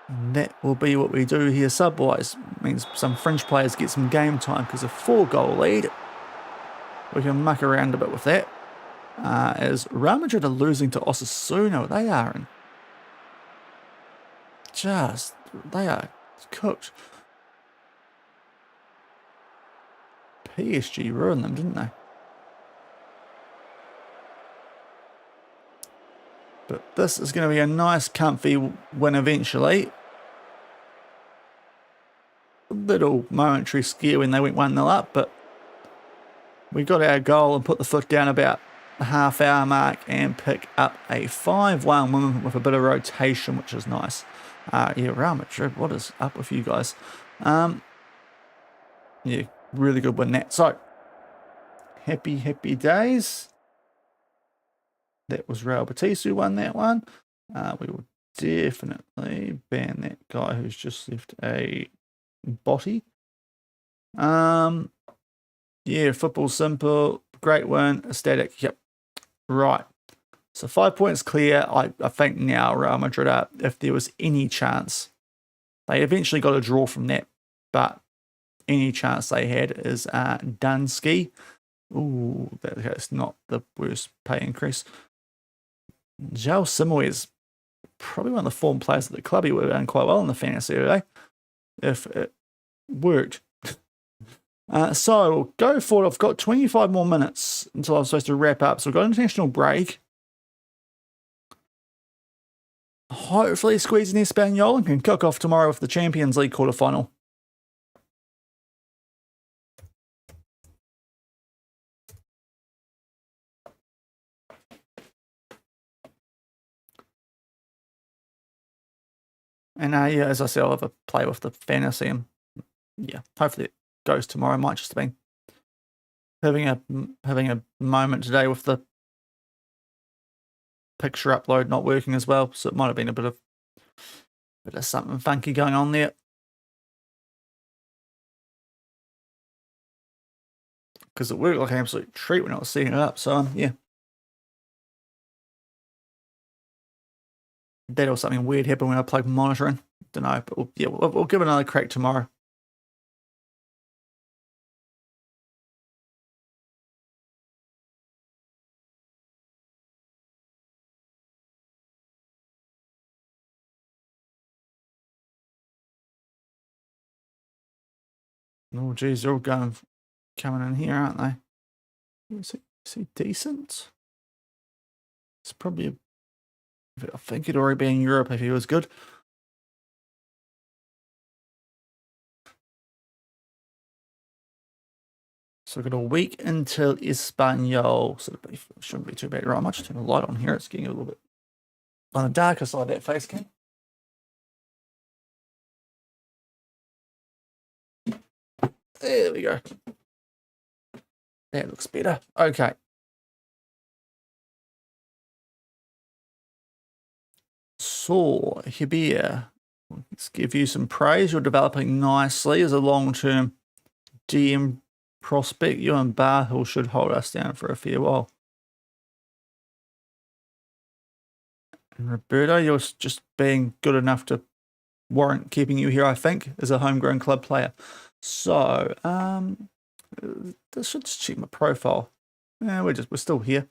And that will be what we do here sub-wise. Means some French players get some game time because a 4-goal lead. We can muck around a bit with that. As Real Madrid are losing to Osasuna, they are in. They are cooked. PSG ruined them, didn't they? But this is going to be a nice, comfy win eventually. A little momentary scare when they went 1-0 up, but we got our goal and put the foot down about the half-hour mark and pick up a 5-1 win with a bit of rotation, which is nice. Yeah, Real Madrid, what is up with you guys? Yeah, really good win that. So, happy days. That was Real Betis who won that one. We will definitely ban that guy who's just left a botty. Yeah, football simple. Great win. Static. Yep. Right. So 5 points clear. I think now Real Madrid are, if there was any chance, they eventually got a draw from that, but any chance they had is Dunsky. Ooh, that's not the worst pay increase. João Simoes, probably one of the form players at the club. He would have done quite well in the fantasy today if it worked. So we'll go forward. I've got 25 more minutes until I'm supposed to wrap up. So we've got an international break. Hopefully squeeze an Espanyol and can kick off tomorrow with the Champions League quarterfinal. And yeah, as I said, I'll have a play with the fantasy, and yeah, hopefully it goes tomorrow. Might just have been having a moment today with the picture upload not working as well, so it might have been a bit of something funky going on there. Because it worked like an absolute treat when I was setting it up. So yeah, that or something weird happened when I plugged monitor in. Don't know, but we'll give it another crack tomorrow. Oh geez, they're all coming in here, aren't they? Is he decent? It's probably I think he'd already be in Europe if he was good. So we've got a week until Espanyol, so it shouldn't be too bad. Right, I might just turn the light on here. It's getting a little bit on the darker side of that face cam. There we go. That looks better. Okay. So, here, let's give you some praise. You're developing nicely as a long-term DM prospect. You and Barhill should hold us down for a fair while. And Roberto, you're just being good enough to warrant keeping you here, I think, as a homegrown club player. So, this should just check my profile. Yeah, we're still here.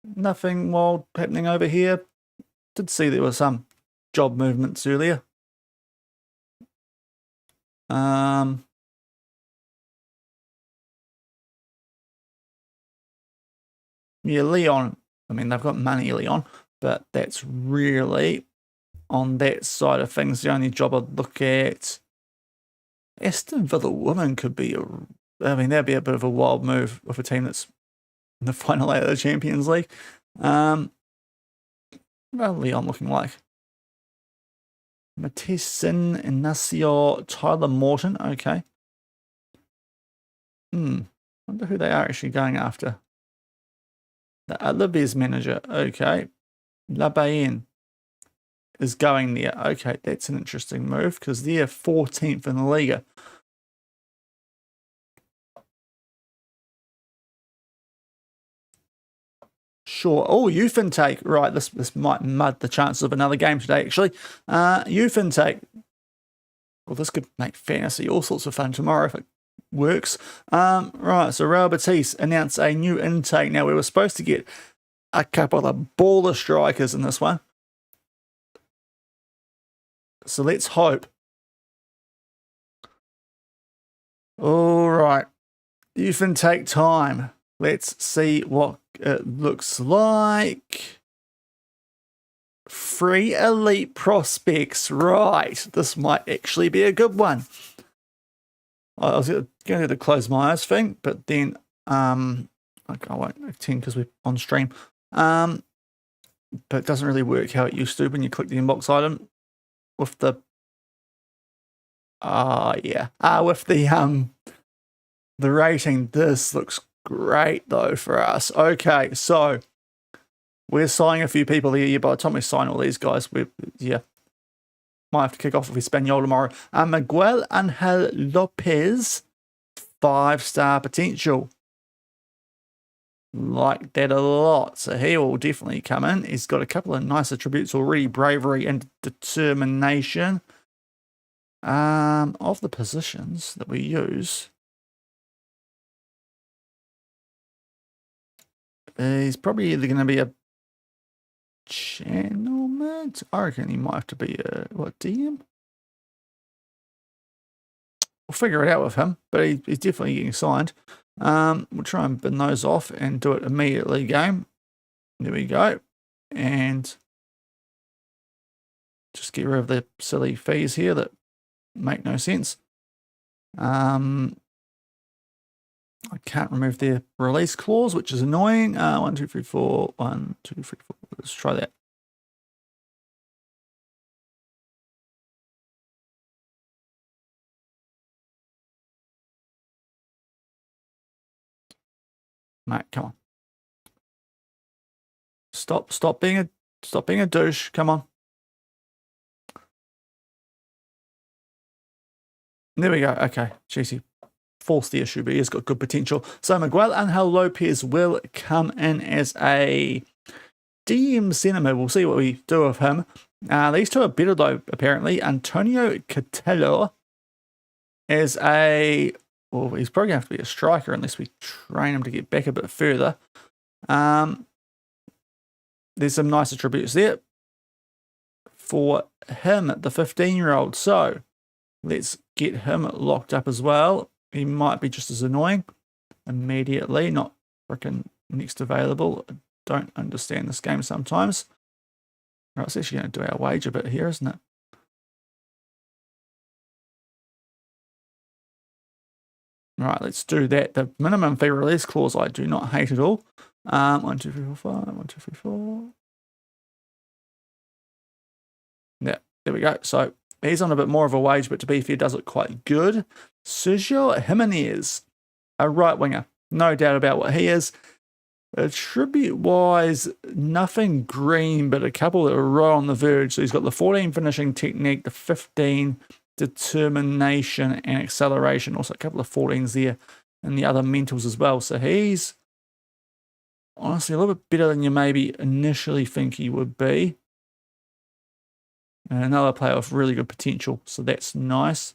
Nothing wild happening over here. Did see there were some job movements earlier. Yeah, Leon. I mean, they've got money, Leon, but that's really on that side of things. The only job I'd look at. Aston Villa women could be that'd be a bit of a wild move with a team that's in the final eight of the Champions League. Well, Leon looking like Matheson, Inacio, Tyler Morton. Okay. Wonder who they are actually going after. The Olivia's manager. Okay. Labayen is going there. Okay, that's an interesting move because they're 14th in the Liga. Sure. Oh, youth intake. Right, this might mud the chances of another game today, actually. Youth intake. Well, this could make fantasy all sorts of fun tomorrow if it works. Right, so Real Betis announced a new intake. Now, we were supposed to get a couple of baller strikers in this one. So let's hope. All right. Youth intake time. Let's see what it looks like. Free elite prospects. Right. This might actually be a good one. I was going to close my eyes thing, but then I won't attend because we're on stream. But it doesn't really work how it used to when you click the inbox item with the with the rating. This looks great though for us. Okay, so we're signing a few people here. By the time we sign all these guys, might have to kick off with Espanyol tomorrow. Miguel Angel Lopez, 5-star potential. Like that a lot. So he will definitely come in. He's got a couple of nice attributes already. Bravery and determination. Of the positions that we use, he's probably either going to be a channel mid. I reckon he might have to be a DM. We'll figure it out with him, but he's definitely getting signed. We'll try and bin those off and do it immediately. Game. There we go, and just get rid of the silly fees here that make no sense. I can't remove their release clause, which is annoying. 1, 2, 3, 4. 1, 2, 3, 4. Let's try that. Mate, come on. Stop being a douche. Come on. There we go. Okay, jeez, he forced the issue, but he's got good potential. So Miguel Angel Lopez will come in as a DM centre. We'll see what we do with him. These two are better though, apparently. Antonio Catello as a... Well, he's probably going to have to be a striker unless we train him to get back a bit further. There's some nice attributes there for him, the 15-year-old. So let's get him locked up as well. He might be just as annoying immediately. Not freaking next available. I don't understand this game sometimes. Right, it's actually going to do our wage a bit here, isn't it? Right, let's do that. The minimum fee release clause I do not hate at all. 1, 2, 3, 4, 5. 1, 2, 3, 4. Yeah, there we go. So he's on a bit more of a wage, but to be fair, does look quite good. Sergio Jimenez, a right winger. No doubt about what he is. Attribute-wise, nothing green, but a couple that are right on the verge. So he's got the 14 finishing technique, the 15 determination and acceleration. Also a couple of 14s there and the other mentals as well. So he's honestly a little bit better than you maybe initially think he would be. And another player with really good potential. So that's nice.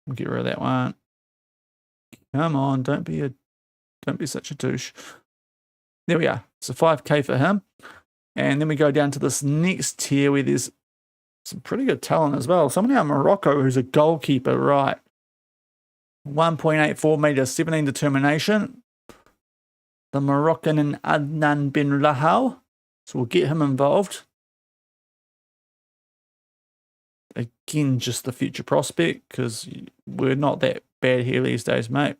We'll get rid of that one. Come on, don't be such a douche. There we are. So 5K for him. And then we go down to this next tier where there's some pretty good talent as well. Somebody out of Morocco who's a goalkeeper, right? 1.84 meters, 17 determination. The Moroccan and Adnan bin Lahal. So we'll get him involved. Again, just the future prospect, because we're not that bad here these days, mate.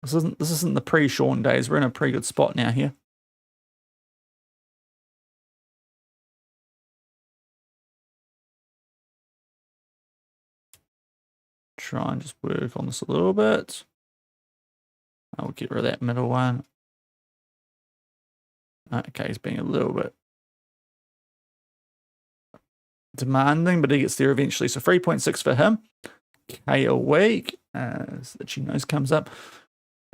This isn't the pre-Shaun days. We're in a pretty good spot now here. Try and just work on this a little bit. I'll get rid of that middle one. Okay, he's being a little bit demanding, but he gets there eventually. So 3.6 for him. K a week as the Chinos comes up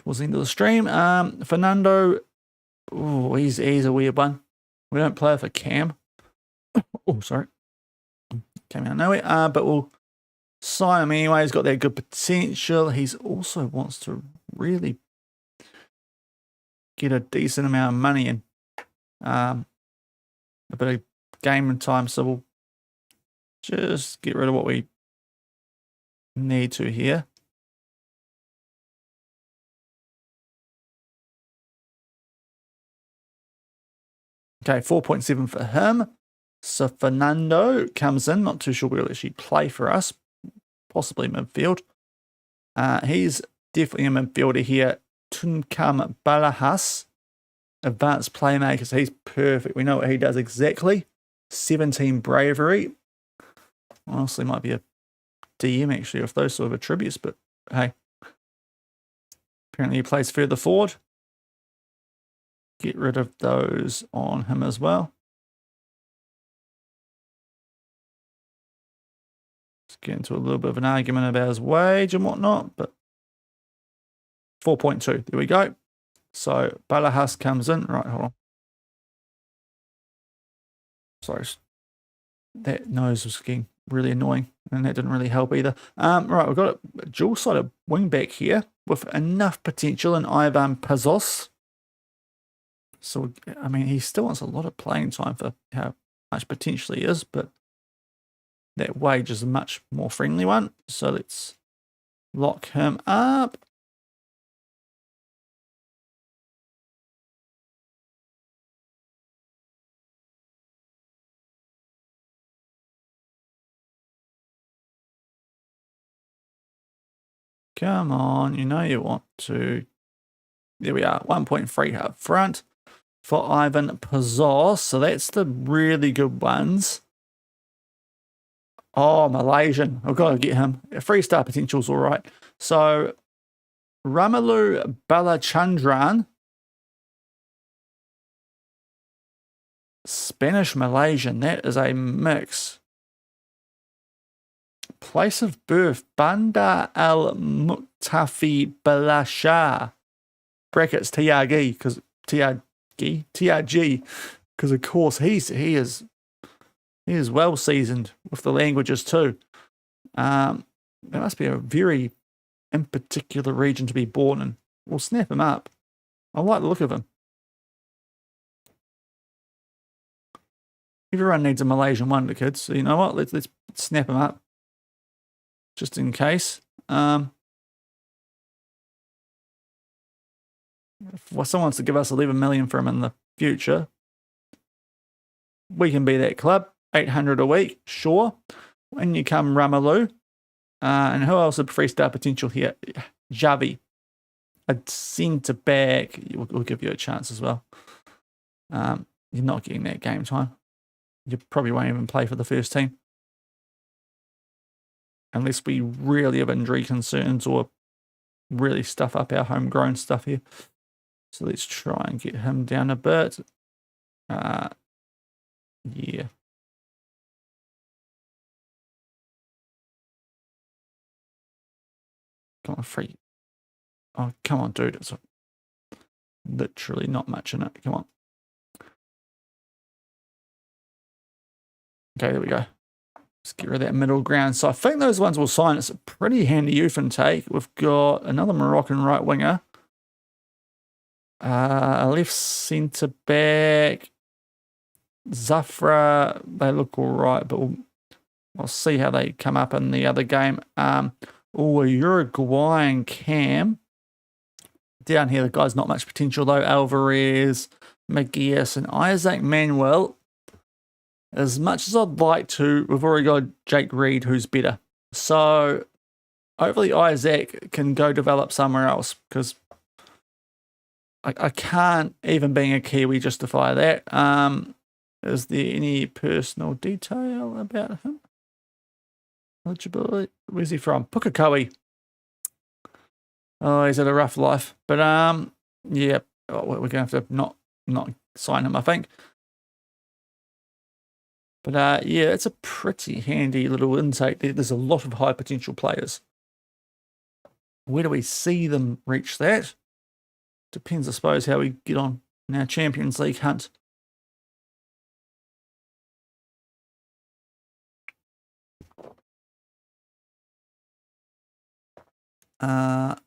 towards the end of the stream. Fernando, oh, he's a weird one. We don't play for Cam. Oh, sorry. Came out of nowhere. But we'll sign him anyway. He's got that good potential. He's also wants to really get a decent amount of money in. A bit of game and time, so we'll just get rid of what we need to here. Okay, 4.7 for him. So Fernando comes in. Not too sure we'll actually play for us. Possibly midfield. He's definitely a midfielder here. Tunkam Balahas. Advanced playmakers. He's perfect. We know what he does exactly. 17 bravery. Honestly, might be a DM actually with those sort of attributes, but hey. Apparently he plays further forward. Get rid of those on him as well. Let's get into a little bit of an argument about his wage and whatnot, but 4.2. There we go. So Balahas comes in. Right, hold on. Sorry. That nose was getting really annoying, and that didn't really help either. Right, we've got a dual-sided wing back here with enough potential in Ivan Pazos. So, I mean, he still wants a lot of playing time for how much potential he is, but that wage is a much more friendly one. So let's lock him up. Come on, you know you want to. There we are, 1.3 up front. for Ivan Pazos. So that's the really good ones. Oh, Malaysian. I've got to get him. 3-star potential's all right. So Ramalu Balachandran, Spanish Malaysian. That is a mix. Place of birth, Bandar Al Muktafi Balashar. Brackets TRG, because TRG, because of course he is well seasoned with the languages too. That must be a very in particular region to be born in. We'll snap him up. I like the look of him. Everyone needs a Malaysian wonder, kids. So you know what? Let's snap him up, just in case. If someone wants to give us 11 million for him in the future, we can be that club. 800 a week, sure. When you come Ramalu. And who else had 3-star potential here? Javi. A centre back. We'll give you a chance as well. You're not getting that game time. You probably won't even play for the first team. Unless we really have injury concerns or really stuff up our homegrown stuff here. So let's try and get him down a bit. Yeah. Come on, free. Oh, come on, dude. It's literally not much in it. Come on. Okay, there we go. Let's get rid of that middle ground. So I think those ones will sign. It's a pretty handy youth intake. We've got another Moroccan right winger. A left centre back. Zafra. They look all right, but we'll see how they come up in the other game. A Uruguayan cam. Down here, the guy's not much potential though. Alvarez, Maguias, and Isaac Manuel. As much as I'd like to, we've already got Jake Reed, who's better. So hopefully Isaac can go develop somewhere else, because I can't, even being a Kiwi, justify that. Is there any personal detail about him? Eligibility? Where's he from? Pukekohe. Oh, he's had a rough life. But yeah, we're going to have to not sign him, I think. But yeah, it's a pretty handy little intake. There's a lot of high potential players. Where do we see them reach that? Depends, I suppose, how we get on in our Champions League hunt. Yep,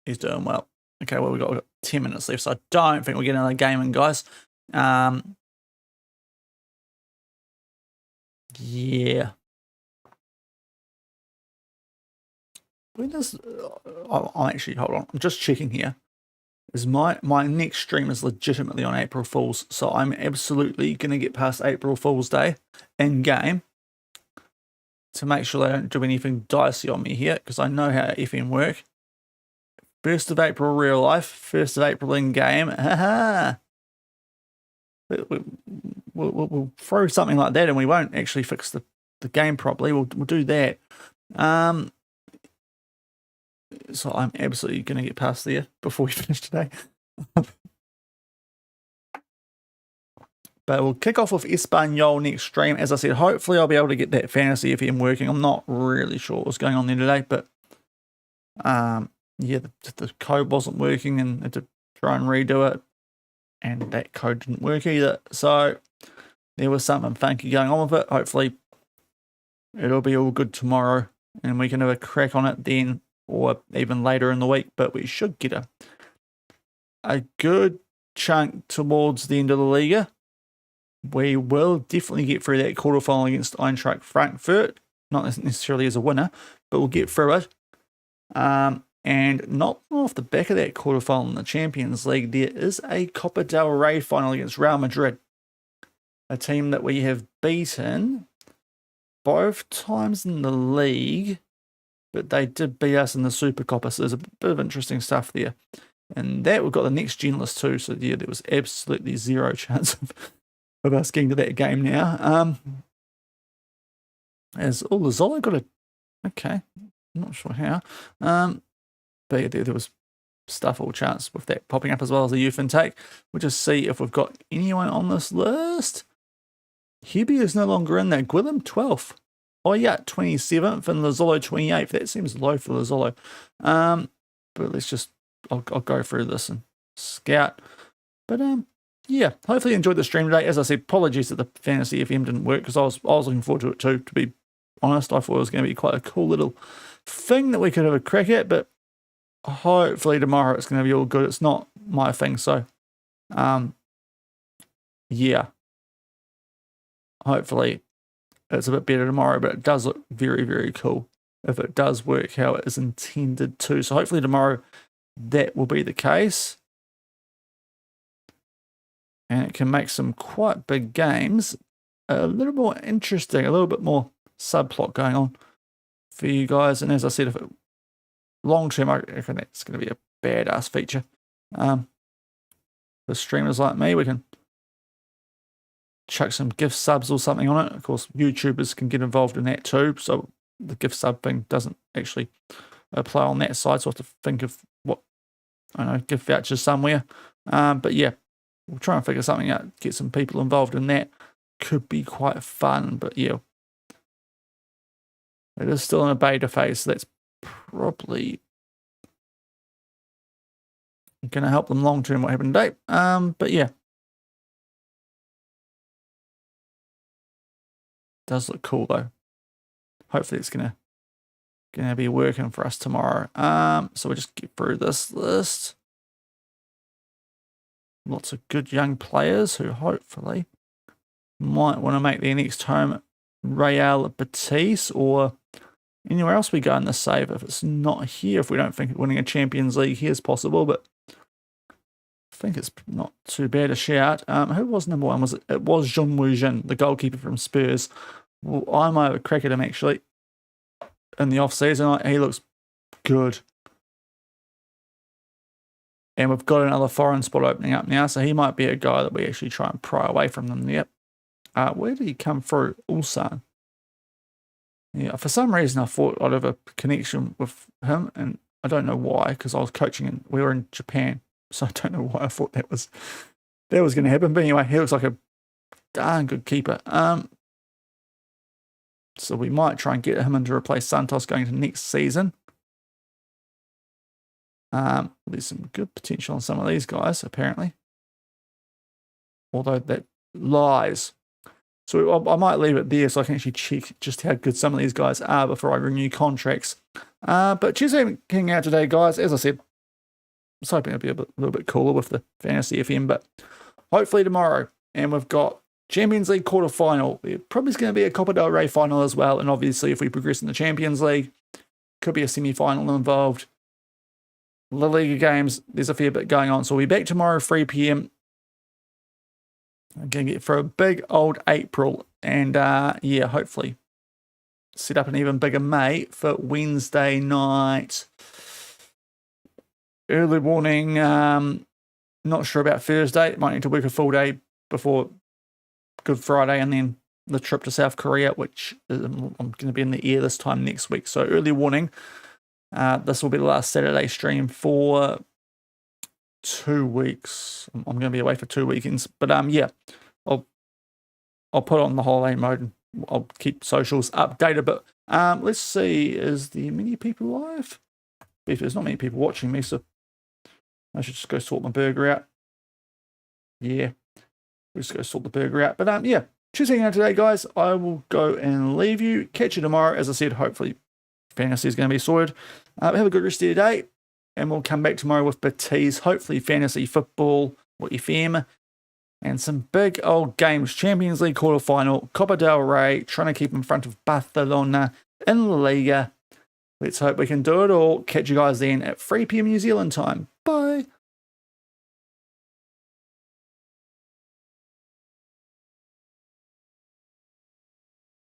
he's doing well. Okay, well, we've got 10 minutes left, so I don't think we'll get another game in, guys. Yeah. When does... I'm actually... Hold on. I'm just checking here. Is my next stream is legitimately on April Fool's, so I'm absolutely going to get past April Fool's Day in game to make sure they don't do anything dicey on me here, because I know how FM work. 1st of April real life, 1st of April in game. Haha. We'll throw something like that and we won't actually fix the game properly. We'll do that. So I'm absolutely going to get past there before we finish today. But we'll kick off with Espanyol next stream. As I said, hopefully I'll be able to get that Fantasy FM working. I'm not really sure what's going on there today, but yeah, the code wasn't working and I had to try and redo it. And that code didn't work either. So there was something funky going on with it. Hopefully it'll be all good tomorrow and we can have a crack on it then or even later in the week. But we should get a good chunk towards the end of the Liga. We will definitely get through that quarterfinal against Eintracht Frankfurt. Not necessarily as a winner, but we'll get through it. And not off the back of that quarterfinal in the Champions League, there is a Copa del Rey final against Real Madrid, a team that we have beaten both times in the league, but they did beat us in the Super Copa, so there's a bit of interesting stuff there. And that we've got the next gen list too. So yeah, there was absolutely zero chance of us getting to that game now. As LaZolo got a okay, I'm not sure how. But yeah, there was stuff all chance with that popping up as well as the youth intake. We'll just see if we've got anyone on this list. Hebe is no longer in there. Gwilym 12th. Oh yeah, 27th and LaZolo 28th. That seems low for LaZolo. But let's just I'll go through this and scout. But yeah, hopefully you enjoyed the stream today. As I said, apologies that the Fantasy FM didn't work because I was looking forward to it too, to be honest. I thought it was going to be quite a cool little thing that we could have a crack at, but hopefully tomorrow it's going to be all good. It's not my thing, so yeah. Hopefully it's a bit better tomorrow, but it does look very, very cool if it does work how it is intended to. So hopefully tomorrow that will be the case. And it can make some quite big games a little more interesting, a little bit more subplot going on for you guys. And as I said, if it long term, I reckon that's going to be a badass feature. For streamers like me, we can chuck some gift subs or something on it. Of course, YouTubers can get involved in that too. So the gift sub thing doesn't actually apply on that side. So I have to think of what, I don't know, gift vouchers somewhere. But yeah, we'll try and figure something out, get some people involved in that. Could be quite fun, but yeah. It is still in a beta phase, so that's probably going to help them long term what happened today. But yeah. Does look cool though. Hopefully it's gonna be working for us tomorrow. So we'll just get through this list. Lots of good young players who hopefully might want to make their next home Real Betis or anywhere else we go in this save. If it's not here, if we don't think winning a Champions League here is possible, but I think it's not too bad a shout. Who was number one? It was Journeyman, the goalkeeper from Spurs. Well, I might have a crack at him actually in the off-season. He looks good. And we've got another foreign spot opening up now, so he might be a guy that we actually try and pry away from them. Yep. Where did he come through? Ulsan. Yeah, for some reason I thought I'd have a connection with him, and I don't know why, because I was coaching and we were in Japan. So I don't know why I thought that was going to happen. But anyway, he looks like a darn good keeper. So we might try and get him in to replace Santos going into next season. There's some good potential on some of these guys, apparently. Although that lies. So I might leave it there so I can actually check just how good some of these guys are before I renew contracts. But cheers for hanging out today, guys. As I said, I was hoping it'd be a little bit cooler with the Fantasy FM, but hopefully tomorrow. And we've got Champions League quarterfinal. There probably is going to be a Copa del Rey final as well. And obviously, if we progress in the Champions League, could be a semi-final involved. LaLiga games, there's a fair bit going on. So we'll be back tomorrow, 3 p.m. I'm going to get for a big old April. And yeah, hopefully set up an even bigger May for Wednesday night. Early morning, not sure about Thursday. Might need to work a full day before Good Friday and then the trip to South Korea, which I'm going to be in the air this time next week. So early warning. This will be the last Saturday stream for 2 weeks. I'm going to be away for 2 weekends. But yeah, I'll put on the holiday mode and I'll keep socials updated. But let's see, is there many people live? If there's not many people watching me, so I should just go sort my burger out. Yeah, we'll just go sort the burger out. But yeah, cheers for hanging out today, guys. I will go and leave you. Catch you tomorrow. As I said, hopefully fantasy is going to be sorted. Have a good rest of your day. And we'll come back tomorrow with Betis, hopefully fantasy football or FM. And some big old games. Champions League quarterfinal, Copa del Rey, trying to keep in front of Barcelona in LaLiga. Let's hope we can do it all. Catch you guys then at 3 p.m. New Zealand time. Bye.